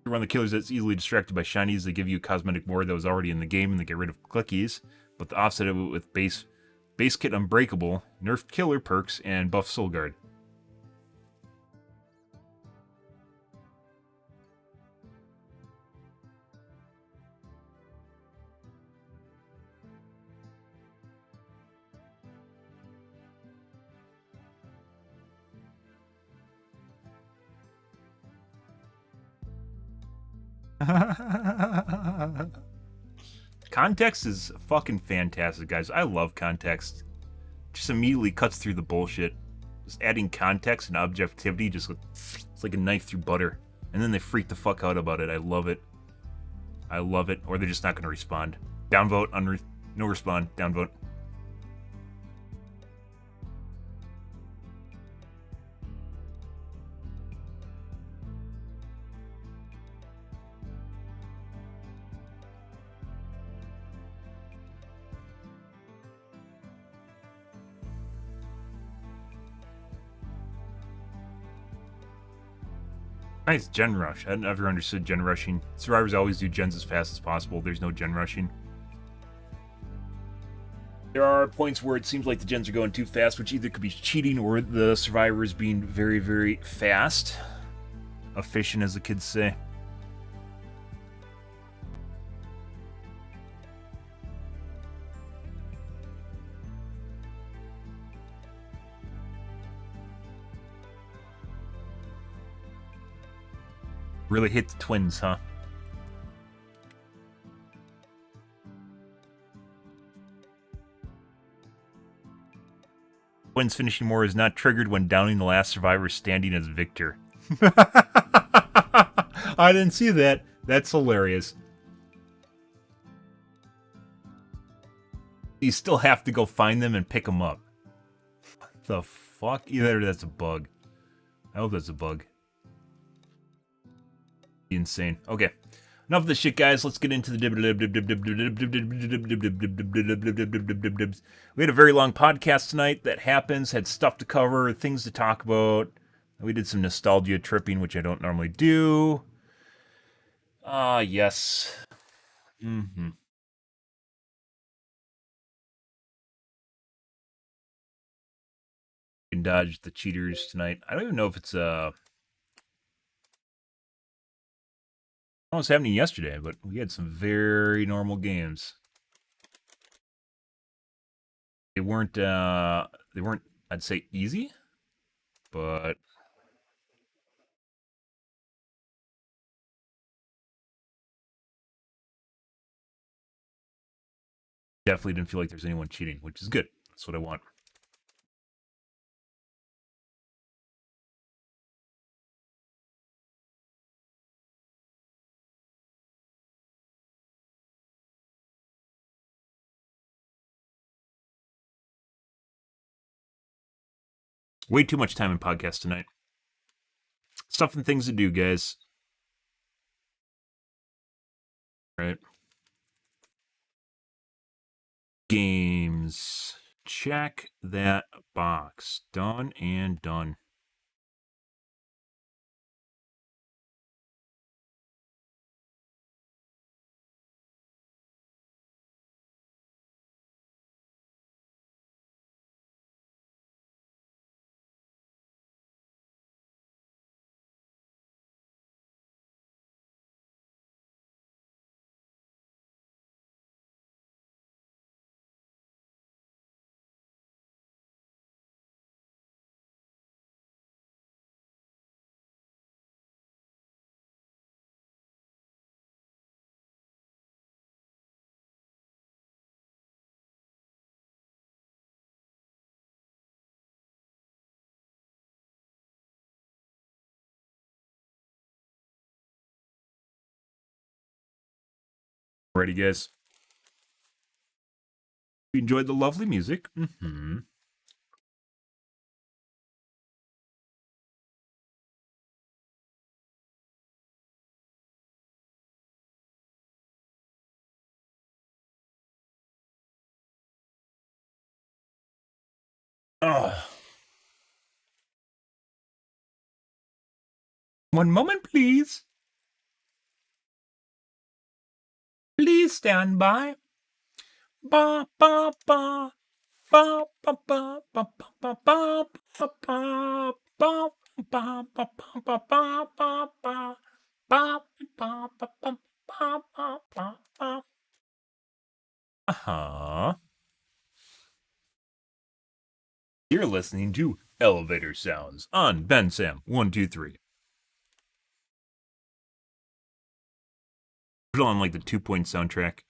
Run the killers that's easily distracted by shinies. They give you cosmetic more that was already in the game, and they get rid of clickies. But the offset of it with base kit Unbreakable, nerf killer perks, and buff Soul Guard. Context is fucking fantastic, guys. I love context. Just immediately cuts through the bullshit. Just adding context and objectivity, just it's like a knife through butter. And then they freak the fuck out about it. I love it. I love it. Or they're just not going to respond. Downvote, no respond, downvote. Nice gen rush. I never understood gen rushing. Survivors always do gens as fast as possible. There's no gen rushing. There are points where it seems like the gens are going too fast, which either could be cheating or the survivors being very, very fast. Efficient, as the kids say. Really hit the twins, huh? Twins finishing more is not triggered when downing the last survivor standing as victor. I didn't see that. That's hilarious. You still have to go find them and pick them up. What the fuck? Either that's a bug. I hope that's a bug. Insane. Okay. Enough of this shit, guys. Let's get into the We had a very long podcast tonight. That happens. Had stuff to cover, things to talk about. We did some nostalgia tripping, which I don't normally do. Yes. Mm-hmm. We can dodge the cheaters tonight. I don't even know if it's what was happening yesterday, but we had some very normal games. They weren't, I'd say, easy, but definitely didn't feel like there's anyone cheating, which is good. That's what I want. Way too much time in podcast tonight. Stuff and things to do, guys. Right. Games. Check that box. Done and done. Alrighty, guys. You enjoyed the lovely music. Mm-hmm. One moment, please. Please stand by. Ba ba ba ba ba ba ba ba ba ba ba ba ba ba ba ba. Uh-huh. You're listening to Elevator Sounds on BenSam123. Put on like the 2-point soundtrack.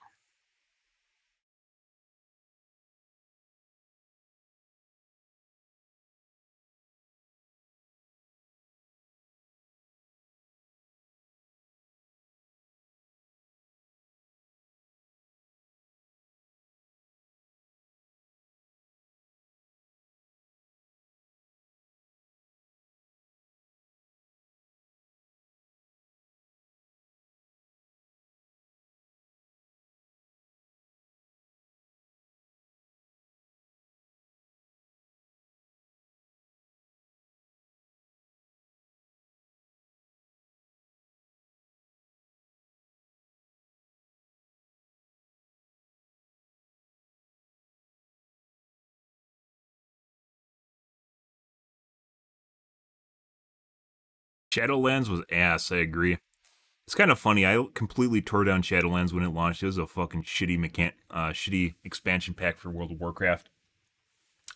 Shadowlands was ass, I agree. It's kind of funny. I completely tore down Shadowlands when it launched. It was a fucking shitty expansion pack for World of Warcraft.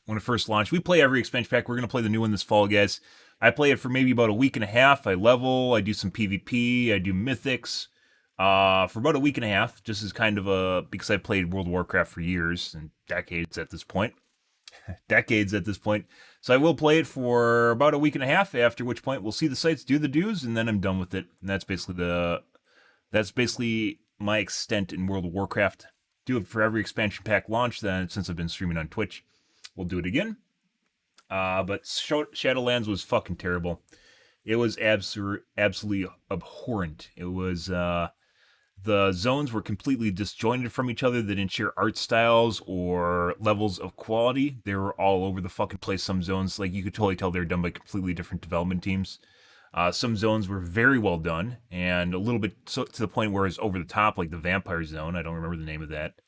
When it first launched, we play every expansion pack. We're gonna play the new one this fall, guys. I play it for maybe about a week and a half. I level. I do some PvP. I do mythics. For about a week and a half, just as kind of because I've played World of Warcraft for years and decades at this point. So I will play it for about a week and a half, after which point we'll see the sites, do the dues, and then I'm done with it. And that's basically my extent in World of Warcraft. Do it for every expansion pack launch. Then since I've been streaming on Twitch, we'll do it again. But Shadowlands was fucking terrible. It was absolutely abhorrent. It was the zones were completely disjointed from each other. They didn't share art styles or levels of quality. They were all over the fucking place. Some zones, like, you could totally tell they were done by completely different development teams. Some zones were very well done and a little bit to the point where it's over the top, like the Vampire Zone. I don't remember the name of that.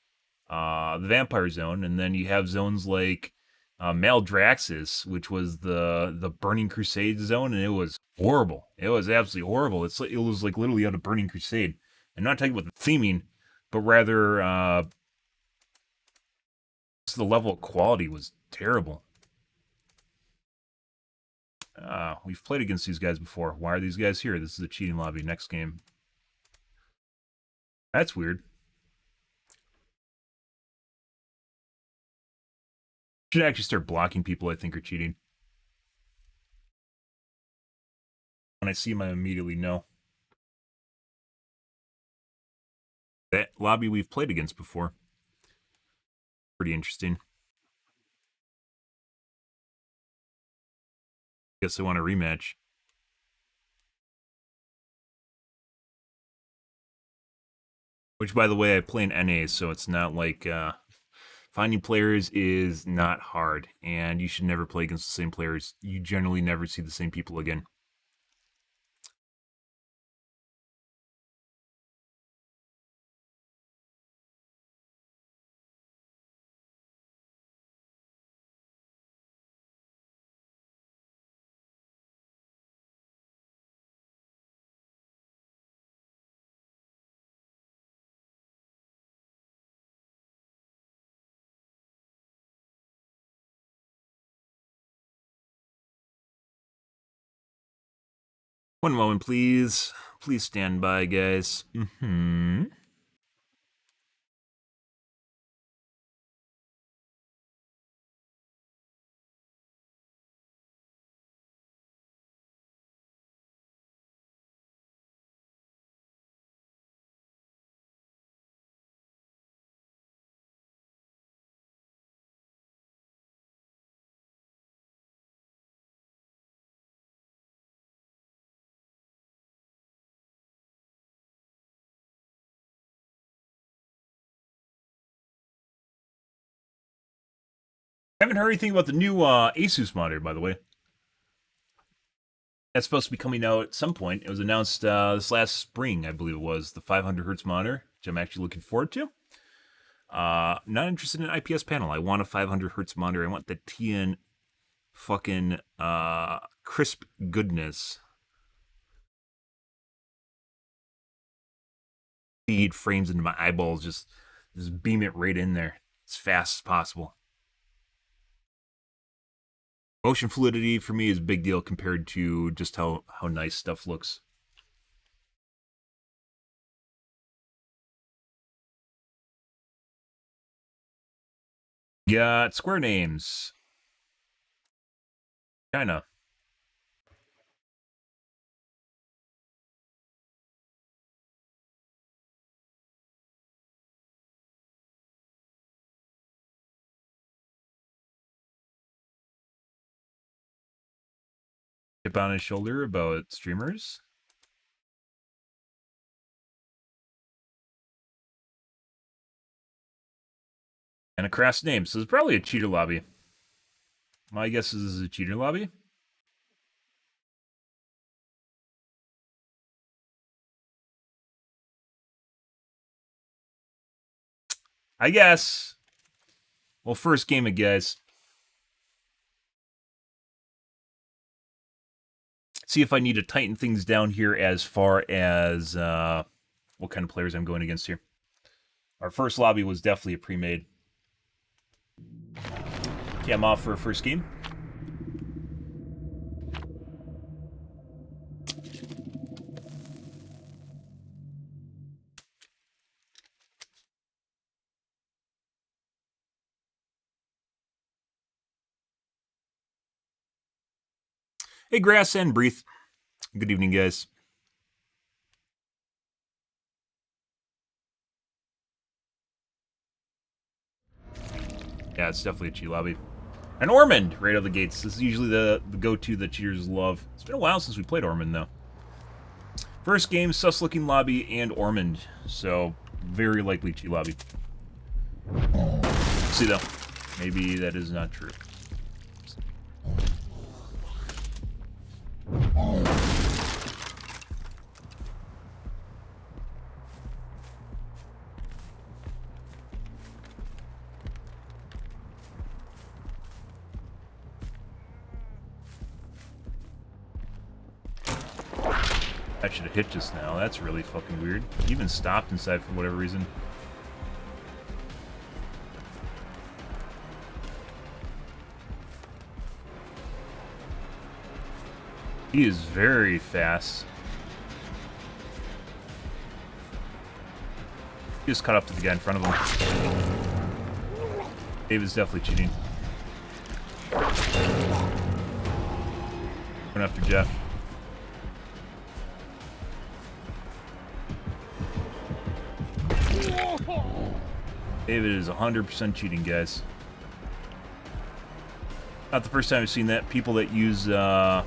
The Vampire Zone, and then you have zones like Maldraxxus, which was the Burning Crusade zone, and it was horrible. It was absolutely horrible. It was like literally out of Burning Crusade. I'm not talking about the theming, but rather the level of quality was terrible. We've played against these guys before. Why are these guys here? This is a cheating lobby. Next game. That's weird. Should actually start blocking people I think are cheating. When I see them, I immediately know. That lobby we've played against before. Pretty interesting. Guess I want a rematch. Which, by the way, I play in NA, so it's not like finding players is not hard, and you should never play against the same players. You generally never see the same people again. One moment, please. Please stand by, guys. Mm-hmm. Haven't heard anything about the new Asus monitor, by the way. That's supposed to be coming out at some point. It was announced this last spring, I believe it was, the 500 hertz monitor, which I'm actually looking forward to. Not interested in an IPS panel. I want a 500 hertz monitor. I want the TN fucking crisp goodness. Feed frames into my eyeballs, just beam it right in there as fast as possible. Motion fluidity for me is a big deal compared to just how nice stuff looks. Got Square names. China. Chip on his shoulder about streamers. And a crass name, so it's probably a cheater lobby. My guess is this is a cheater lobby. I guess. Well, first game of guys. See if I need to tighten things down here as far as what kind of players I'm going against here. Our first lobby was definitely a pre-made. Okay, I'm off for a first game. Hey, Grass and Breathe. Good evening, guys. Yeah, it's definitely a cheat lobby. And Ormond, right out of the gates. This is usually the go-to that cheaters love. It's been a while since we played Ormond, though. First game, sus-looking lobby and Ormond. So, very likely cheat lobby. See, though. Maybe that is not true. I should have hit just now. That's really fucking weird. He even stopped inside for whatever reason. He is very fast. He just caught up to the guy in front of him. David's definitely cheating. Going after Jeff. David is 100% cheating, guys. Not the first time I've seen that. People that use BS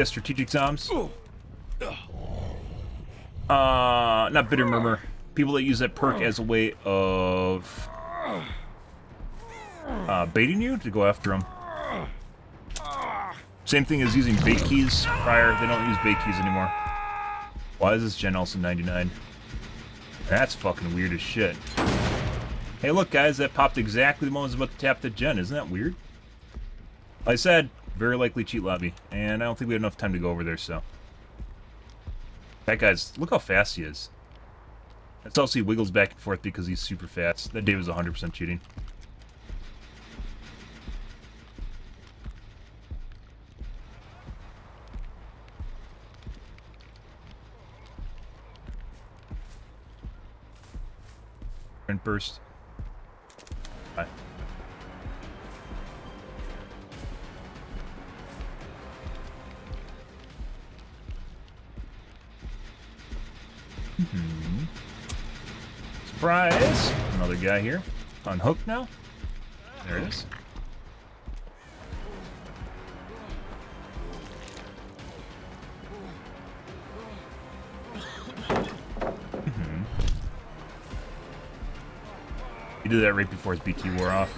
strategic zombs. Not Bitter Murmur. People that use that perk as a way of baiting you to go after them. Same thing as using bait keys prior. They don't use bait keys anymore. Why is this gen also 99? That's fucking weird as shit. Hey, look, guys, that popped exactly the moment I was about to tap that gen. Isn't that weird? Like I said, very likely cheat lobby, and I don't think we have enough time to go over there, so. That guy's, look how fast he is. That's also he wiggles back and forth because he's super fast. That Dave is 100% cheating. Sprint burst. Bye. Surprise! Another guy here. On hook now. There it is. He did that right before his BT wore off.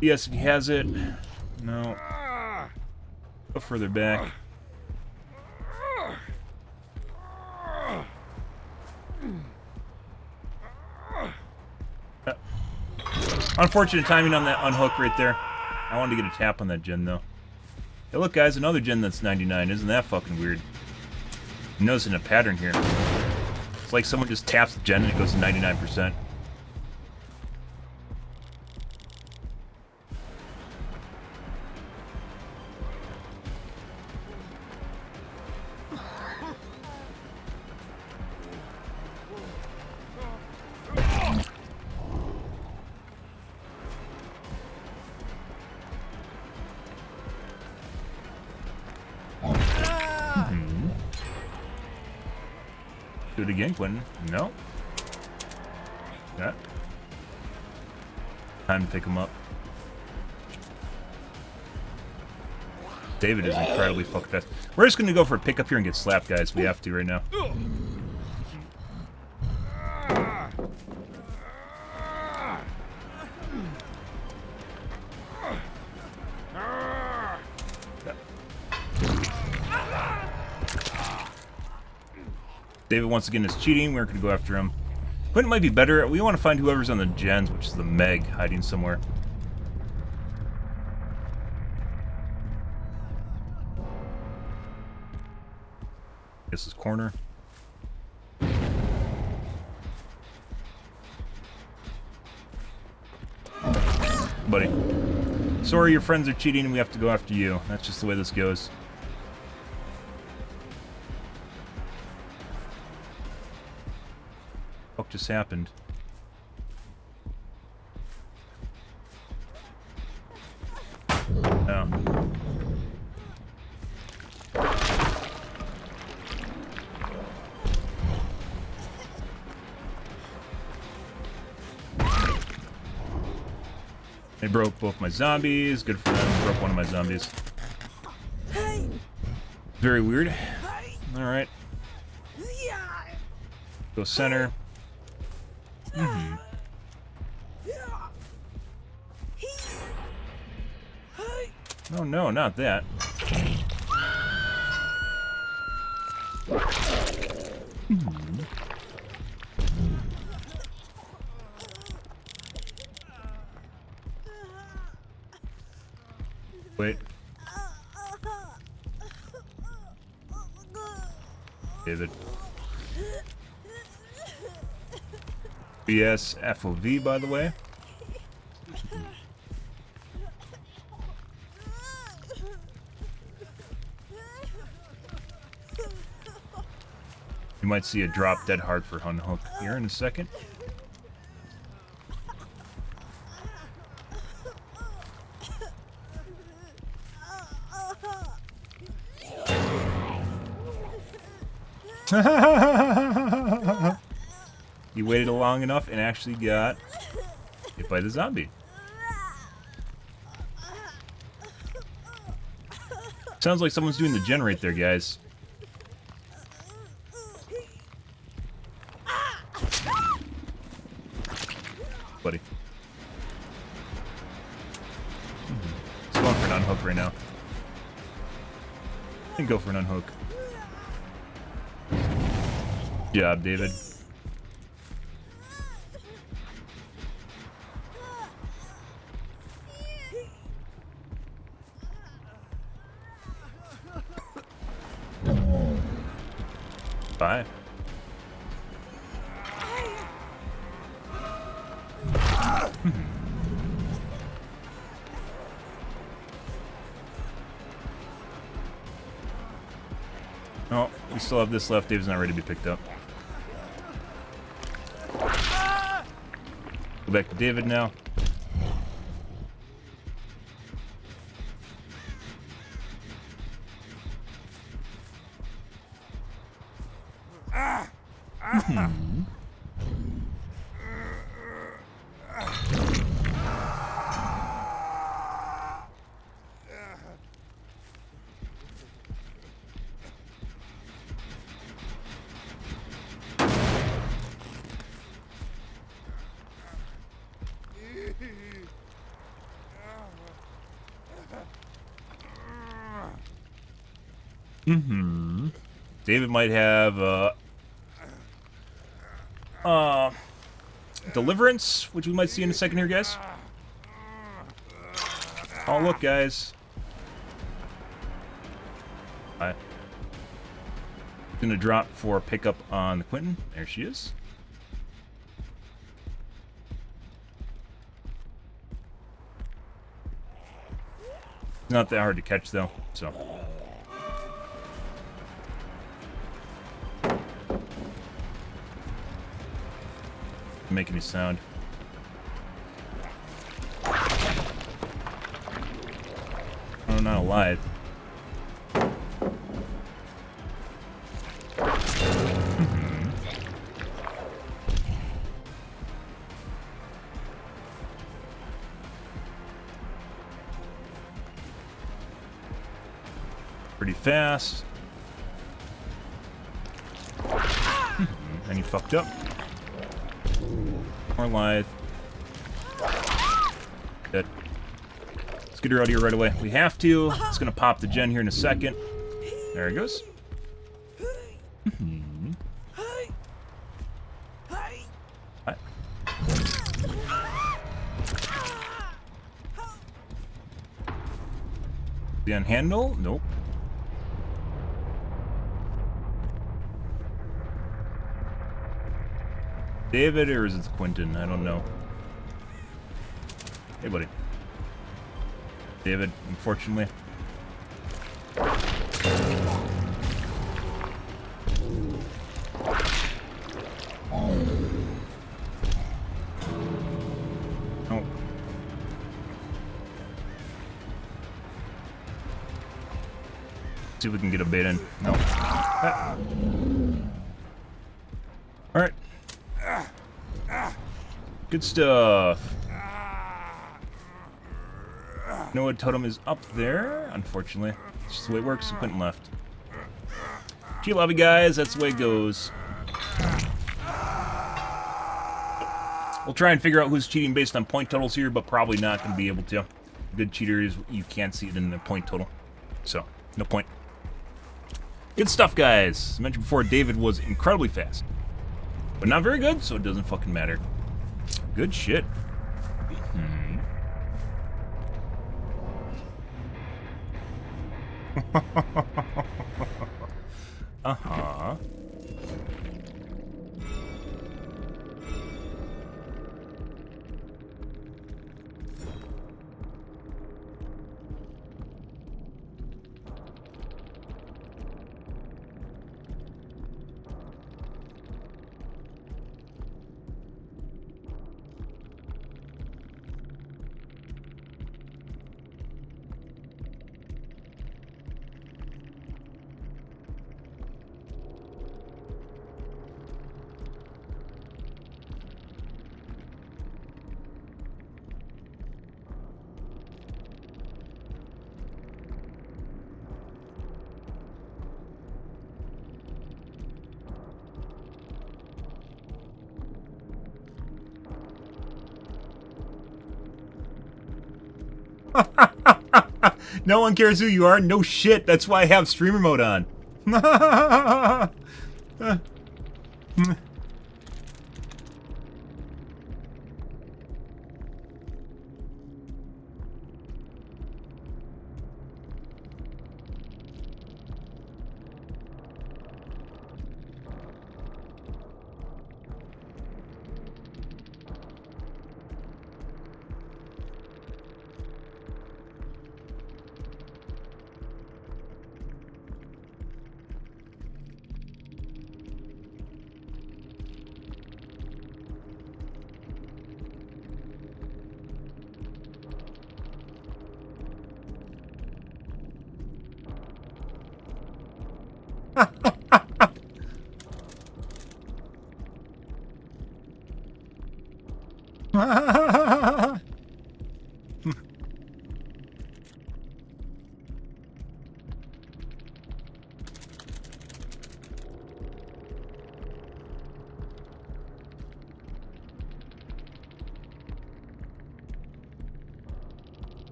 Yes, if he has it. No. Go further back. Unfortunate timing on that unhook right there. I wanted to get a tap on that gen though. Hey look guys, another gen that's 99. Isn't that fucking weird? I'm noticing a pattern here. It's like someone just taps the gen and it goes to 99%. Do it again, Quentin. No. Yeah. Time to pick him up. David is incredibly fucking fast. We're just gonna go for a pickup here and get slapped, guys. We have to right now. David once again is cheating. We're going to go after him. Quentin might be better. We want to find whoever's on the gens, which is the Meg, hiding somewhere. This is corner. Buddy. Sorry, your friends are cheating and we have to go after you. That's just the way this goes. What just happened? Oh. They broke both my zombies. Good for them. Broke one of my zombies. Very weird. Alright. Go center. Oh no, not that. Wait. David. BS FOV, by the way. You might see a drop dead hard for unhook here in a second. He waited long enough and actually got hit by the zombie. Sounds like someone's doing the gen right there, guys. Buddy. He's going for an unhook right now. I can go for an unhook. Good job, David. Bye. Oh, we still have this left. Dave's not ready to be picked up. Go back to David now. David might have Deliverance, which we might see in a second here, guys. Oh, look, guys. Alright. Gonna drop for pickup on the Quentin. There she is. Not that hard to catch, though, so. Make any sound. Oh, not alive. Pretty fast. And he fucked up. More alive. Dead. Let's get her out of here right away. We have to. It's gonna pop the gen here in a second. There it goes. Right. The unhandle? Nope. David, or is it Quentin? I don't know. Hey, buddy. David, unfortunately. Oh. See if we can get a bait in. No. Alright. Good stuff. Noah totem is up there, unfortunately. It's just the way it works. Quentin left. Gee, love you guys. That's the way it goes. We'll try and figure out who's cheating based on point totals here, but probably not going to be able to. Good cheaters, you can't see it in the point total. So, no point. Good stuff, guys. As I mentioned before, David was incredibly fast. But not very good, so it doesn't fucking matter. Good shit. Uh-huh. No one cares who you are. No shit. That's why I have streamer mode on.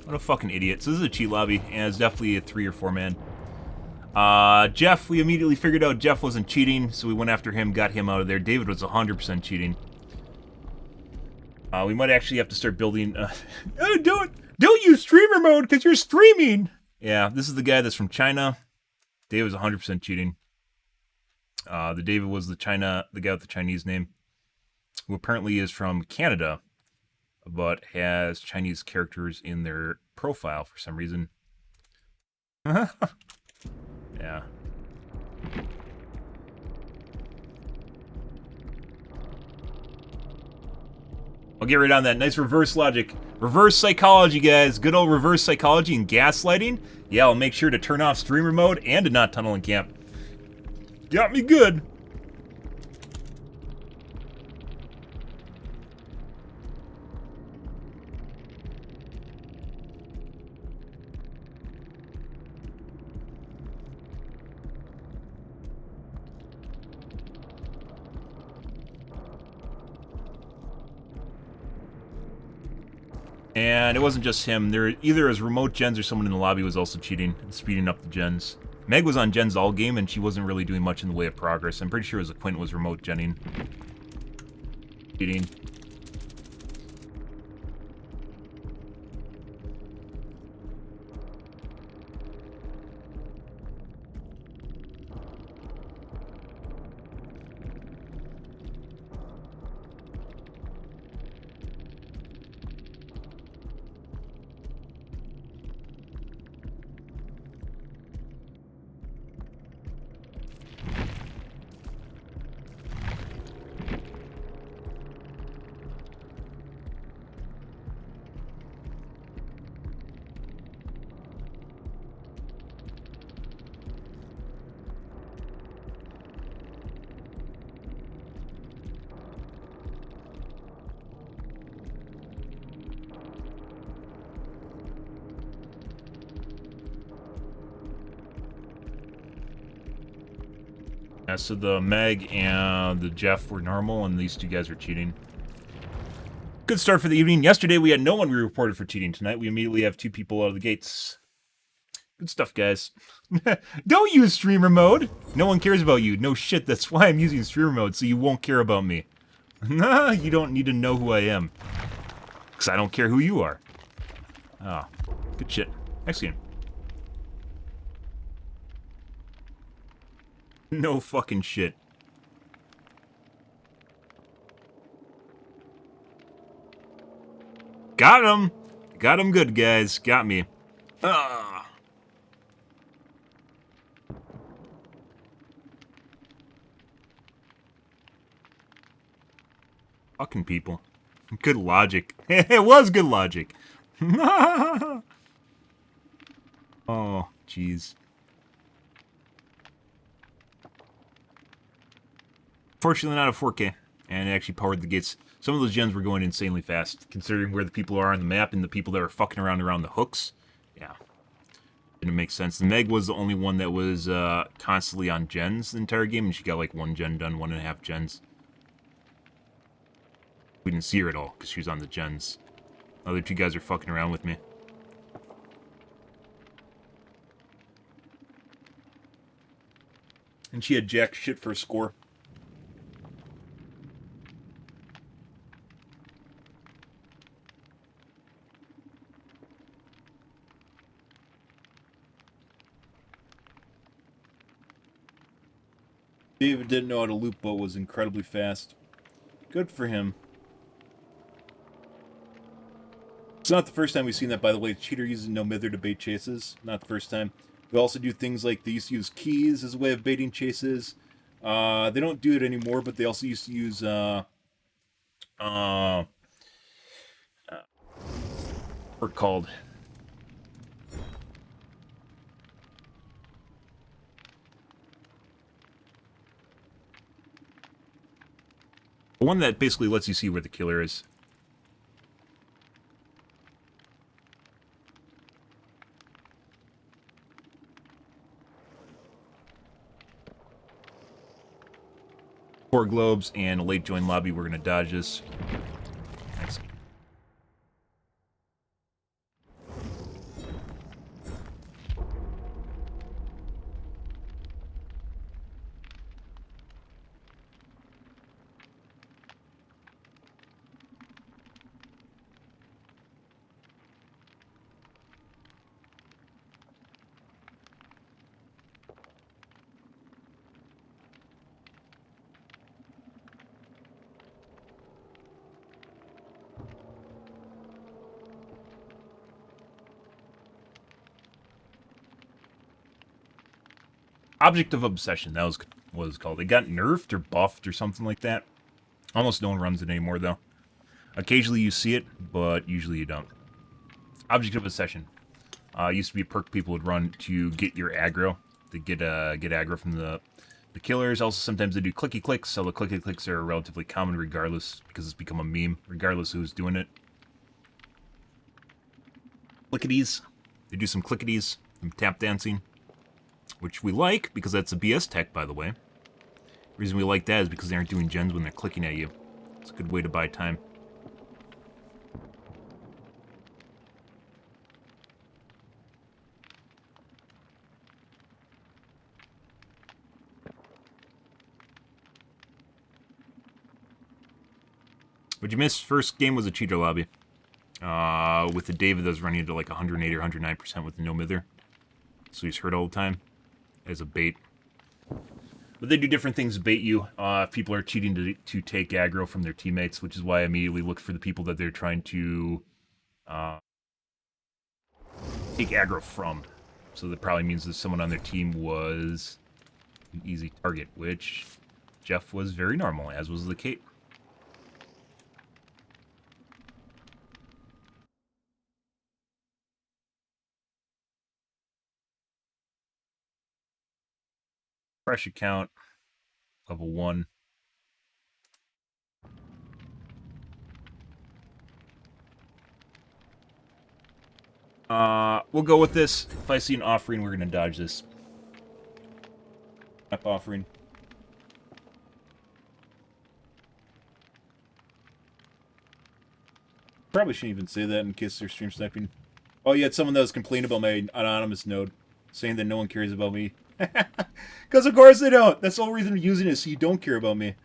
What a fucking idiot. So this is a cheat lobby, and it's definitely a 3 or 4 man. Jeff, we immediately figured out Jeff wasn't cheating, so we went after him, got him out of there. David was 100% cheating. We might actually have to start building... don't use streamer mode, because you're streaming! Yeah, this is the guy that's from China. David was 100% cheating. The David was the guy with the Chinese name, who apparently is from Canada, but has Chinese characters in their profile for some reason. Yeah. I'll get right on that. Nice reverse logic. Reverse psychology, guys. Good old reverse psychology and gaslighting. Yeah, I'll make sure to turn off streamer mode and to not tunnel and camp. Got me good. And it wasn't just him. There either as remote gens or someone in the lobby was also cheating and speeding up the gens. Meg was on gens all game and she wasn't really doing much in the way of progress. I'm pretty sure as a Quint was remote genning. Cheating. Yeah, so the Meg and the Jeff were normal, and these two guys were cheating. Good start for the evening. Yesterday we had no one we reported for cheating. Tonight we immediately have 2 people out of the gates. Good stuff, guys. Don't use streamer mode. No one cares about you. No shit, that's why I'm using streamer mode, so you won't care about me. Nah, you don't need to know who I am. Because I don't care who you are. Ah, good shit. Next game. No fucking shit. Got him! Got him good, guys. Got me. Ah. Fucking people. Good logic. It was good logic. Oh, jeez. Fortunately not a 4K, and it actually powered the gates. Some of those gens were going insanely fast, considering where the people are on the map and the people that were fucking around the hooks. Yeah. Didn't make sense. The Meg was the only one that was constantly on gens the entire game, and she got like 1 gen done, 1.5 gens. We didn't see her at all, because she was on the gens. The other 2 guys are fucking around with me. And she had jack shit for a score. David didn't know how to loop, but was incredibly fast. Good for him. It's not the first time we've seen that, by the way. Cheater uses no mither to bait chases. Not the first time. We also do things like they used to use keys as a way of baiting chases. They don't do it anymore, but they also used to use what it called? The one that basically lets you see where the killer is. Four globes and a late join lobby. We're gonna dodge this. Nice. Object of Obsession, that was what it was called. It got nerfed or buffed or something like that. Almost no one runs it anymore, though. Occasionally you see it, but usually you don't. Object of Obsession. Used to be a perk people would run to get your aggro. To get aggro from the killers. Also, sometimes they do clicky clicks, so the clicky clicks are relatively common regardless, because it's become a meme, regardless of who's doing it. Clickities. They do some clickities, some tap dancing. Which we like, because that's a BS tech, by the way. The reason we like that is because they aren't doing gens when they're clicking at you. It's a good way to buy time. What you missed, first game was a cheater lobby. With the David that was running into like 108 or 109% with the no mither. So he's hurt all the time. As a bait. But they do different things to bait you. If people are cheating to take aggro from their teammates, which is why I immediately look for the people that they're trying to take aggro from. So that probably means that someone on their team was an easy target, which Jeff was very normal, as was the Kate. Fresh account, level 1. We'll go with this. If I see an offering, we're gonna dodge this. Map offering. Probably shouldn't even say that in case they're stream sniping. Oh, you had someone that was complaining about my anonymous node, saying that no one cares about me. Because of course they don't. That's the whole reason I'm using it, so you don't care about me.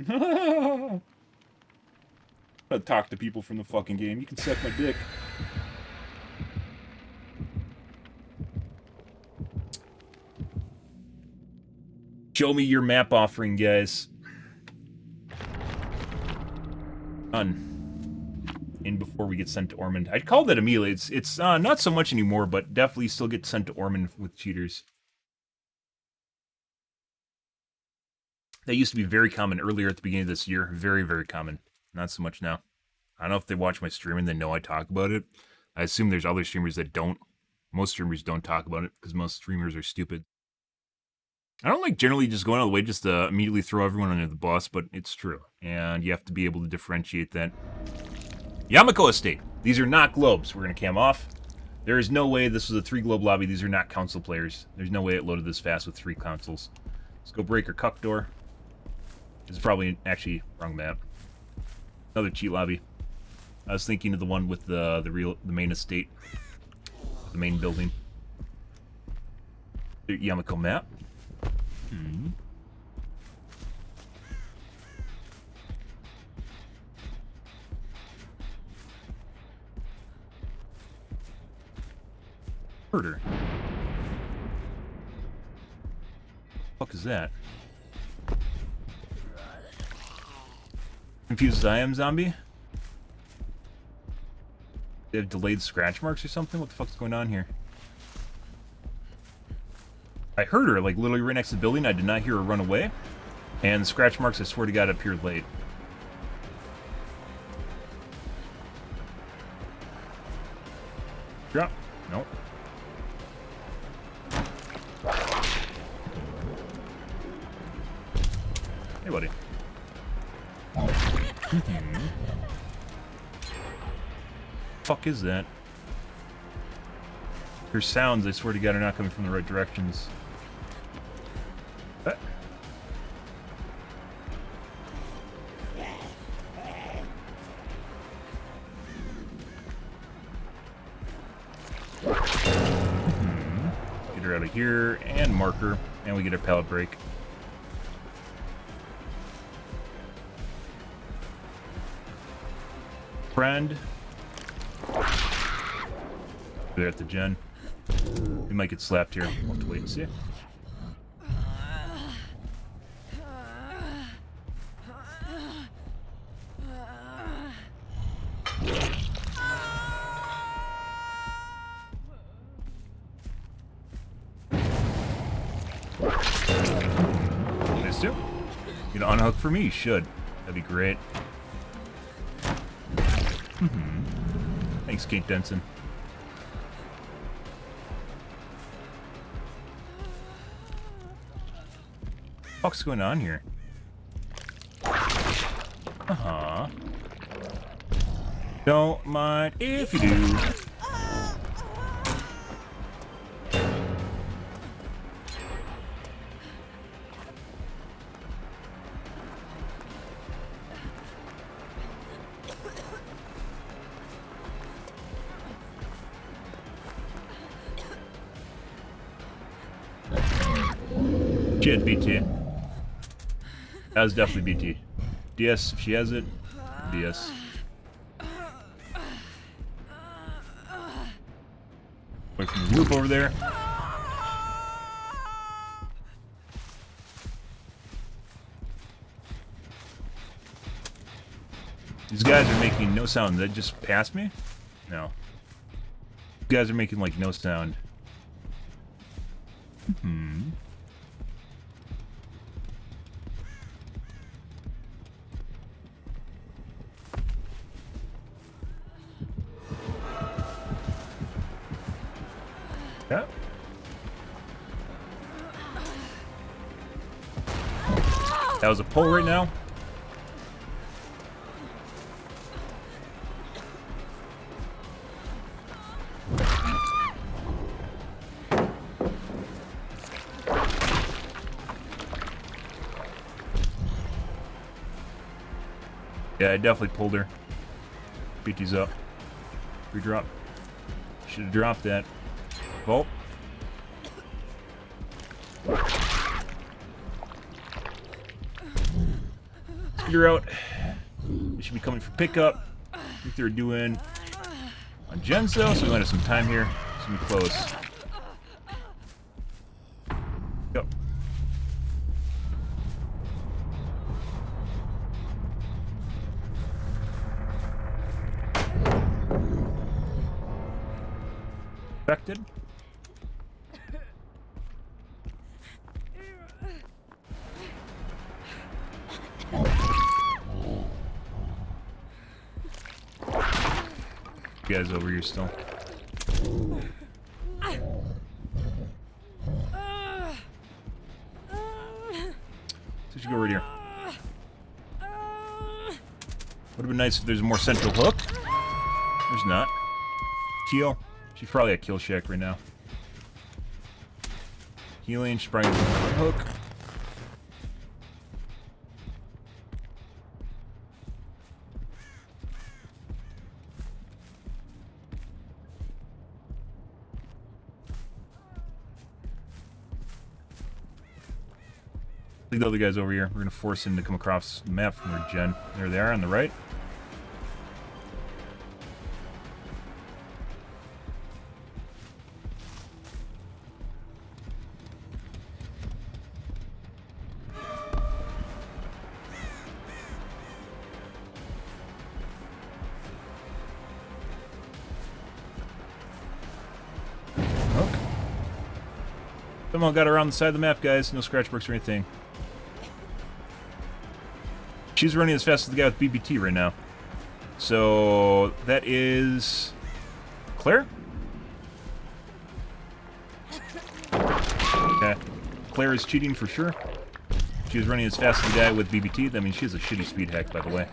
I'm gonna talk to people from the fucking game. You can suck my dick. Show me your map offering, guys. Done. In before we get sent to Ormond. I'd call that immediately. It's not so much anymore, but definitely still get sent to Ormond with cheaters. That used to be very common earlier at the beginning of this year. Very, very common. Not so much now. I don't know if they watch my stream and they know I talk about it. I assume there's other streamers that don't. Most streamers don't talk about it because most streamers are stupid. I don't like generally just going out of the way just to immediately throw everyone under the bus, but it's true. And you have to be able to differentiate that. Yamako Estate. These are not globes. We're going to cam off. There is no way this was a 3-globe lobby. These are not council players. There's no way it loaded this fast with 3 councils. Let's go break our cuck door. This is probably actually wrong map. Another cheat lobby. I was thinking of the one with the main estate. The main building. The Yamako map. Murder. What the fuck is that? Confused as I am, zombie? They have delayed scratch marks or something? What the fuck's going on here? I heard her, like, literally right next to the building. I did not hear her run away. And the scratch marks, I swear to God, appeared late. Drop. Nope. Hey, buddy. Fuck is that? Her sounds, I swear to God, are not coming from the right directions. Get her out of here, and marker, and we get a pallet break. Friend. There at the gen. We might get slapped here. We'll have to wait and see. Missed you? You gonna unhook for me? You should. That'd be great. Thanks, Kate Denson. What's going on here? Don't mind if you do. She had BT. That was definitely BT. DS, if she has it. DS. Away from the roof over there. These guys are making no sound. Did that just pass me? No. These guys are making like no sound. Yeah. That was a pull right now. Yeah, I definitely pulled her. BT's up. Redrop. Should have dropped that. Vault. Let's get her out. They should be coming for pickup. I think they're doing on Genso, so we might have some time here. It's gonna be close. Go. Affected. You guys over here still. So you should go right here. Would have been nice if there's a more central hook. There's not. Kill. She's probably at Kill Shack right now. Healing, she's probably gonna hook. The other guys over here. We're gonna force him to come across the map from their gen. There they are on the right. Hook. Somehow got around the side of the map, guys. No scratch marks or anything. She's running as fast as the guy with BBT right now. So that is Claire? Okay. Claire is cheating for sure. She was running as fast as the guy with BBT. That means she has a shitty speed hack, by the way.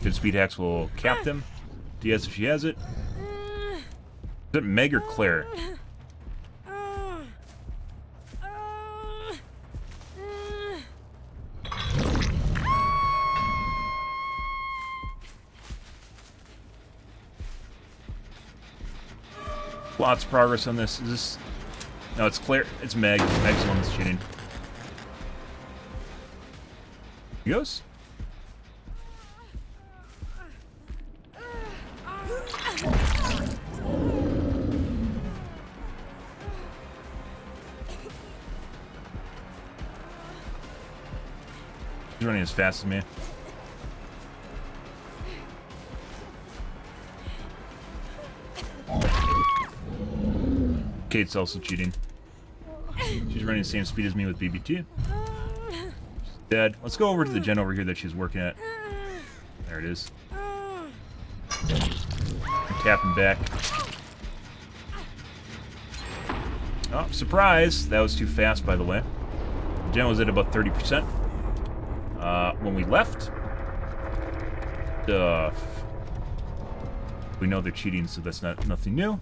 Good speed hacks will cap them. DS if she has it. Is it Meg or Claire? Lots of progress on this. Is this... No, it's Claire. It's Meg. Meg's the one that's cheating. He goes. He's running as fast as me. Kate's also cheating. She's running the same speed as me with BBT. She's dead. Let's go over to the gen over here that she's working at. There it is. I'm tapping back. Oh, surprise! That was too fast, by the way. The gen was at about 30%. When we left, we know they're cheating, so that's nothing new.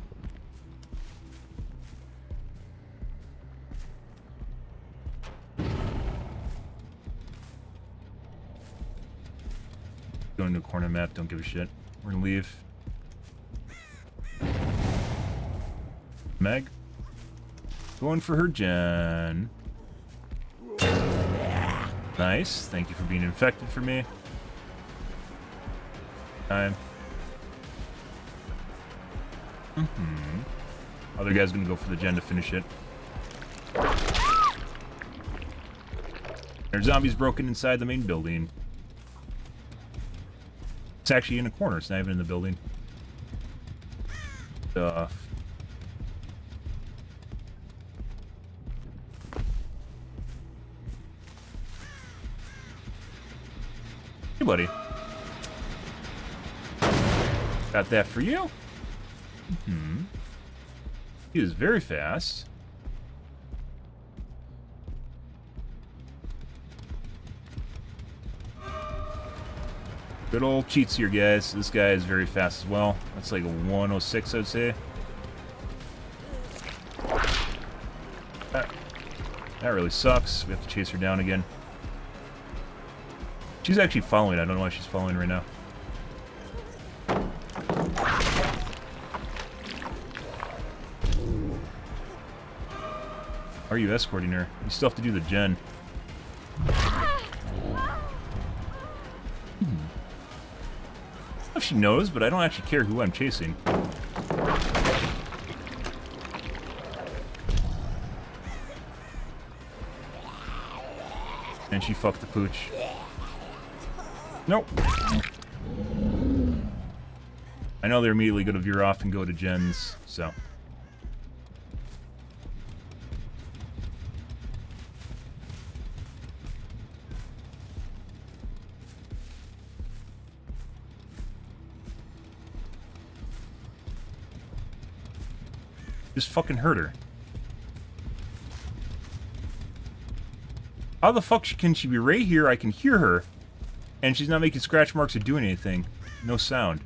Going to a corner map, don't give a shit. We're gonna leave. Meg. Going for her gen. Nice. Thank you for being infected for me. Time. Other guy's gonna go for the gen to finish it. There's zombies broken inside the main building. It's actually in a corner. It's not even in the building. Stuff. Hey, buddy. Got that for you. He is very fast. Good old cheats here, guys. This guy is very fast as well. That's like a 106, I'd say. That really sucks. We have to chase her down again. She's actually following. I don't know why she's following right now. Are you escorting her? You still have to do the gen. If she knows, but I don't actually care who I'm chasing. And she fucked the pooch. Nope. I know they're immediately going to veer off and go to gens, so. Just fucking hurt her. How the fuck can she be right here? I can hear her. And she's not making scratch marks or doing anything. No sound.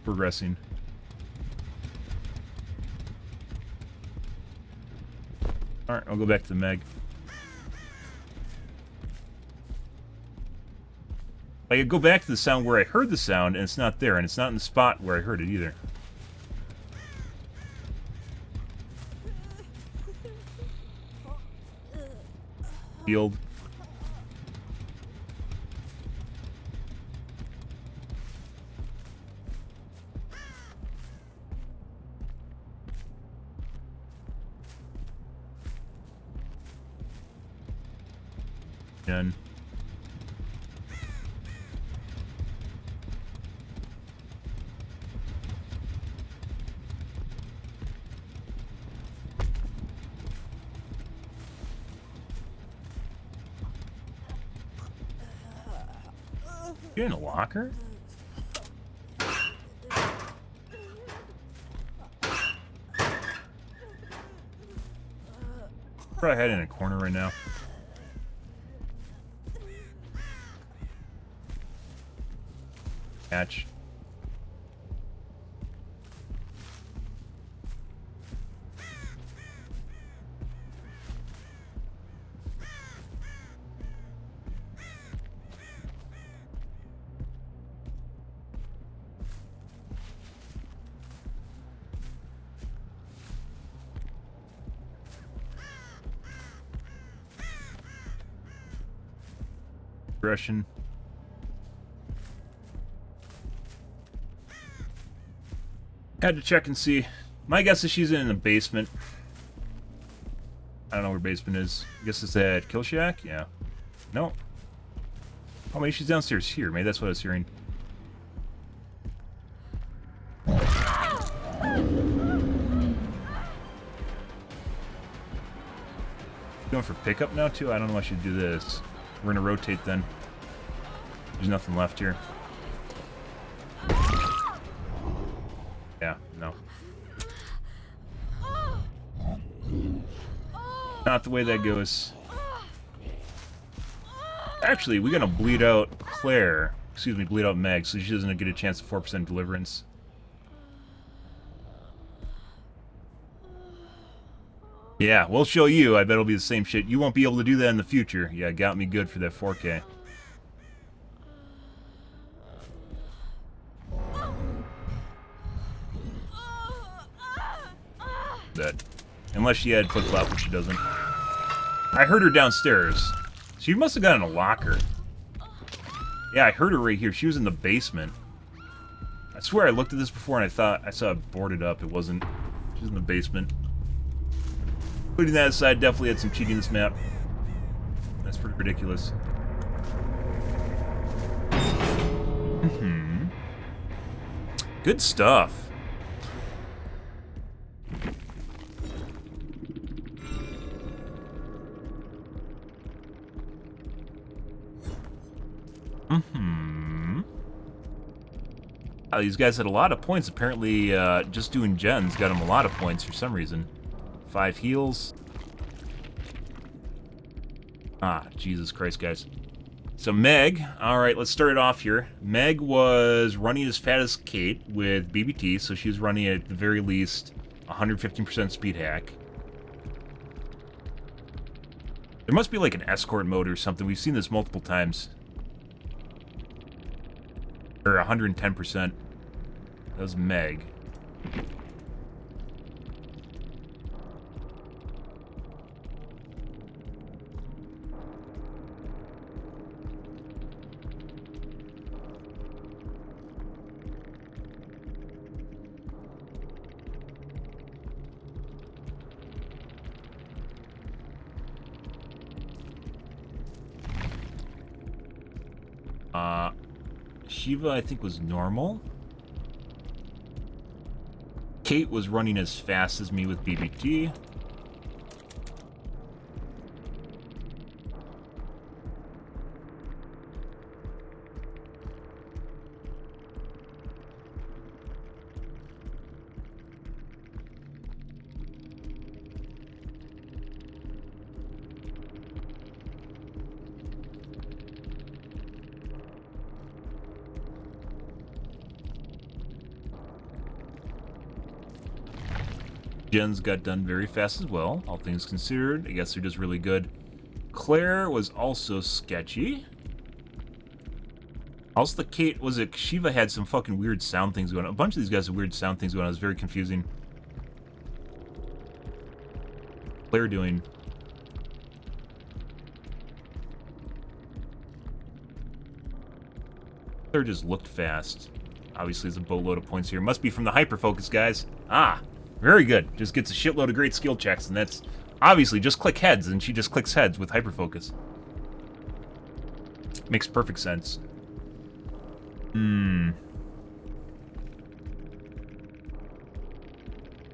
Progressing. Alright, I'll go back to the Meg. I could go back to the sound where I heard the sound, and it's not there, and it's not in the spot where I heard it either. Field. Done. You in a locker? Probably hiding in a corner right now. Catch. Aggression. Had to check and see. My guess is she's in the basement. I don't know where basement is. I guess it's at Kill Shack? Yeah. No. Oh, maybe she's downstairs here. Maybe that's what I was hearing. Going for pickup now, too? I don't know why she'd do this. We're gonna rotate then. There's nothing left here. Yeah, no. Not the way that goes. Actually, we're gonna bleed out Claire. Excuse me, bleed out Meg, so she doesn't get a chance of 4% deliverance. Yeah, we'll show you. I bet it'll be the same shit. You won't be able to do that in the future. Yeah, got me good for that 4K. That. Unless she had flip-flop, which she doesn't. I heard her downstairs. She must have got in a locker. Yeah, I heard her right here. She was in the basement. I swear I looked at this before and I thought I saw it boarded up. It wasn't. She was in the basement. Putting that aside, definitely had some cheating in this map. That's pretty ridiculous. Good stuff. These guys had a lot of points. Apparently, just doing gens got them a lot of points for some reason. 5 heals. Ah, Jesus Christ, guys. So Meg, alright, let's start it off here. Meg was running as fat as Kate with BBT, so she was running at the very least 115% speed hack. There must be like an escort mode or something. We've seen this multiple times. Or 110%. That was Meg. Shiva, I think, was normal. Kate was running as fast as me with BBT. Gens got done very fast as well, all things considered. I guess they're just really good. Claire was also sketchy. Also, the Kate, was it Shiva had some fucking weird sound things going on. A bunch of these guys have weird sound things going on. It was very confusing. Claire doing... Claire just looked fast. Obviously, there's a boatload of points here. Must be from the hyperfocus, guys. Ah! Very good. Just gets a shitload of great skill checks, and that's obviously just click heads, and she just clicks heads with hyperfocus. Makes perfect sense.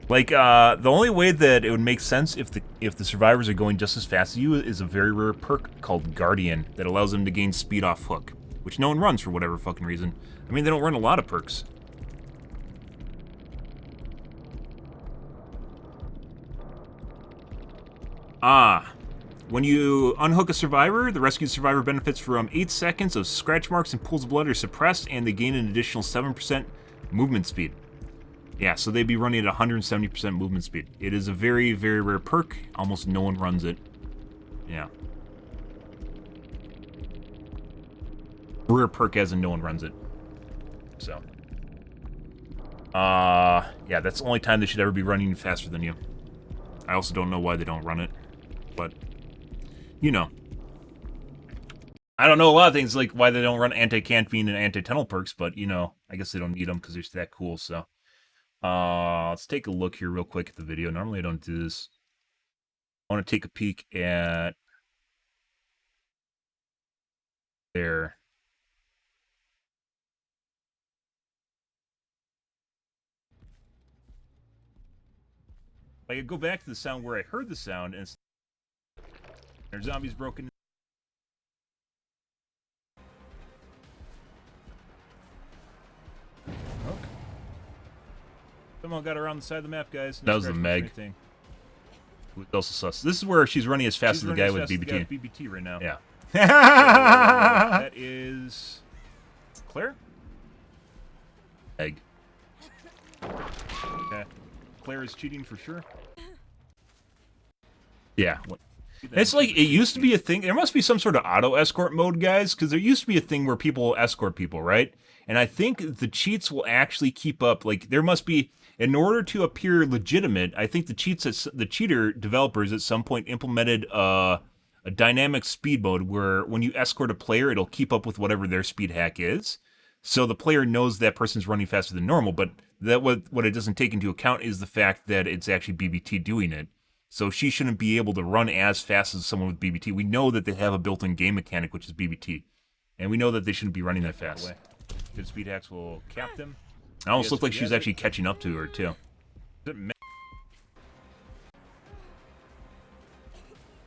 Like, the only way that it would make sense if the survivors are going just as fast as you is a very rare perk called Guardian that allows them to gain speed off hook. which no one runs for whatever fucking reason. I mean, they don't run a lot of perks. When you unhook a survivor, the rescued survivor benefits from 8 seconds of scratch marks and pools of blood are suppressed, and they gain an additional 7% movement speed. Yeah, so they'd be running at 170% movement speed. It is a very, very rare perk. Almost no one runs it. Yeah. Rare perk as in no one runs it. So. Yeah, that's the only time they should ever be running faster than you. I also don't know why they don't run it, but, you know. I don't know a lot of things, like why they don't run anti-camping and anti-tunnel perks, but, you know, I guess they don't need them because they're that cool, so. Let's take a look here real quick at the video. Normally I don't do this. I want to take a peek at there. I could go back to the sound where I heard the sound, and there's zombies broken. Okay. Somehow got around the side of the map, guys. That was the Meg. Who else is sus? This is where she's running as fast as the guy with BBT. BBT right now. Yeah. That is Claire. Egg. Okay. Claire is cheating for sure. Yeah. It's like, it used to be a thing. There must be some sort of auto escort mode, guys, because there used to be a thing where people escort people, right? And I think the cheats will actually keep up. Like, there must be, in order to appear legitimate, I think the cheater developers at some point implemented a dynamic speed mode where when you escort a player, it'll keep up with whatever their speed hack is. So the player knows that person's running faster than normal, but that what it doesn't take into account is the fact that it's actually BBT doing it. So she shouldn't be able to run as fast as someone with BBT. We know that they have a built-in game mechanic, which is BBT. And we know that they shouldn't be running that fast. Good speed hacks will cap them. It almost looked like she was actually catching up to her, too.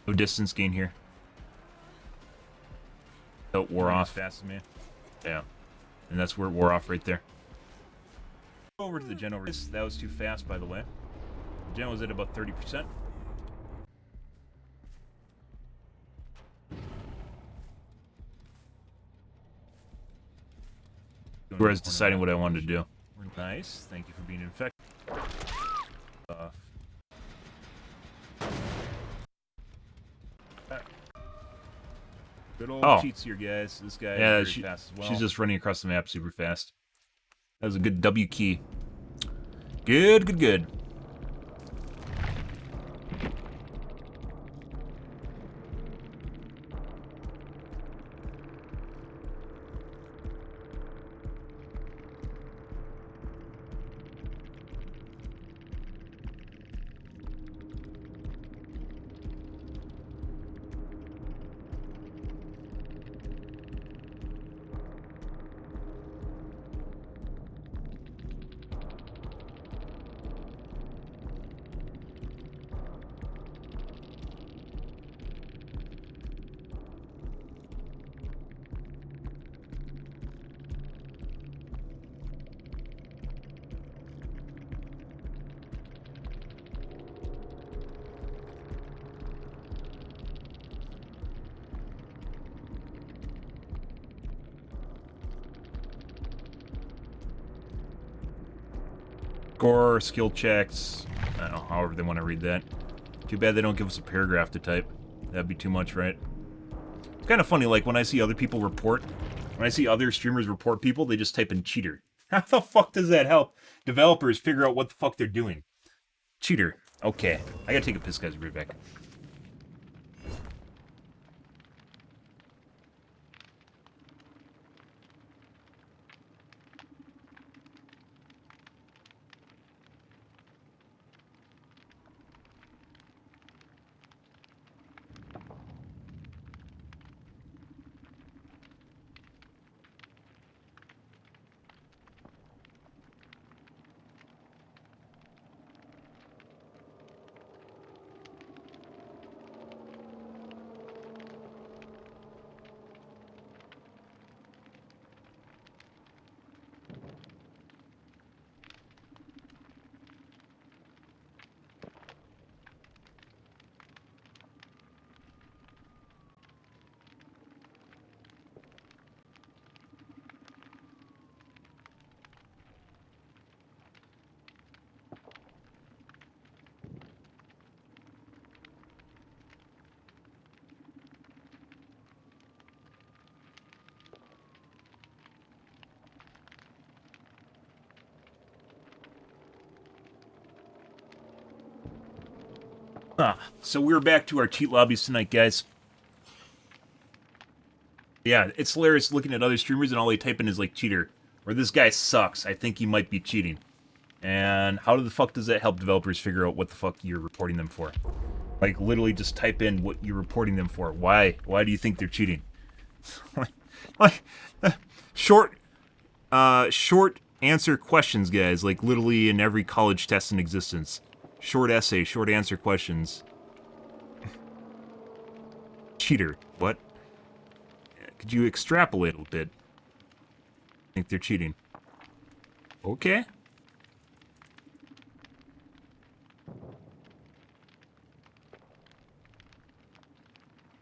No distance gain here. Oh, it wore off. Fast as me. Yeah. And that's where it wore off right there. Over to the gen over. That was too fast, by the way. The gen was at about 30%. Whereas deciding what I wanted to do. Nice. Thank you for being infected. Good old cheats here, guys. This guy is very fast as well. She's just running across the map super fast. That was a good W key. Good, good, good. Score, skill checks, I don't know, however they want to read that. Too bad they don't give us a paragraph to type. That'd be too much, right? It's kind of funny, like, when I see other people report, when I see other streamers report people, they just type in cheater. How the fuck does that help developers figure out what the fuck they're doing? Cheater. Okay. I gotta take a piss, guys. I'll be right back. So we're back to our cheat lobbies tonight, guys. Yeah, it's hilarious looking at other streamers and all they type in is like cheater. Or this guy sucks. I think he might be cheating. And how the fuck does that help developers figure out what the fuck you're reporting them for? Like, literally just type in what you're reporting them for. Why? Why do you think they're cheating? Short answer questions, guys. Like, literally in every college test in existence. Short essay, short answer questions. Cheater. What? Could you extrapolate a little bit? I think they're cheating. Okay.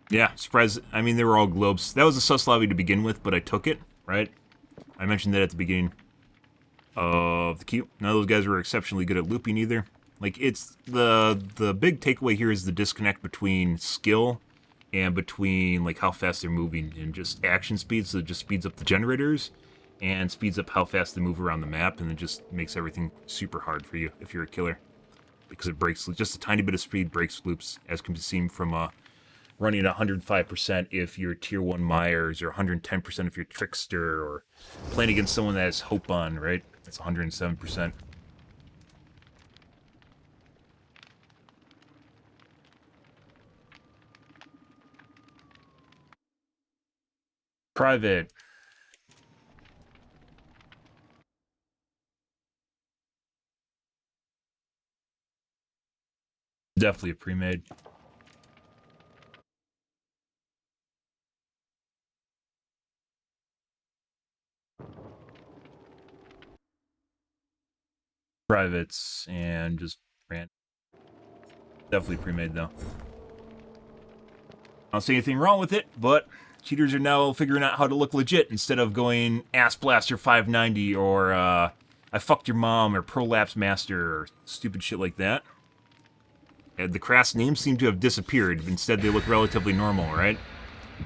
Yeah, surprise. I mean, they were all globes. That was a sus lobby to begin with, but I took it, right? I mentioned that at the beginning of the queue. None of those guys were exceptionally good at looping either. Like, it's the big takeaway here is the disconnect between skill and between, like, how fast they're moving and just action speed, so it just speeds up the generators and speeds up how fast they move around the map, and it just makes everything super hard for you if you're a killer. Because it breaks, just a tiny bit of speed breaks loops, as can be seen from running at 105% if you're Tier 1 Myers, or 110% if you're Trickster, or playing against someone that has Hope on, right? That's 107%. Private. Definitely a pre-made. Privates and just ran. Definitely pre-made though. I don't see anything wrong with it, but cheaters are now figuring out how to look legit instead of going Ass Blaster 590 or I fucked your mom or Prolapse Master or stupid shit like that. And the crass names seem to have disappeared. Instead, they look relatively normal, right?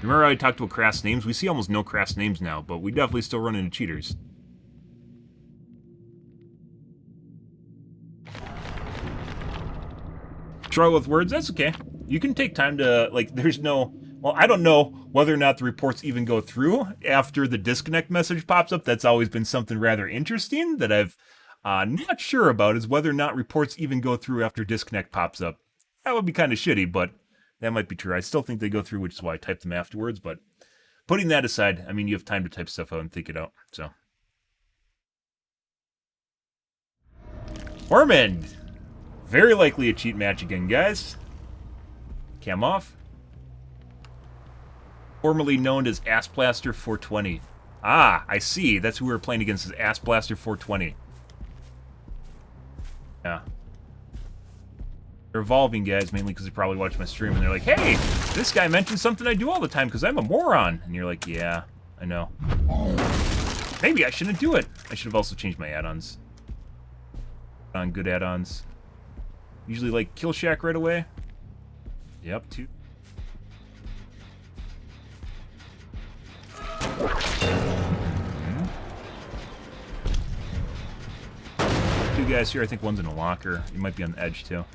Remember how I talked about crass names? We see almost no crass names now, but we definitely still run into cheaters. Struggle with words? That's okay. You can take time to, like, there's no... Well, I don't know whether or not the reports even go through after the disconnect message pops up. That's always been something rather interesting that I've not sure about, is whether or not reports even go through after disconnect pops up. That would be kind of shitty, but that might be true. I still think they go through, which is why I type them afterwards, but putting that aside, I mean, you have time to type stuff out and think it out, so. Ormond! Very likely a cheat match again, guys. Cam off. Formerly known as Ass Blaster 420. Ah, I see. That's who we were playing against, is Ass Blaster 420. Yeah. They're evolving, guys, mainly because they probably watch my stream and they're like, hey, this guy mentioned something I do all the time because I'm a moron. And you're like, yeah, I know. Maybe I shouldn't do it. I should have also changed my add-ons. On good add-ons. Usually like Kill Shack right away. Yep, 2. Two guys here. I think one's in a locker. He might be on the edge too.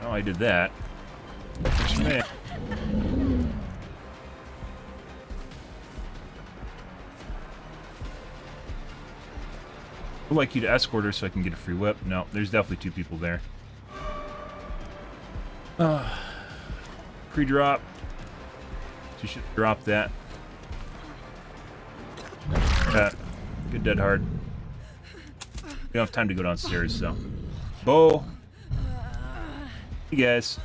Oh, I did that. Works for me. I'd like you to escort her so I can get a free whip. No, there's definitely 2 people there. Pre-drop. She should drop that. Good dead hard. We don't have time to go downstairs, so. Bo. Hey guys.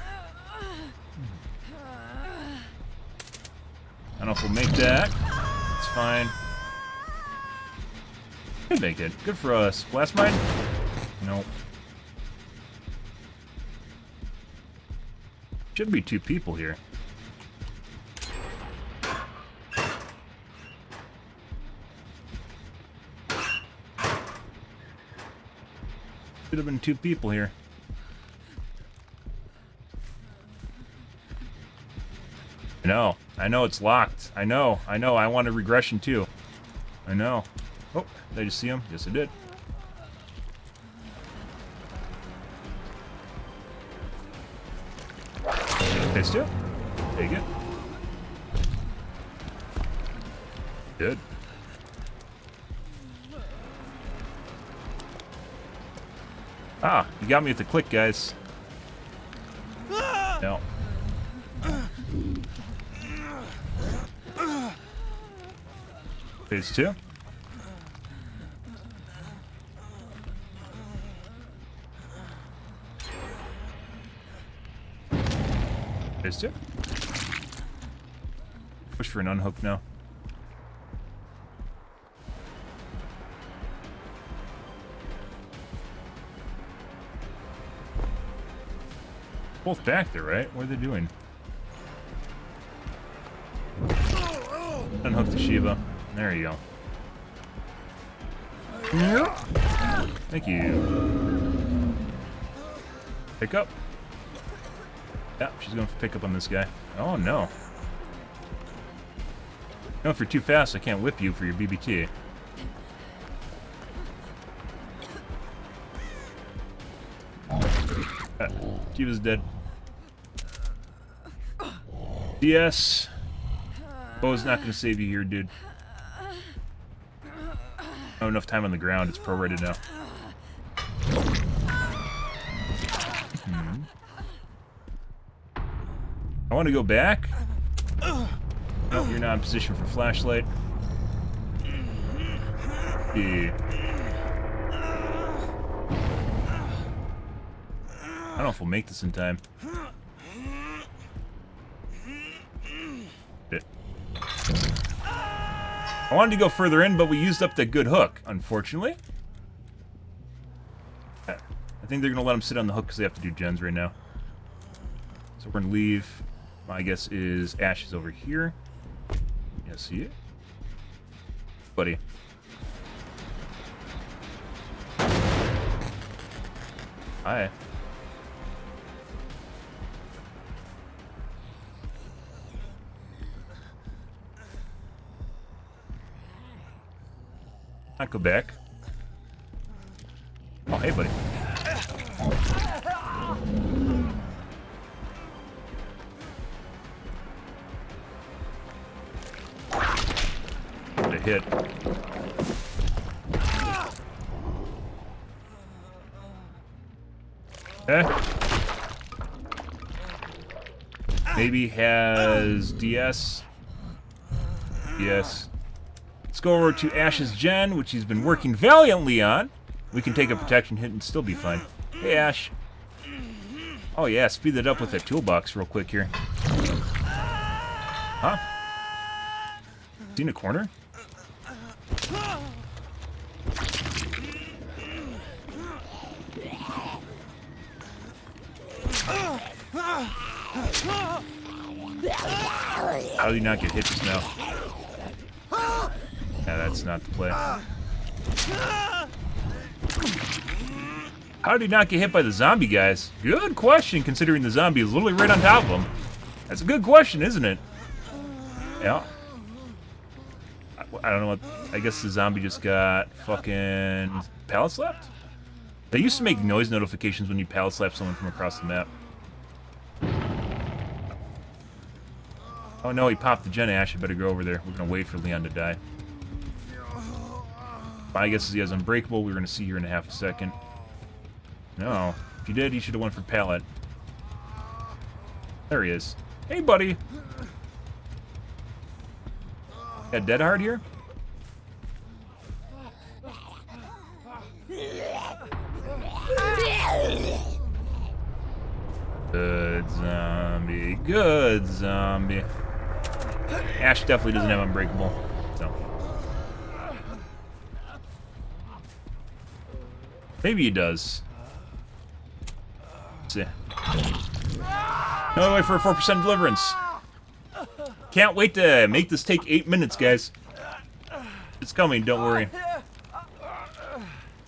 I don't know if we'll make that. It's fine. Could make it. Good for us. Blast mine? Nope. Should be 2 people here. Should have been 2 people here. I know it's locked. I know, I want a regression too. I know. Oh, did I just see him? Yes, I did. Phase 2. Take it. Good. Ah, you got me with the click, guys. No. Phase 2. Phase 2. Push for an unhook now. Both back there, right? What are they doing? Unhook the Shiva. There you go. Thank you. Pick up. Yeah, she's going to pick up on this guy. Oh, no. No, if you're too fast, I can't whip you for your BBT. Shiva's dead. DS. Bo's not going to save you here, dude. Oh, enough time on the ground. It's prorated now. I want to go back. No, you're not in position for flashlight. Yeah. I don't know if we'll make this in time. Shit. I wanted to go further in, but we used up that good hook, unfortunately. I think they're going to let him sit on the hook because they have to do gens right now. So we're going to leave. My guess is Ash is over here. Yeah, see it? Buddy. Hi. Not go back. Oh, hey, buddy. What a hit. Okay. Maybe has DS. Yes. Let's go over to Ash's gen, which he's been working valiantly on. We can take a protection hit and still be fine. Hey, Ash. Oh, yeah, speed that up with that toolbox real quick here. Huh? Is he in a corner? How do you not get hit just now? Yeah, that's not the play. How did he not get hit by the zombie guys? Good question, considering the zombie is literally right on top of him. That's a good question, isn't it? Yeah. I don't know what... I guess the zombie just got fucking pallet slapped? They used to make noise notifications when you pallet slap someone from across the map. Oh no, he popped the gen Ash. I better go over there. We're gonna wait for Leon to die. My guess is he has Unbreakable. We're gonna see here in a half a second. No. If he did, he should have went for pallet. There he is. Hey, buddy. Got Dead Hard here? Good zombie. Good zombie. Ash definitely doesn't have Unbreakable. So. Maybe he does. Let's see. No way for a 4% deliverance. Can't wait to make this take 8 minutes, guys. It's coming, don't worry.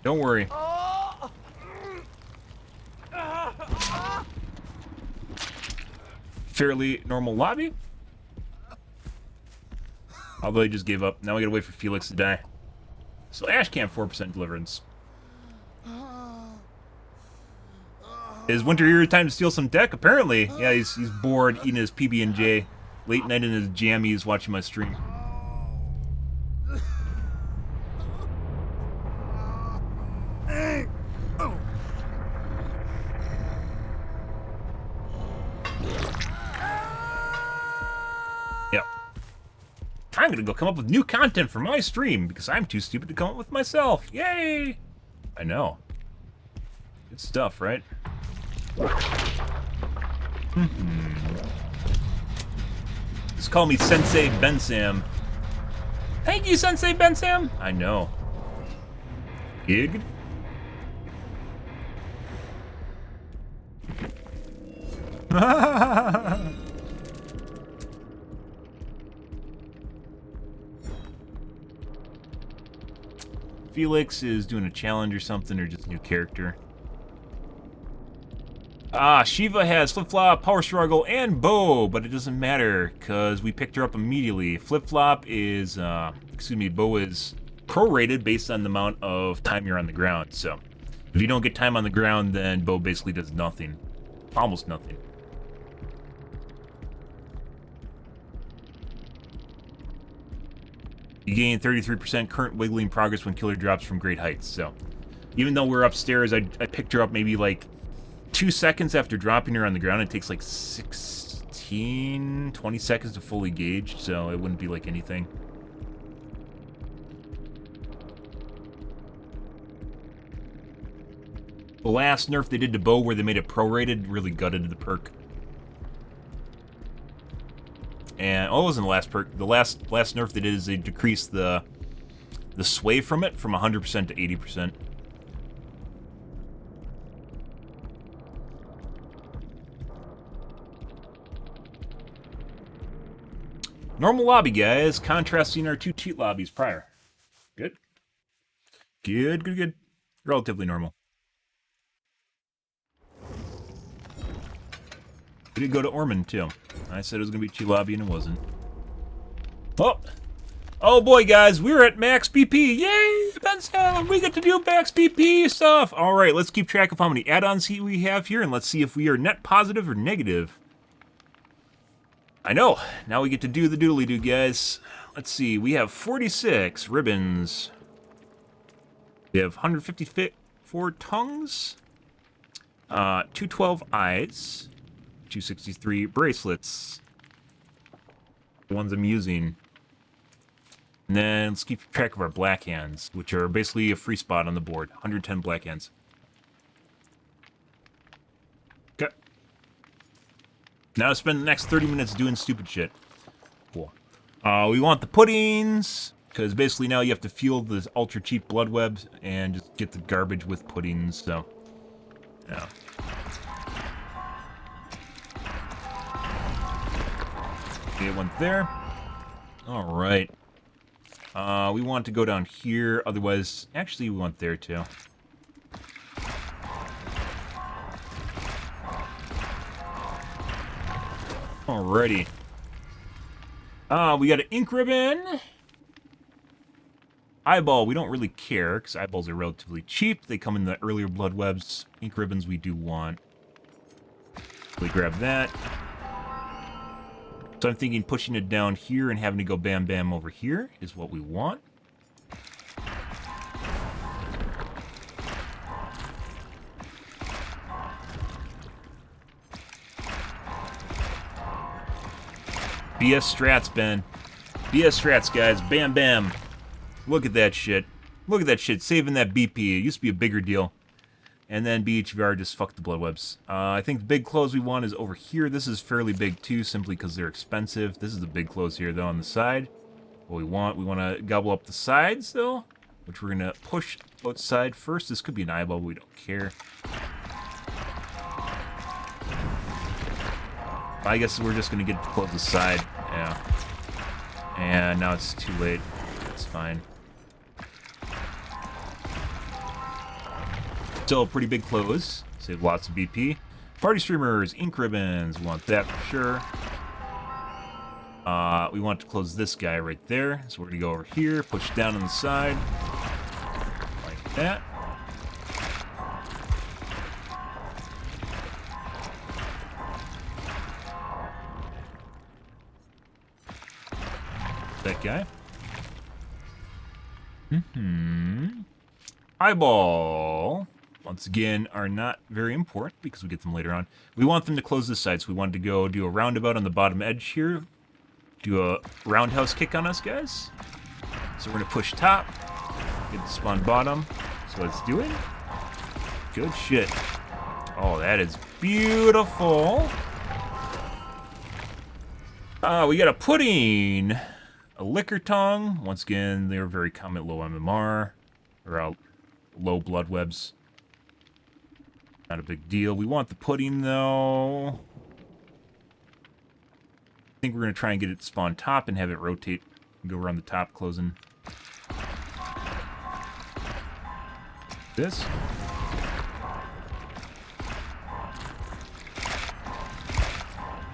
Don't worry. Fairly normal lobby. Although he just gave up. Now we gotta wait for Felix to die. So Ash Camp 4% deliverance. Is Winter here time to steal some deck? Apparently. Yeah, he's bored eating his PB&J. Late night in his jammies watching my stream. Yep. I'm gonna go come up with new content for my stream because I'm too stupid to come up with myself. Yay! I know. Good stuff, right? Just call me Sensei Bensam. Thank you, Sensei Bensam. I know. Gig. Felix is doing a challenge or something, or just a new character. Shiva has Flip-Flop, Power Struggle, and Bow, but it doesn't matter, because we picked her up immediately. Flip-Flop is, Bow is prorated based on the amount of time you're on the ground, so if you don't get time on the ground, then Bow basically does nothing. Almost nothing. You gain 33% current wiggling progress when killer drops from great heights, so even though we're upstairs, I picked her up maybe like 2 seconds after dropping her on the ground. It takes like 20 seconds to fully gauge, so it wouldn't be like anything. The last nerf they did to Bow where they made it prorated really gutted the perk. And it wasn't the last perk. The last nerf they did is they decreased the sway from it from 100% to 80%. Normal lobby, guys, contrasting our two cheat lobbies prior. Good. Good. Relatively normal. We did go to Ormond, too. I said it was going to be cheat lobby, and it wasn't. Oh boy, guys, we're at max BP. Yay, Benson! We get to do max BP stuff. All right, let's keep track of how many add-ons we have here, and let's see if we are net positive or negative. I know. Now we get to do the doodly-doo, guys. Let's see. We have 46 ribbons. We have 154 tongues. 212 eyes. 263 bracelets. The ones I'm using. And then let's keep track of our black hands, which are basically a free spot on the board. 110 black hands. Okay. Now spend the next 30 minutes doing stupid shit. Cool. We want the puddings, because basically now you have to fuel the ultra cheap blood webs and just get the garbage with puddings, so yeah. Get one there. Alright. We want to go down here, otherwise, actually we want there too. Alrighty. We got an ink ribbon. Eyeball, we don't really care, because eyeballs are relatively cheap. They come in the earlier blood webs. Ink ribbons we do want. We grab that. So I'm thinking pushing it down here and having to go bam bam over here is what we want. BS strats, Ben. BS strats, guys. Bam bam. Look at that shit. Look at that shit. Saving that BP. It used to be a bigger deal. And then BHVR just fucked the blood webs. I think the big clothes we want is over here. This is fairly big too, simply because they're expensive. This is the big clothes here, though, on the side. What we want to gobble up the sides, though, which we're going to push outside first. This could be an eyeball, but we don't care. I guess we're just going to get to close the side. Yeah. And now it's too late. It's fine. Still pretty big clothes. Save lots of BP. Party streamers, ink ribbons. We want that for sure. We want to close this guy right there. So we're going to go over here, push down on the side. Like that. That guy. Eyeball. Once again, are not very important because we get them later on. We want them to close this side, so we wanted to go do a roundabout on the bottom edge here. Do a roundhouse kick on us, guys. So we're going to push top. Get the spawn bottom. So let's do it. Good shit. Oh, that is beautiful. We got a pudding. A liquor tongue. Once again, they're very common, low MMR. Or low blood webs. Not a big deal. We want the pudding, though. I think we're going to try and get it spawn top and have it rotate and go around the top, closing. This.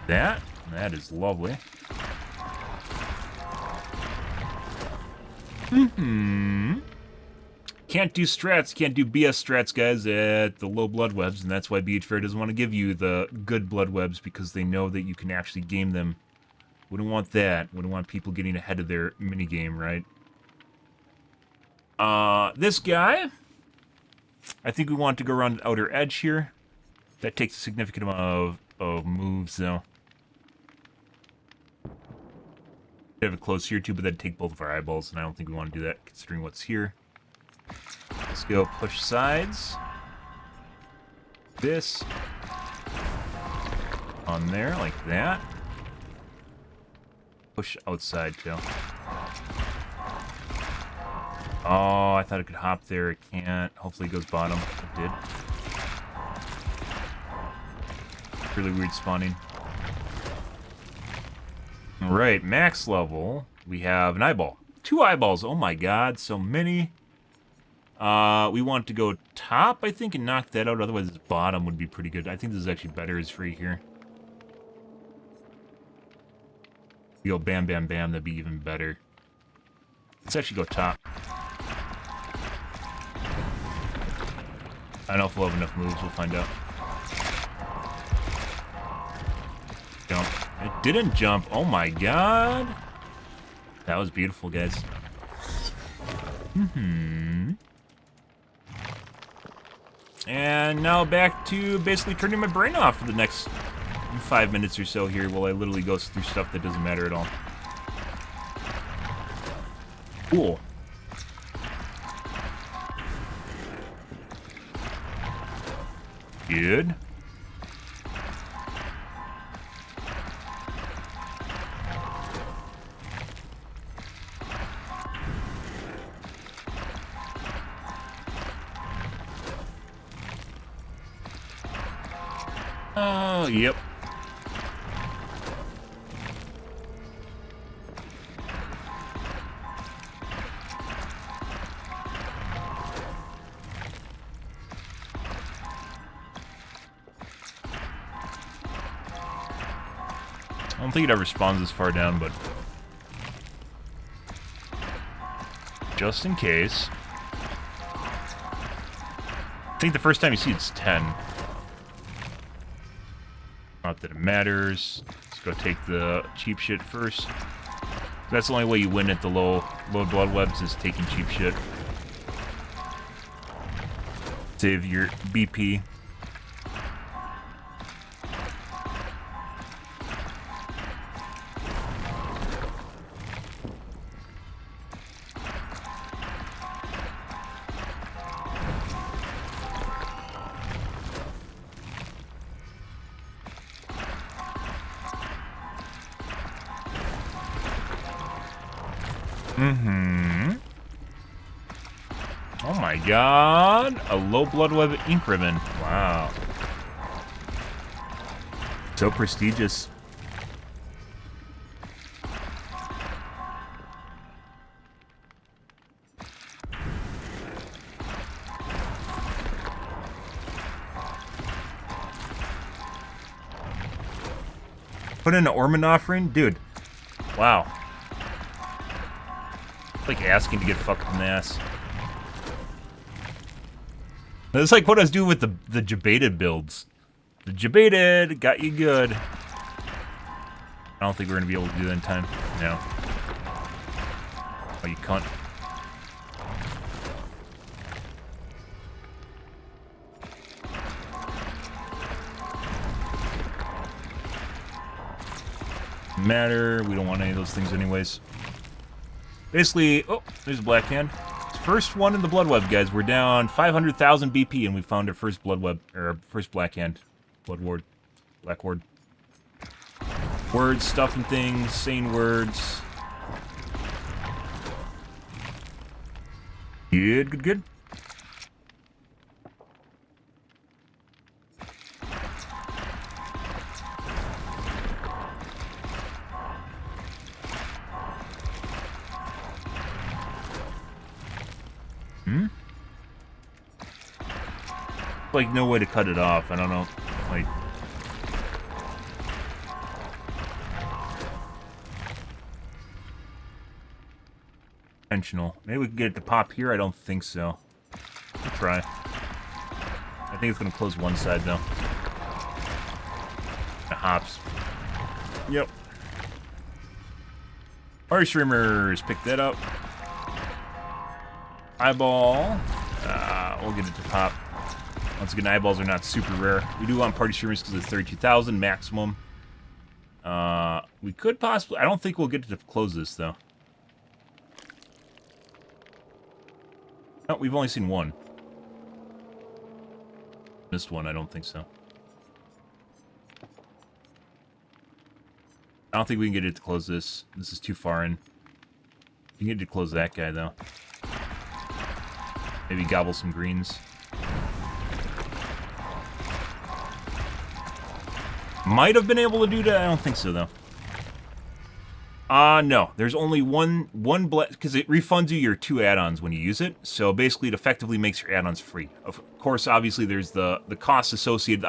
That is lovely. Can't do strats, can't do BS strats, guys, at the low blood webs, and that's why BHFair doesn't want to give you the good blood webs, because they know that you can actually game them. Wouldn't want that. Wouldn't want people getting ahead of their minigame, right? This guy, I think we want to go around the outer edge here. That takes a significant amount of moves, though. We have it close here, too, but that'd take both of our eyeballs, and I don't think we want to do that, considering what's here. Let's go push sides. This. On there, like that. Push outside, too. Oh, I thought it could hop there. It can't. Hopefully it goes bottom. It did. Really weird spawning. Alright, max level. We have an eyeball. 2 eyeballs. Oh my god, so many. We want to go top, I think, and knock that out. Otherwise, this bottom would be pretty good. I think this is actually better as free here. We go bam, bam, bam. That'd be even better. Let's actually go top. I don't know if we'll have enough moves. We'll find out. Jump. It didn't jump. Oh my god. That was beautiful, guys. And now back to basically turning my brain off for the next 5 minutes or so here while I literally go through stuff that doesn't matter at all. Cool. Good. Oh, yep. I don't think it ever spawns this far down, but just in case. I think the first time you see it's 10. Not that it matters. Let's go take the cheap shit first. That's the only way you win at the low blood webs, is taking cheap shit. Save your BP. Oh my god. A low blood web ink ribbon. Wow. So prestigious. Put in an Ormond offering? Dude, Wow. Like asking to get fucked in the ass. It's like what I was doing with the Jebaited builds. The Jebaited got you good. I don't think we're gonna be able to do that in time. No. Oh, you cunt. Matter. We don't want any of those things anyways. Basically, oh, there's a black hand. First one in the blood web, guys. We're down 500,000 BP, and we found our first blood web, or our first black hand. Blood ward. Black ward. Words, stuff and things, saying words. Good, good, good. Like no way to cut it off. I don't know. Like intentional. Maybe we can get it to pop here. I don't think so. We'll try. I think it's gonna close one side though. It hops. Yep. Party streamers, pick that up. Eyeball. We'll get it to pop. Once again, eyeballs are not super rare. We do want party streamers because it's 32,000 maximum. We could possibly... I don't think we'll get to close this, though. No, we've only seen one. Missed one, I don't think so. I don't think we can get it to close this. This is too far in. You can get it to close that guy, though. Maybe gobble some greens. Might have been able to do that. I don't think so, though. No. There's only one because it refunds you your 2 add-ons when you use it. So basically, it effectively makes your add-ons free. Of course, obviously, there's the cost associated.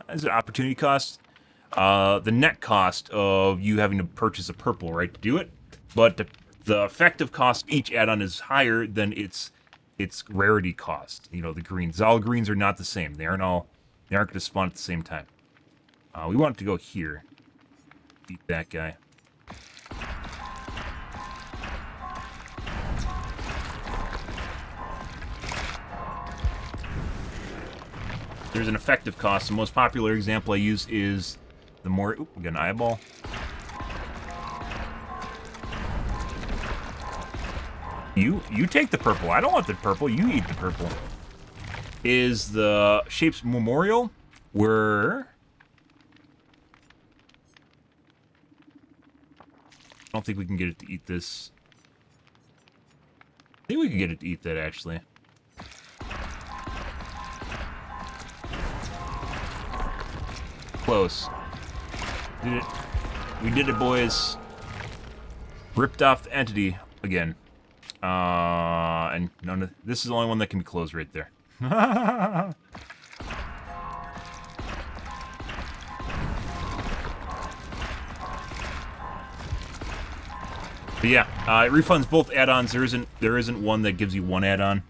Is it opportunity cost? The net cost of you having to purchase a purple, right, to do it. But the effective cost of each add-on is higher than its rarity cost. You know, the greens. All greens are not the same. They aren't going to spawn at the same time. We want it to go here. Beat that guy. There's an effective cost. The most popular example I use is the more... Oop, we got an eyeball. You take the purple. I don't want the purple. You eat the purple. Is the Shapes Memorial, where... I don't think we can get it to eat this. I think we can get it to eat that, actually. Close. Did it. We did it, boys. Ripped off the entity again. And none of this is the only one that can be closed right there. But yeah, it refunds both add-ons. There isn't one that gives you one add-on.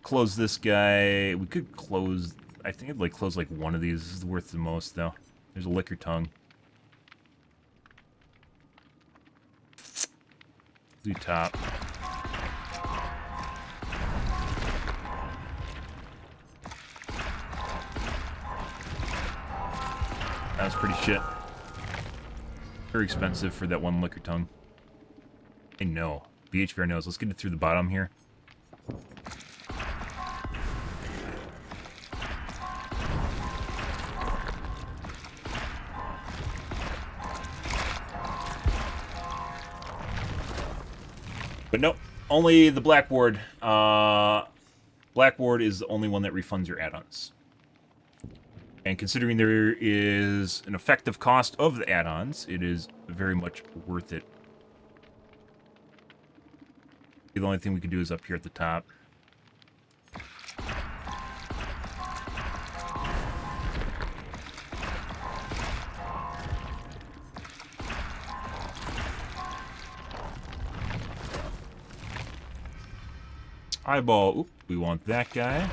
Close this guy. We could close. I think I'd like close like one of these. This is worth the most though. There's a liquor tongue. Do top. That was pretty shit. Very expensive for that one liquor tongue. I know. BHVR knows. Let's get it through the bottom here. But no, only the Black Ward. Black Ward is the only one that refunds your add-ons. And considering there is an effective cost of the add-ons, it is very much worth it. The only thing we can do is up here at the top. Eyeball. Oop, we want that guy.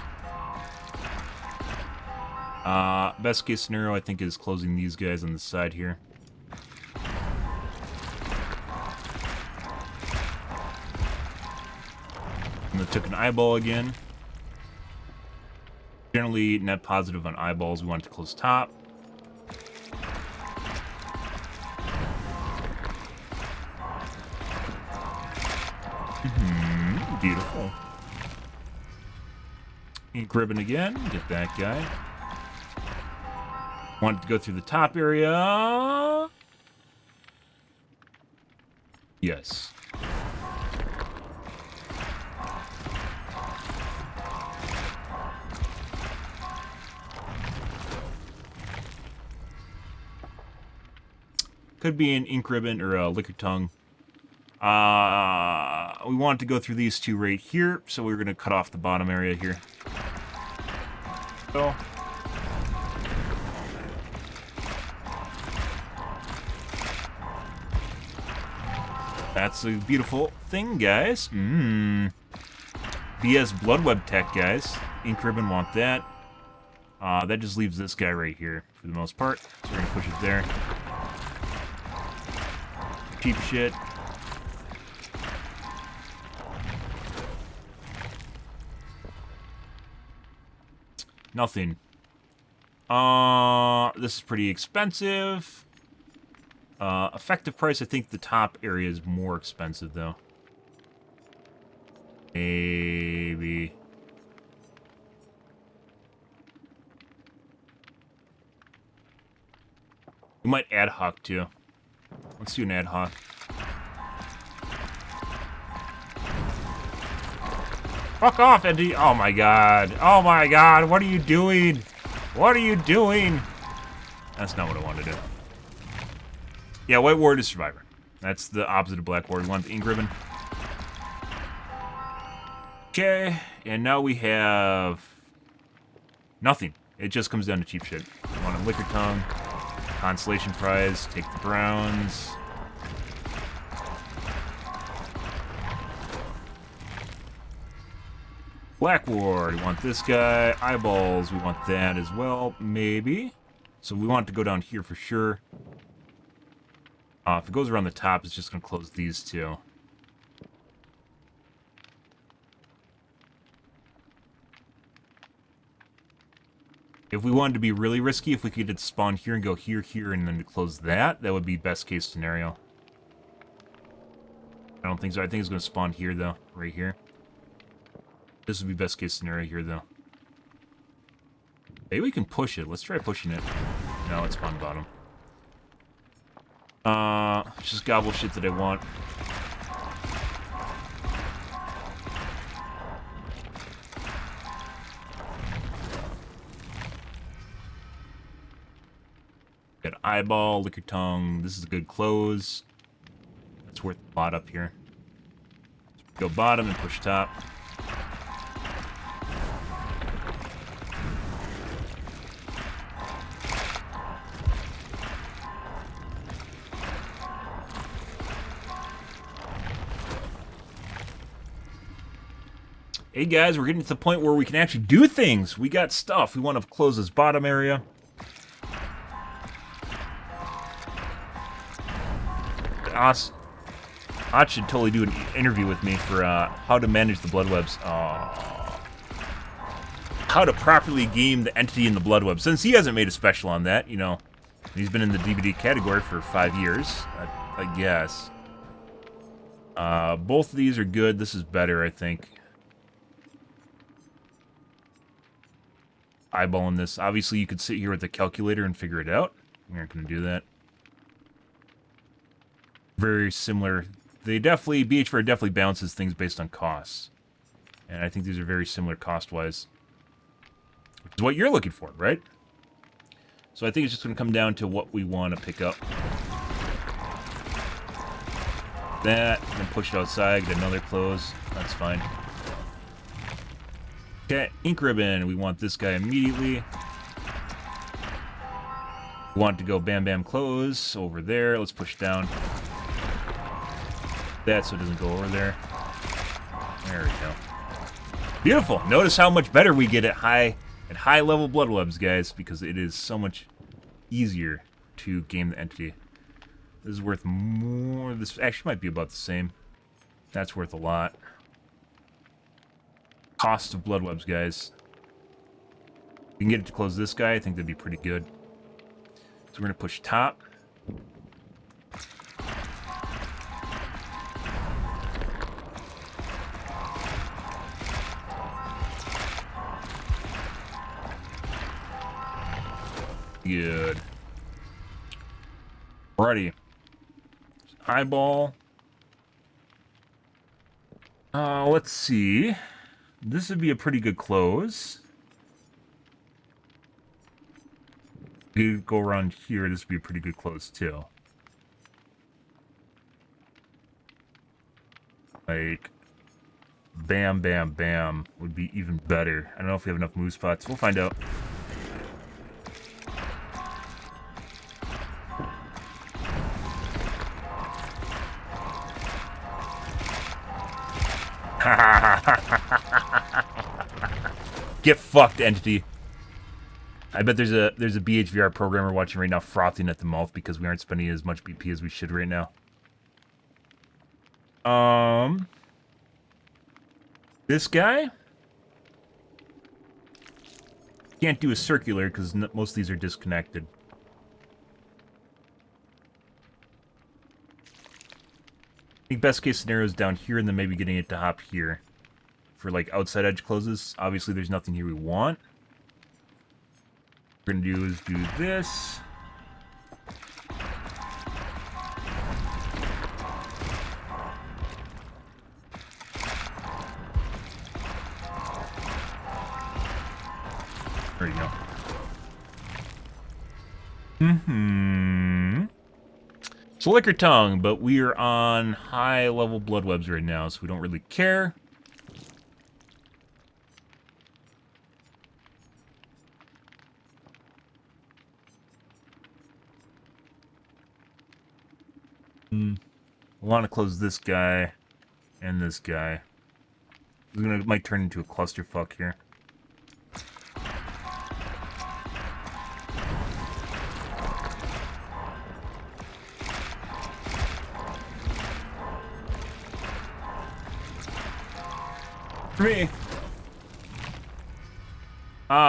Best case scenario, I think, is closing these guys on the side here. And they took an eyeball again. Generally, net positive on eyeballs. We want it to close top. Beautiful. Ink ribbon again. Get that guy. Want it to go through the top area. Yes. Could be an ink ribbon or a liquor tongue. We want it to go through these two right here, so we're going to cut off the bottom area here. So. That's a beautiful thing, guys. BS Bloodweb Tech, guys. Ink ribbon, want that. That just leaves this guy right here for the most part. So we're going to push it there. Cheap shit. Nothing. This is pretty expensive. Effective price, I think the top area is more expensive, though. Maybe. We might ad hoc, too. Let's do an ad hoc. Fuck off, Eddie. Oh my god. Oh my god. What are you doing? What are you doing? That's not what I wanted to do. Yeah, White Ward is Survivor. That's the opposite of Black Ward. We want the ink ribbon. Okay. And now we have nothing. It just comes down to cheap shit. We want a liquor tongue. Consolation prize. Take the browns. Black Ward, we want this guy. Eyeballs, we want that as well, maybe. So we want it to go down here for sure. If it goes around the top, it's just going to close these two. If we wanted to be really risky, if we could get it spawn here and go here, here, and then to close that, that would be best case scenario. I don't think so. I think it's going to spawn here, though, right here. This would be best case scenario here, though. Maybe we can push it. Let's try pushing it. No, it's spawn bottom. It's just gobble shit that I want. Got eyeball, liquor tongue. This is a good close. That's worth a lot up here. Go bottom and push top. Hey guys, we're getting to the point where we can actually do things. We got stuff. We want to close this bottom area. Oz should totally do an interview with me for how to manage the blood webs. How to properly game the entity in the blood web. Since he hasn't made a special on that, you know, he's been in the DVD category for 5 years, I guess. Both of these are good. This is better, I think. Eyeballing this. Obviously, you could sit here with the calculator and figure it out. We aren't going to do that. Very similar. They definitely, BHVR definitely balances things based on costs. And I think these are very similar cost-wise. Which is what you're looking for, right? So I think it's just going to come down to what we want to pick up. That, and then push it outside, get another close. That's fine. Okay, ink ribbon. We want this guy immediately. We want it to go bam, bam, close over there. Let's push down. That so it doesn't go over there. There we go. Beautiful. Notice how much better we get at high level blood webs, guys, because it is so much easier to game the entity. This is worth more. This actually might be about the same. That's worth a lot. Cost of blood webs, guys. We can get it to close this guy. I think that'd be pretty good. So we're gonna push top. Good. Alrighty. Eyeball. Let's see. This would be a pretty good close. You go around here, this would be a pretty good close too. Like, bam, bam, bam would be even better. I don't know if we have enough move spots. We'll find out. Get fucked, entity. I bet there's a BHVR programmer watching right now frothing at the mouth because we aren't spending as much BP as we should right now. This guy can't do a circular because most of these are disconnected. I think best case scenario is down here and then maybe getting it to hop here for like outside edge closes. Obviously there's nothing here we want. What we're gonna do is do this. There you go. So lick your tongue, but we are on high level blood webs right now, so we don't really care. We want to close this guy and this guy. Might turn into a clusterfuck here. For me.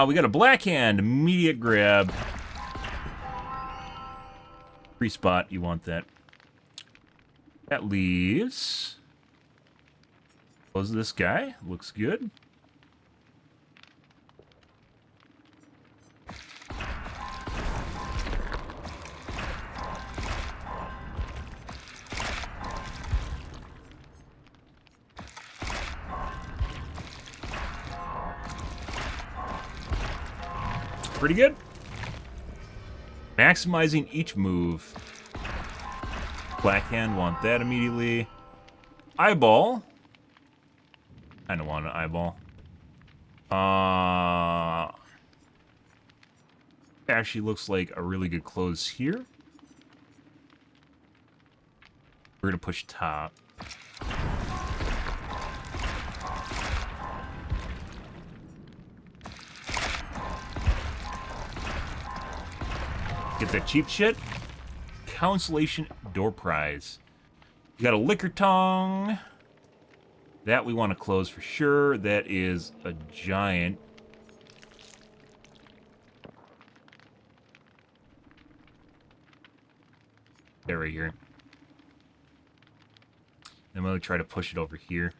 We got a black hand. Immediate grab. Free spot. You want that. That leaves. Close this guy. Looks good. Pretty good. Maximizing each move. Black hand, want that immediately. Eyeball. Kinda want an eyeball. Actually looks like a really good close here. We're gonna push top. Get that cheap shit. Consolation door prize. You got a liquor tongue. That we want to close for sure. That is a giant. There, right here. I'm going to try to push it over here.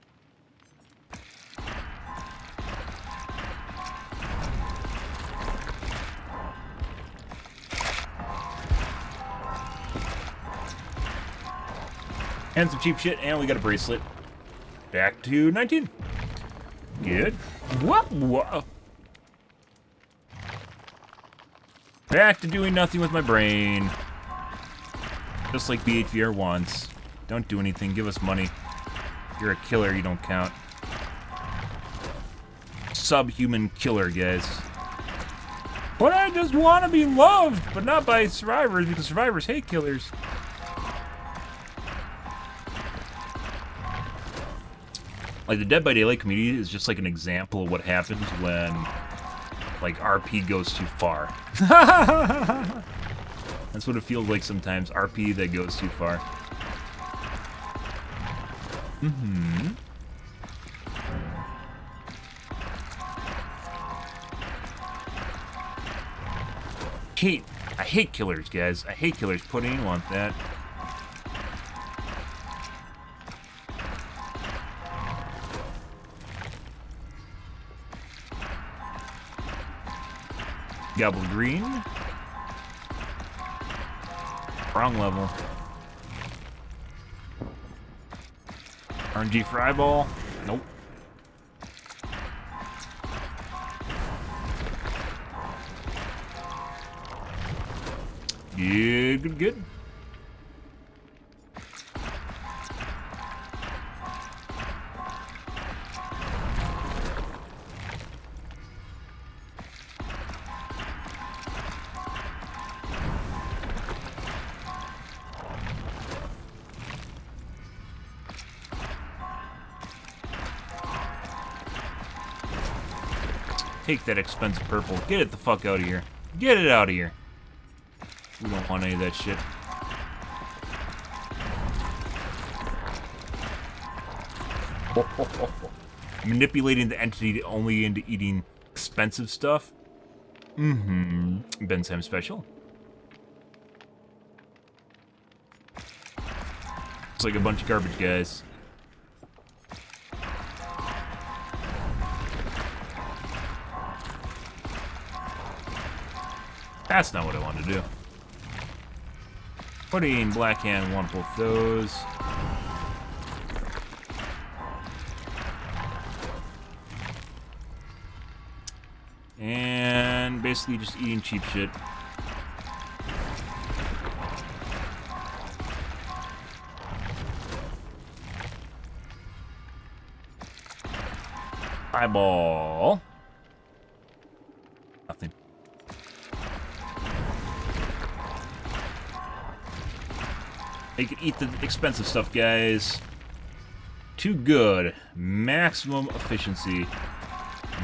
And some cheap shit, and we got a bracelet. Back to 19. Good. Whoa. Back to doing nothing with my brain. Just like BHVR wants. Don't do anything, give us money. You're a killer, you don't count. Subhuman killer, guys. But I just want to be loved, but not by survivors, because survivors hate killers. Like, the Dead by Daylight community is just like an example of what happens when, like, RP goes too far. That's what it feels like sometimes, RP that goes too far. I hate killers, guys. I hate killers. Pudding, want that. Gobble green. Wrong level. RNG for eyeball. Nope. Good, good, good. Take that expensive purple. Get it the fuck out of here. Get it out of here. We don't want any of that shit. Manipulating the entity only into eating expensive stuff? Bensam special. It's like a bunch of garbage guys. That's not what I wanted to do. Pudding, black hand, want both those. And basically just eating cheap shit. Eyeball. Nothing. They can eat the expensive stuff, guys. Too good. Maximum efficiency.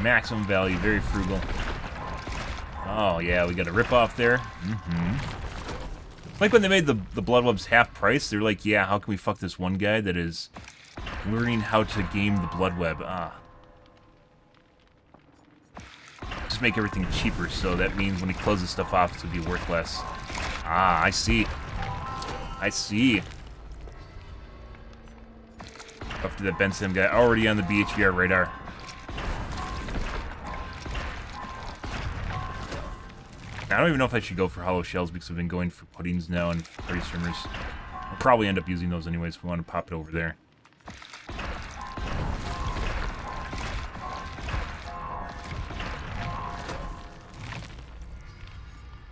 Maximum value. Very frugal. Oh, yeah, we got a rip-off there. Like when they made the Blood Webs half price, they're like, yeah, how can we fuck this one guy that is learning how to game the Blood Web? Just make everything cheaper, so that means when he closes stuff off, it's going to be worth less. I see. I see. Up to that Bensam guy, already on the BHVR radar. I don't even know if I should go for hollow shells because I've been going for puddings now and party streamers. I'll probably end up using those anyways if we want to pop it over there.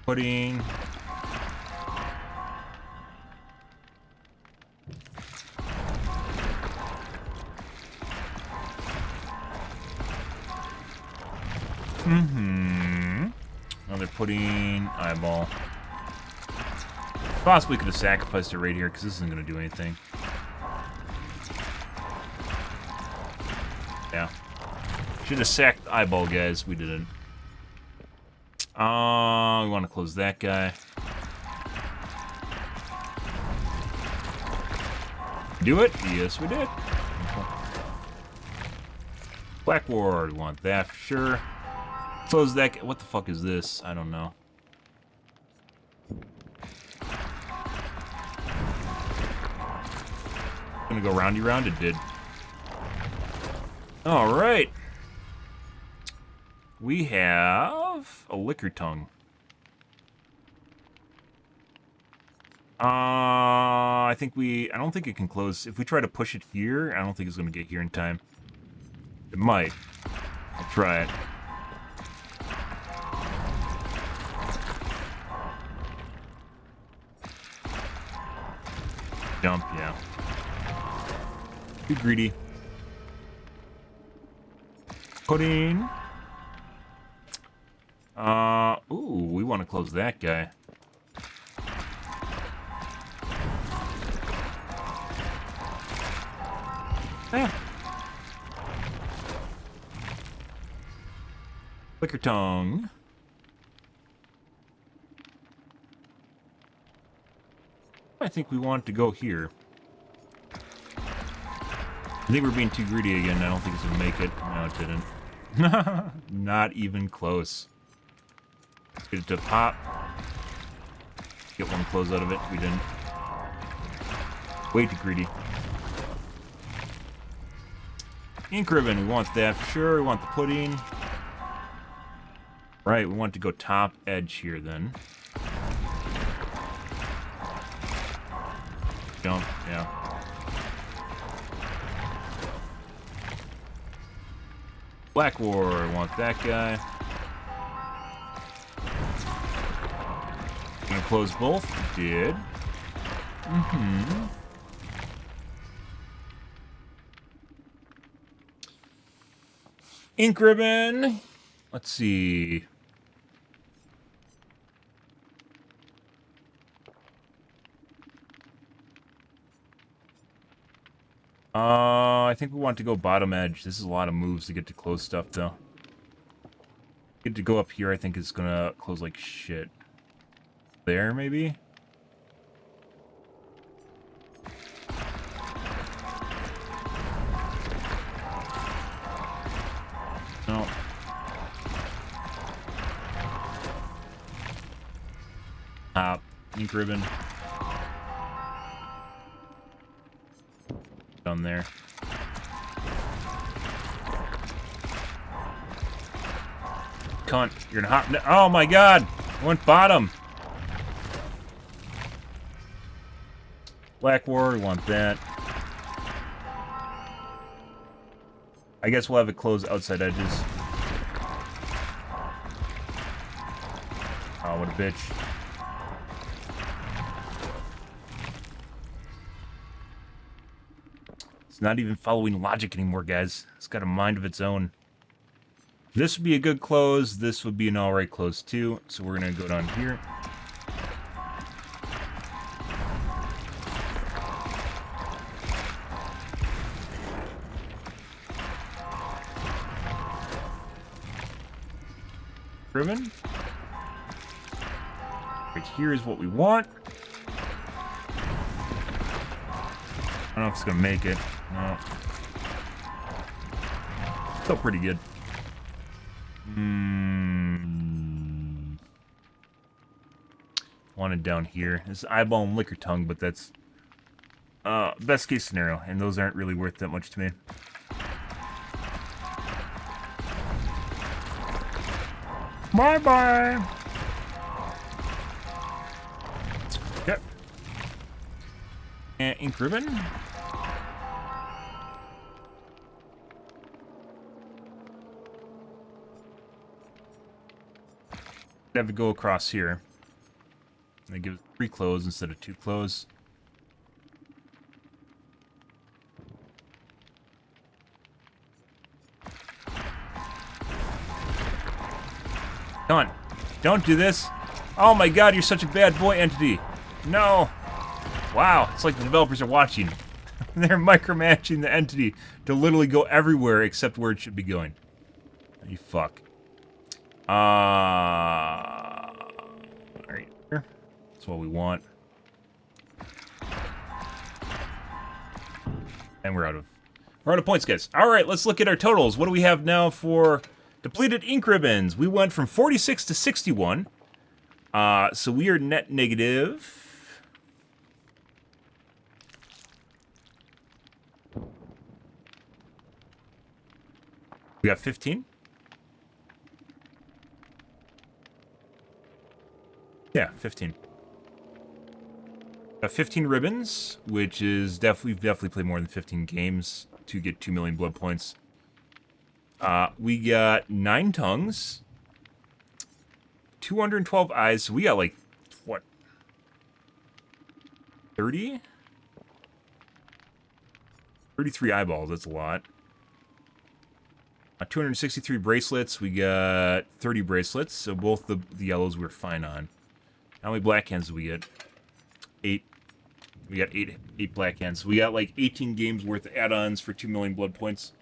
Pudding. Another pudding, eyeball. Possibly could have sacrificed it right here because this isn't going to do anything. Yeah. Should have sacked the eyeball, guys. We didn't. We want to close that guy. Do it? Yes, we did. Black Ward, we want that for sure. Close that. What the fuck is this? I don't know. Gonna go roundy round? It did. Alright. We have a liquor tongue. I don't think it can close. If we try to push it here, I don't think it's gonna get here in time. It might. I'll try it. Jump, yeah. Too greedy. Pudding. Ooh, we want to close that guy. Yeah. Liquor tongue. I think we want to go here. I think we're being too greedy again. I don't think it's gonna make it. No, it didn't. Not even close. Let's get it to pop. Get one close out of it. We didn't. Way too greedy. Ink ribbon. We want that for sure. We want the pudding. Right, we want to go top edge here then. Jump, yeah. Black War, I want that guy. Gonna close both. Did. Ink ribbon. Let's see. I think we want to go bottom edge. This is a lot of moves to get to close stuff, though. Get to go up here, I think it's gonna close like shit. There, maybe? No. Ink ribbon. Down there. Cunt, you're in hot. Oh my god! I went bottom. Black War, we want that. I guess we'll have it close outside edges. Oh, what a bitch. It's not even following logic anymore, guys. It's got a mind of its own. This would be a good close. This would be an alright close, too. So we're going to go down here. Ribbon. Right here is what we want. I don't know if it's going to make it. No. Still pretty good. Wanted down here. This is eyeball and liquor tongue, but that's best case scenario, and those aren't really worth that much to me. Bye-bye. Okay. And ink ribbon. Have to go across here. They give 3 close instead of 2 close. Done. Don't do this. Oh my god, you're such a bad boy entity. No. Wow, it's like the developers are watching. They're micromanaging the entity to literally go everywhere except where it should be going. You fuck. Right here. That's what we want. And we're out of points, guys. All right, let's look at our totals. What do we have now for depleted ink ribbons? We went from 46 to 61. So we are net negative. We got 15. Yeah, 15. Got 15 ribbons, which is definitely played more than 15 games to get 2 million blood points. We got 9 tongues, 212 eyes. So we got like what? 30? 33 eyeballs. That's a lot. 263 bracelets. We got 30 bracelets. So both the yellows we're fine on. How many black hands do we get? 8. We got 8 black hands. We got like 18 games worth of add-ons for 2 million blood points.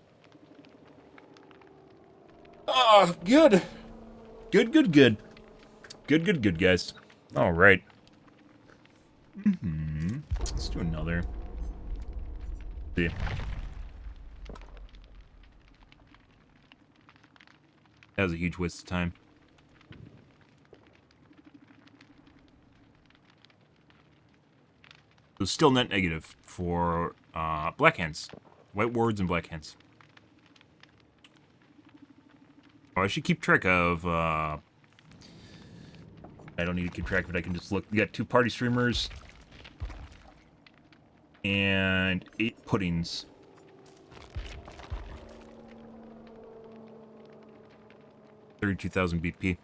Oh, good. Good, good, good. Good, good, good, guys. All right. Let's do another. See. That was a huge waste of time. So still net negative for black hands. White wards and black hands. Oh, I should keep track of... I don't need to keep track of it. I can just look. We got 2 party streamers. And 8 puddings. 32,000 BP.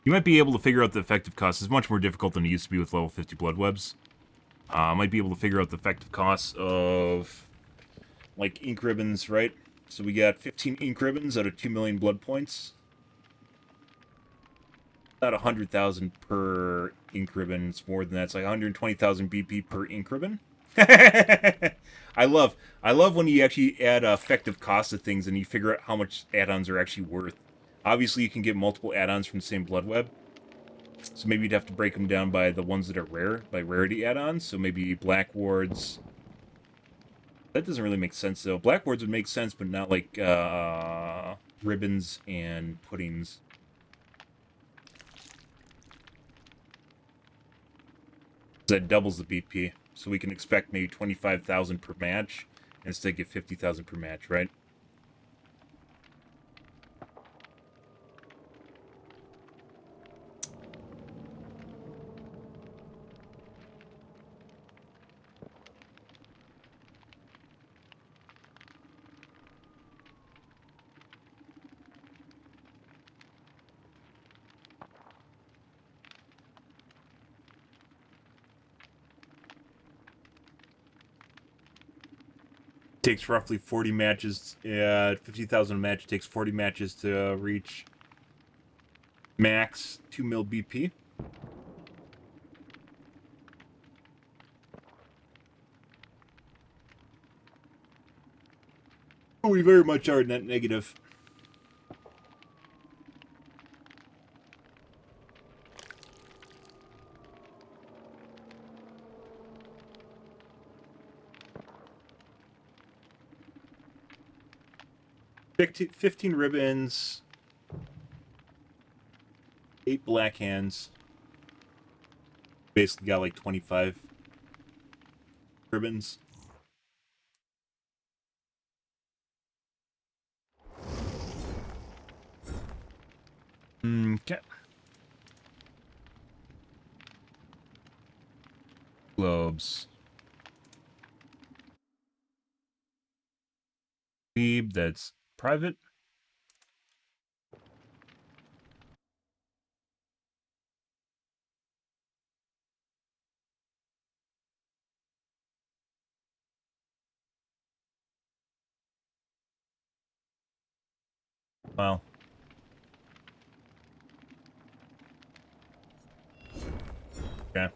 You might be able to figure out the effective cost. It's much more difficult than it used to be with level 50 blood webs. Might be able to figure out the effective costs of, like, ink ribbons, right? So we got 15 ink ribbons out of 2 million blood points. About 100,000 per ink ribbon. It's more than that. It's like 120,000 BP per ink ribbon. I love when you actually add effective cost to things and you figure out how much add-ons are actually worth. Obviously, you can get multiple add-ons from the same blood web. So maybe you'd have to break them down by the ones that are rare, by rarity add-ons. So maybe black wards. That doesn't really make sense, though. Black wards would make sense, but not like ribbons and puddings. That doubles the BP. So we can expect maybe 25,000 per match, and instead get 50,000 per match, right? Takes roughly 40 matches. 50,000 a match. Takes 40 matches to reach max 2 mil BP. We very much are net negative. Fifteen 15 ribbons, 8 black hands. Basically got like 25 ribbons. Okay. Globes. Weeb, that's private. Wow. Okay.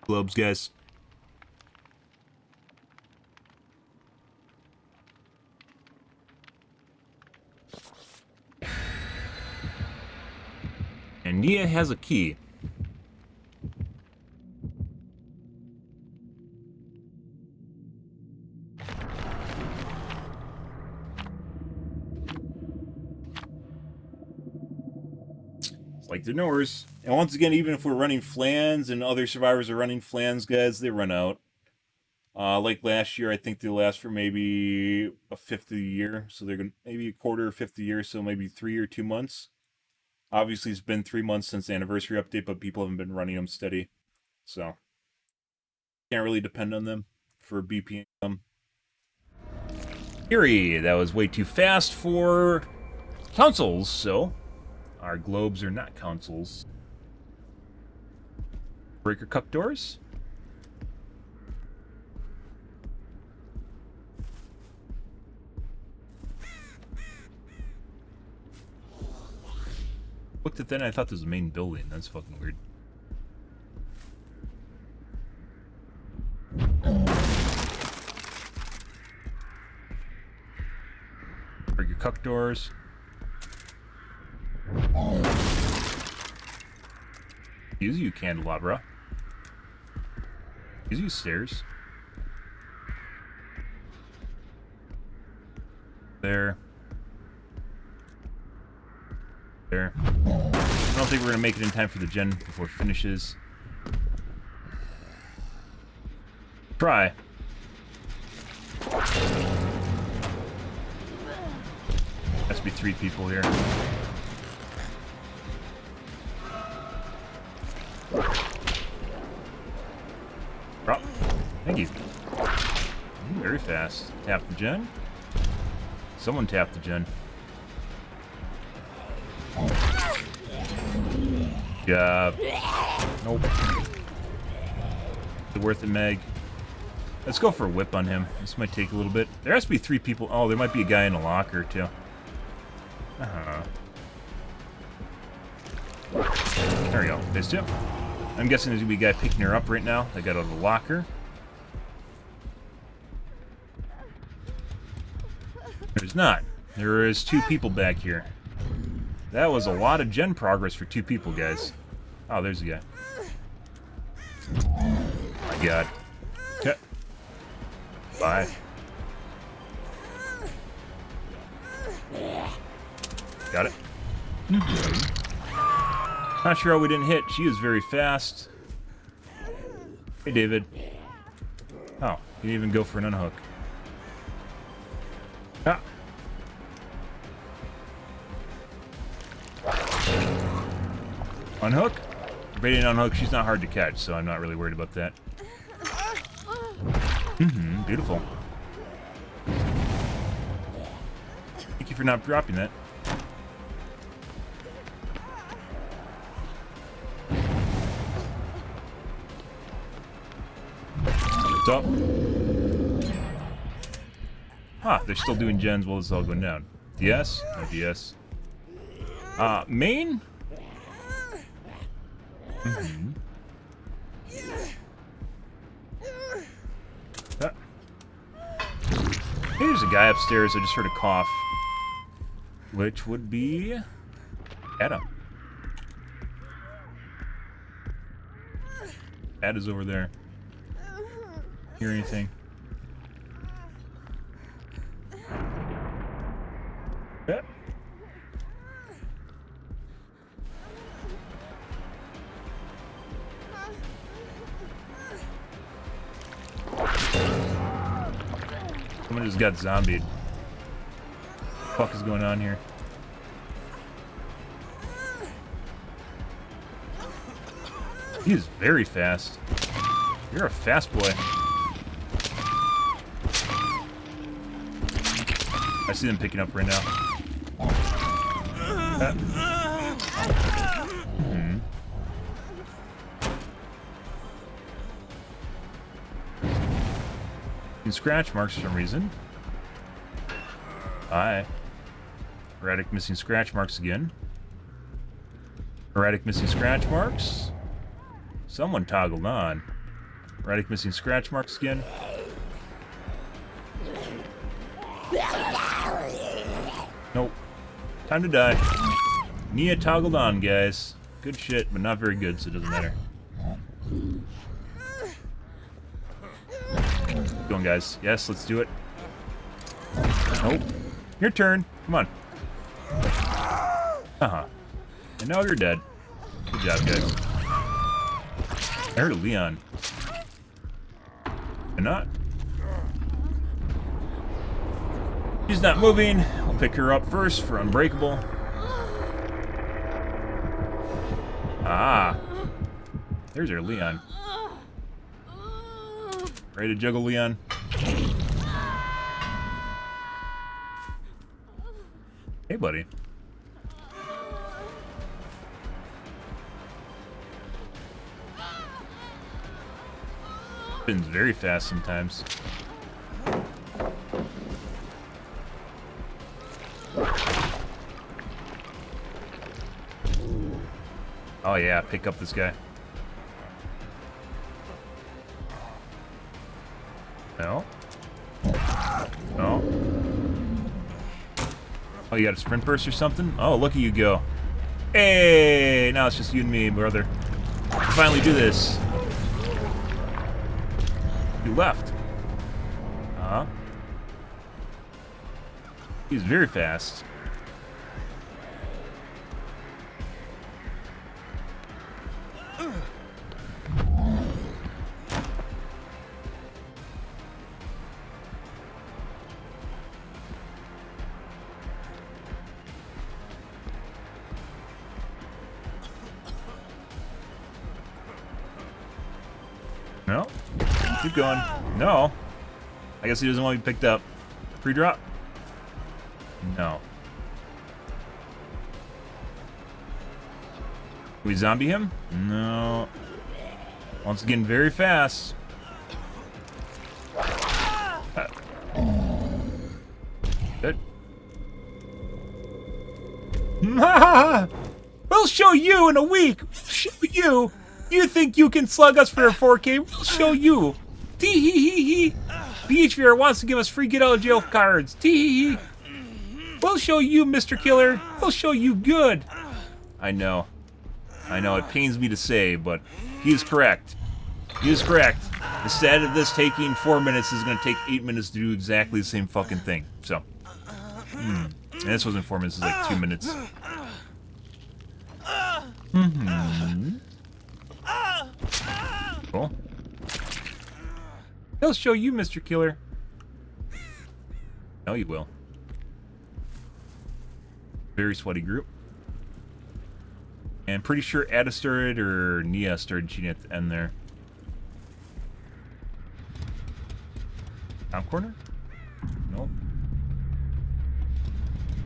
Globes, guys. And Nia has a key. It's like they're nowheres. And once again, even if we're running flans and other survivors are running flans, guys, they run out. Like last year, I think they last for maybe a fifth of the year. So they're gonna maybe a quarter or fifth of the year, so maybe 3 or 2 months. Obviously, it's been 3 months since the anniversary update, but people haven't been running them steady. So, can't really depend on them for BP income. Eerie, that was way too fast for consoles, so our globes are not consoles. Breaker cup doors. Looked at that and I thought this was the main building. That's fucking weird. Break your cuck doors. Use you, candelabra. Use you, stairs. There. There. I don't think we're gonna make it in time for the gen before it finishes. Try. Has to be 3 people here. Drop. Thank you. Very fast. Tap the gen. Someone tapped the gen. Job. Nope. Is it worth it, Meg? Let's go for a whip on him. This might take a little bit. There has to be 3 people. Oh, there might be a guy in a locker, too. There we go. Missed him. I'm guessing there's going to be a guy picking her up right now. They got out of the locker. There's not. There is 2 people back here. That was a lot of gen progress for 2 people, guys. Oh, there's a guy. My God. Okay. Bye. Got it. Not sure how we didn't hit. She is very fast. Hey, David. Oh, you didn't even go for an unhook. Ah. Unhook? Baiting unhook, she's not hard to catch, so I'm not really worried about that. Beautiful. Thank you for not dropping that. What's up? Huh, they're still doing gens while this is all going down. DS? No DS. Main? There's a guy upstairs. I just heard a cough. Which would be Adam. Ad is over there. Hear anything? Yeah. Someone just got zombied. What the fuck is going on here? He is very fast. You're a fast boy. I see them picking up right now. Scratch marks for some reason. Hi. Erratic missing scratch marks again. Erratic missing scratch marks. Someone toggled on. Erratic missing scratch marks again. Nope. Time to die. Nia toggled on, guys. Good shit, but not very good, so it doesn't matter. Going, guys. Yes, let's do it. Nope. Your turn. Come on. And now you're dead. Good job, guys. I heard a Leon. Or not. She's not moving. I'll pick her up first for Unbreakable. Ah. There's our Leon. Ready to juggle, Leon? Hey, buddy. Spins very fast sometimes. Oh yeah, pick up this guy. No. No. Oh, you got a sprint burst or something? Oh, look at you go. Hey, now it's just you and me, brother. We finally do this. You left. Uh-huh. He's very fast. No. Keep going. No. I guess he doesn't want to be picked up. Pre-drop? No. Can we zombie him? No. Once again, very fast. Good. We'll show you in a week. We'll show you. You think you can slug us for a 4K? We'll show you. Tee-hee-hee-hee. BHVR wants to give us free get-out-of-jail cards. Tee-hee-hee. We'll show you, Mr. Killer. We'll show you good. I know. I know, it pains me to say, but he is correct. He is correct. Instead of this taking 4 minutes, it's going to take 8 minutes to do exactly the same fucking thing. So. And this wasn't 4 minutes, it was like 2 minutes. Cool. He'll show you, Mr. Killer. No, you will. Very sweaty group. And pretty sure Ada started or Nia started cheating at the end there. Top corner? Nope.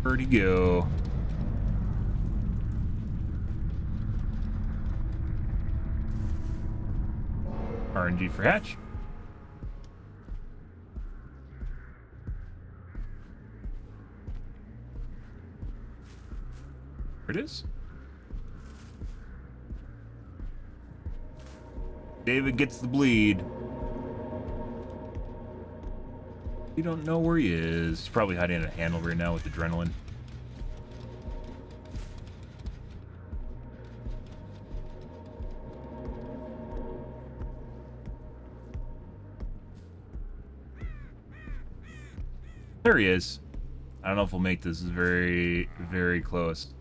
Where'd he go? RNG for Hatch. There it is. David gets the bleed. We don't know where he is. He's probably hiding in a handle right now with adrenaline. There he is. I don't know if we'll make this. This is very, very close.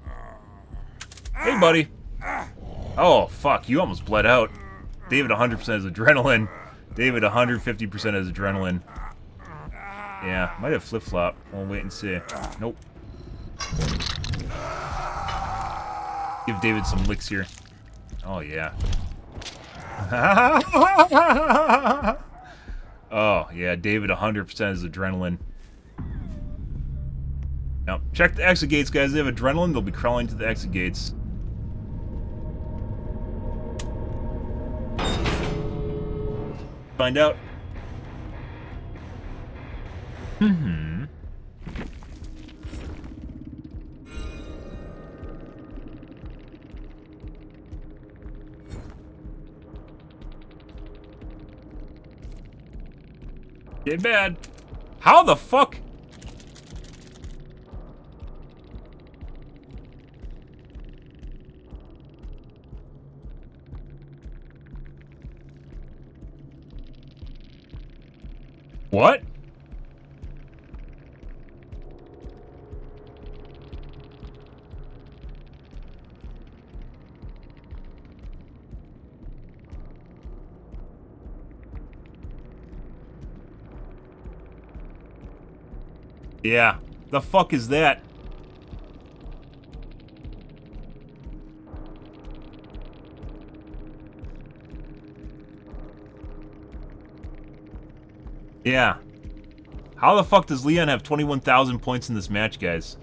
Hey, buddy. Oh, fuck. You almost bled out. David 100% has adrenaline. David 150% has adrenaline. Yeah, might have flip-flop. We'll wait and see. Nope. Give David some licks here. Oh, yeah. Oh, yeah, David 100% has adrenaline. Now, check the exit gates, guys. They have adrenaline. They'll be crawling to the exit gates. Find out. Get bad. How the fuck? What? Yeah. The fuck is that? Yeah. How the fuck does Leon have 21,000 points in this match, guys?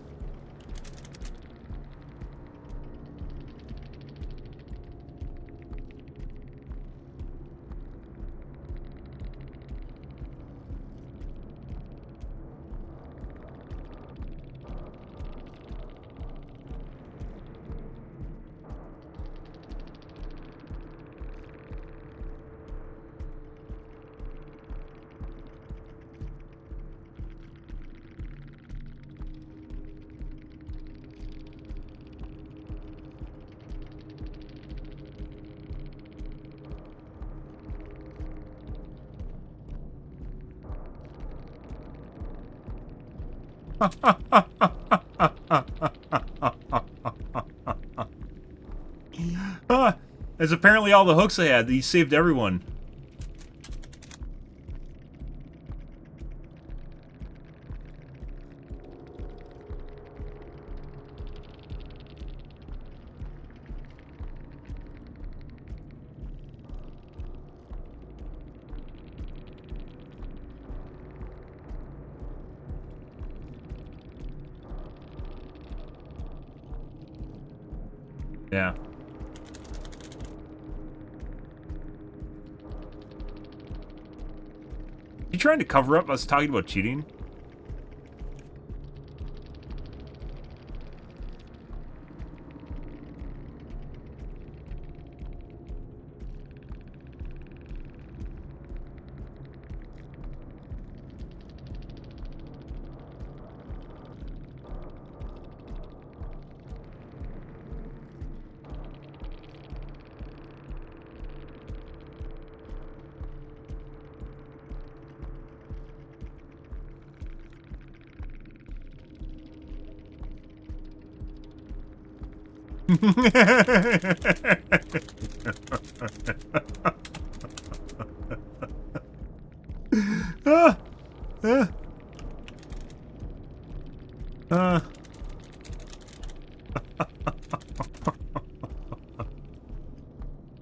That's apparently all the hooks I had. He saved everyone. Yeah. You trying to cover up us talking about cheating?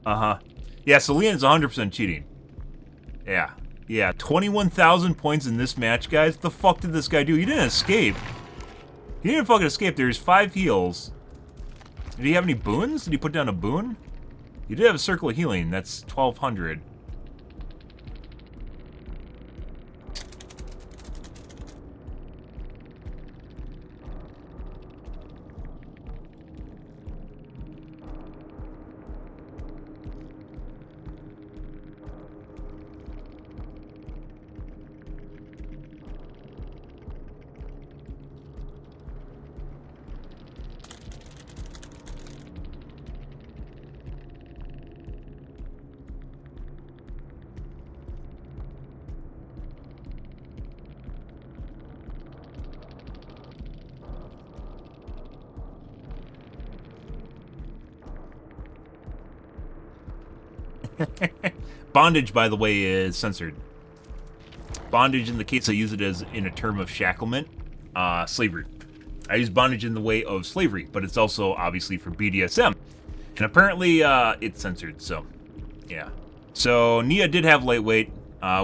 Uh-huh. Yeah, so Leon's 100% cheating. Yeah. Yeah, 21,000 points in this match, guys. What the fuck did this guy do? He didn't escape. He didn't fucking escape. There's 5 heals. Did he have any boons? Did he put down a boon? He did have a circle of healing. That's 1,200. Bondage, by the way, is censored. Bondage, in the case I use it as in a term of shacklement, slavery. I use bondage in the way of slavery, but it's also obviously for BDSM. And apparently it's censored, so yeah. So Nia did have lightweight.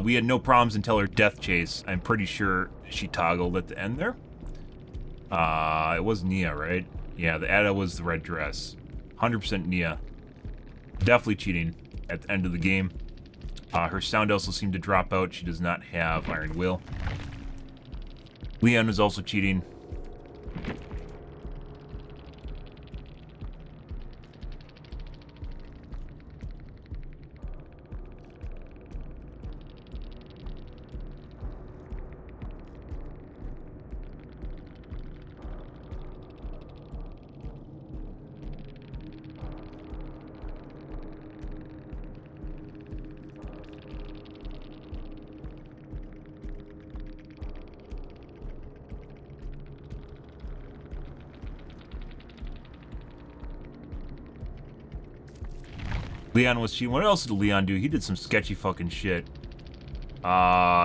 We had no problems until her death chase. I'm pretty sure she toggled at the end there. It was Nia, right? Yeah, the Ada was the red dress. 100% Nia. Definitely cheating at the end of the game. Her sound also seemed to drop out. She does not have Iron Will. Leon was also cheating. Leon was cheating. What else did Leon do? He did some sketchy fucking shit.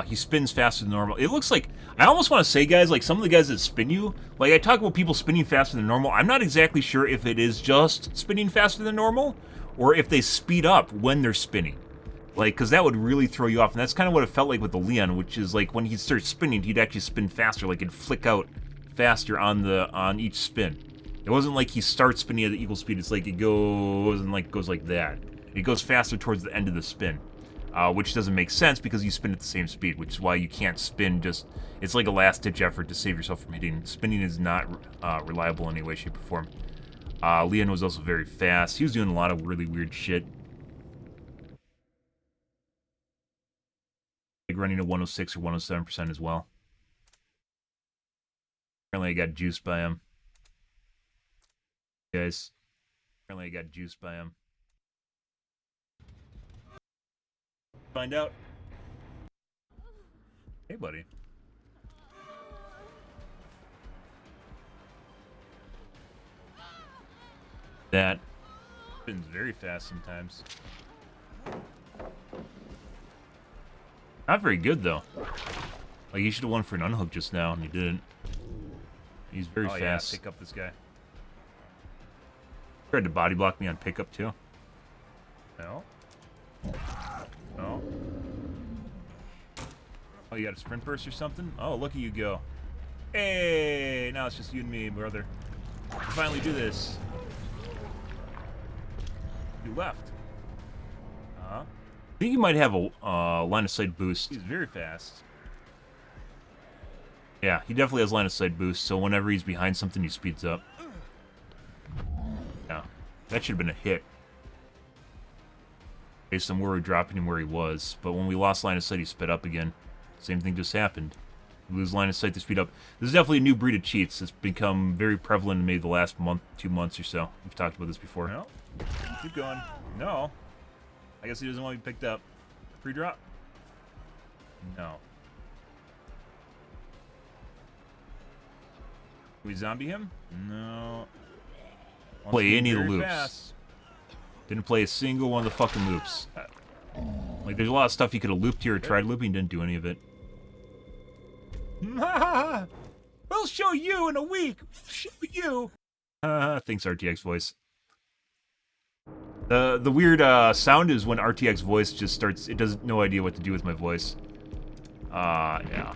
He spins faster than normal. It looks like, I almost want to say, guys, like some of the guys that spin you, like I talk about people spinning faster than normal. I'm not exactly sure if it is just spinning faster than normal or if they speed up when they're spinning. Like, because that would really throw you off. And that's kind of what it felt like with the Leon, which is like when he starts spinning, he'd actually spin faster. Like it'd flick out faster on each spin. It wasn't like he starts spinning at the equal speed. It's like it goes and like goes like that. It goes faster towards the end of the spin, which doesn't make sense because you spin at the same speed, which is why you can't spin just... It's like a last-ditch effort to save yourself from hitting. Spinning is not reliable in any way, shape, or form. Leon was also very fast. He was doing a lot of really weird shit. Like running at 106 or 107% as well. Apparently I got juiced by him. Guys. Apparently I got juiced by him. Find out. Hey, buddy. That happens very fast sometimes. Not very good, though. Like, he should have won for an unhook just now, and he didn't. He's very fast. Yeah, pick up this guy. Tried to body block me on pickup, too. No. No. Oh, you got a sprint burst or something? Oh, look at you go. Hey, now it's just you and me, brother. We finally do this. You left. I think you might have a line of sight boost. He's very fast. Yeah, he definitely has line of sight boost, so whenever he's behind something, he speeds up. Yeah, that should have been a hit. Based on where we're dropping him where he was. But when we lost line of sight, he sped up again. Same thing just happened. You lose line of sight to speed up. This is definitely a new breed of cheats. It's become very prevalent in maybe the last month, 2 months or so. We've talked about this before. No. Keep going. No. I guess he doesn't want to be picked up. Pre-drop? No. Can we zombie him? No. Play any of the loops. Fast. Didn't play a single one of the fucking loops. Like, there's a lot of stuff you could have looped here or tried looping, didn't do any of it. We'll show you in a week. Show you. Thanks, RTX voice. The weird sound is when RTX voice just starts. It doesn't no idea what to do with my voice. Yeah.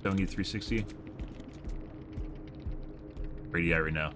Don't need 360. Where are you at right now?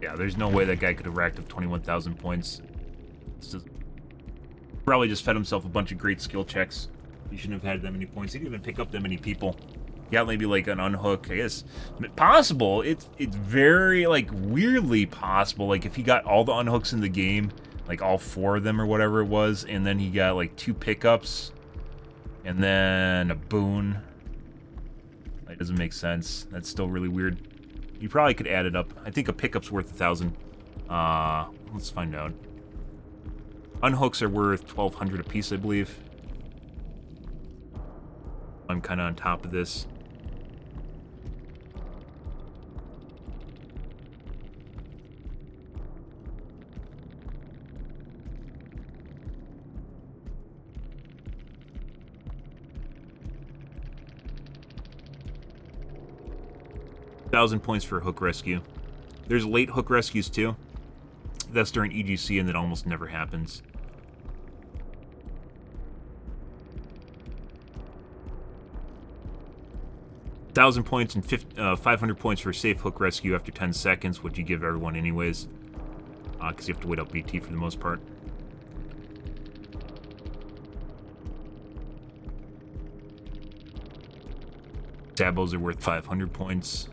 Yeah, there's no way that guy could have racked up 21,000 points. Probably just fed himself a bunch of great skill checks. He shouldn't have had that many points. He didn't even pick up that many people. Yeah, maybe like an unhook, I guess. Possible. It's very, like, weirdly possible. Like, if he got all the unhooks in the game, like all 4 of them or whatever it was, and then he got like 2 pickups, and then a boon. That doesn't make sense. That's still really weird. You probably could add it up. I think a pickup's worth 1,000. Let's find out. Unhooks are worth 1,200 apiece, I believe. I'm kind of on top of this. $1,000 points for a hook rescue. There's late hook rescues too. That's during EGC and that almost never happens. $1,000 points and 500 points for a safe hook rescue after 10 seconds, which you give everyone anyways. Because you have to wait out BT for the most part. Sabos are worth 500 points.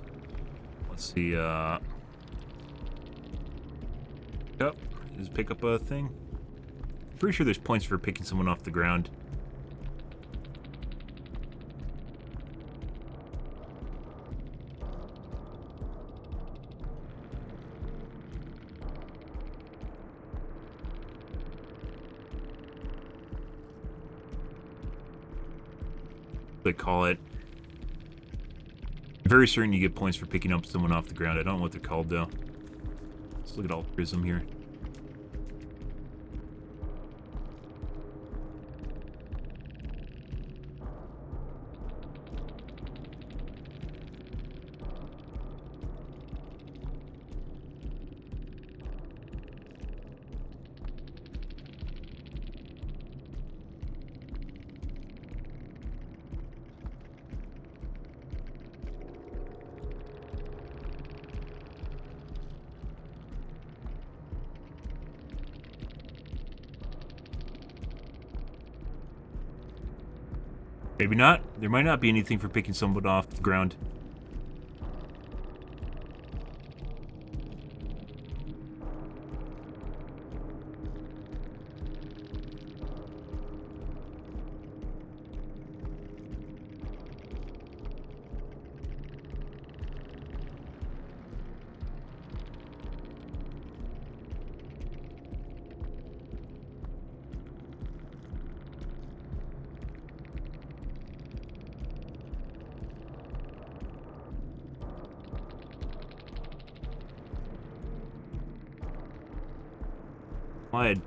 Let's see, Yep. Just pick up a thing. Pretty sure there's points for picking someone off the ground. they call it. I'm very certain you get points for picking up someone off the ground. I don't know what they're called, though. Let's look at all prism here. Maybe not. There might not be anything for picking someone off the ground. Wide.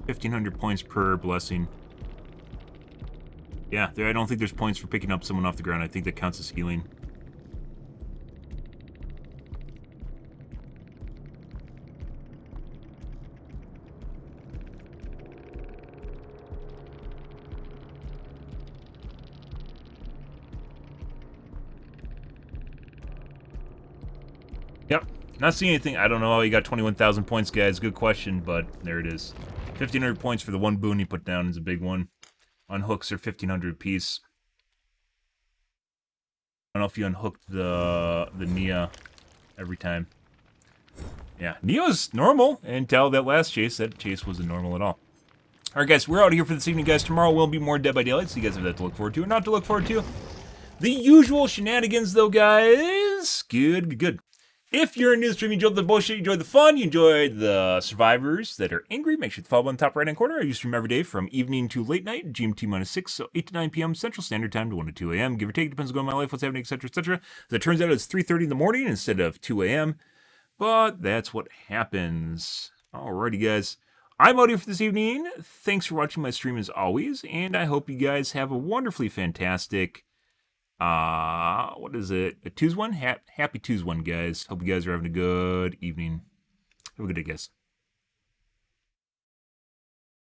$1,500 points per blessing. Yeah, I don't think there's points for picking up someone off the ground. I think that counts as healing. Yep, not seeing anything. I don't know how you got 21,000 points, guys. Good question, but there it is. 1,500 points for the one boon he put down is a big one. On hooks are 1,500 apiece. I don't know if you unhooked the Nia every time. Yeah, Nia's normal until that last chase. That chase wasn't normal at all. Alright, guys, we're out of here for this evening, guys. Tomorrow will be more Dead by Daylight, so you guys have that to look forward to or not to look forward to. The usual shenanigans, though, guys. Good. If you're new to the stream, you enjoyed the bullshit, you enjoyed the fun, you enjoyed the survivors that are angry, make sure to follow on the top right-hand corner. I use stream every day from evening to late night, GMT-6, so 8 to 9 p.m. Central Standard Time to 1 to 2 a.m. Give or take, depends on my life, what's happening, etc., etc. As it turns out, it's 3:30 in the morning instead of 2 a.m., but that's what happens. Alrighty, guys. I'm out here for this evening. Thanks for watching my stream as always, and I hope you guys have a wonderfully fantastic what is it? A Tuesday one? Happy Tuesday one, guys. Hope you guys are having a good evening. Have a good day, guys.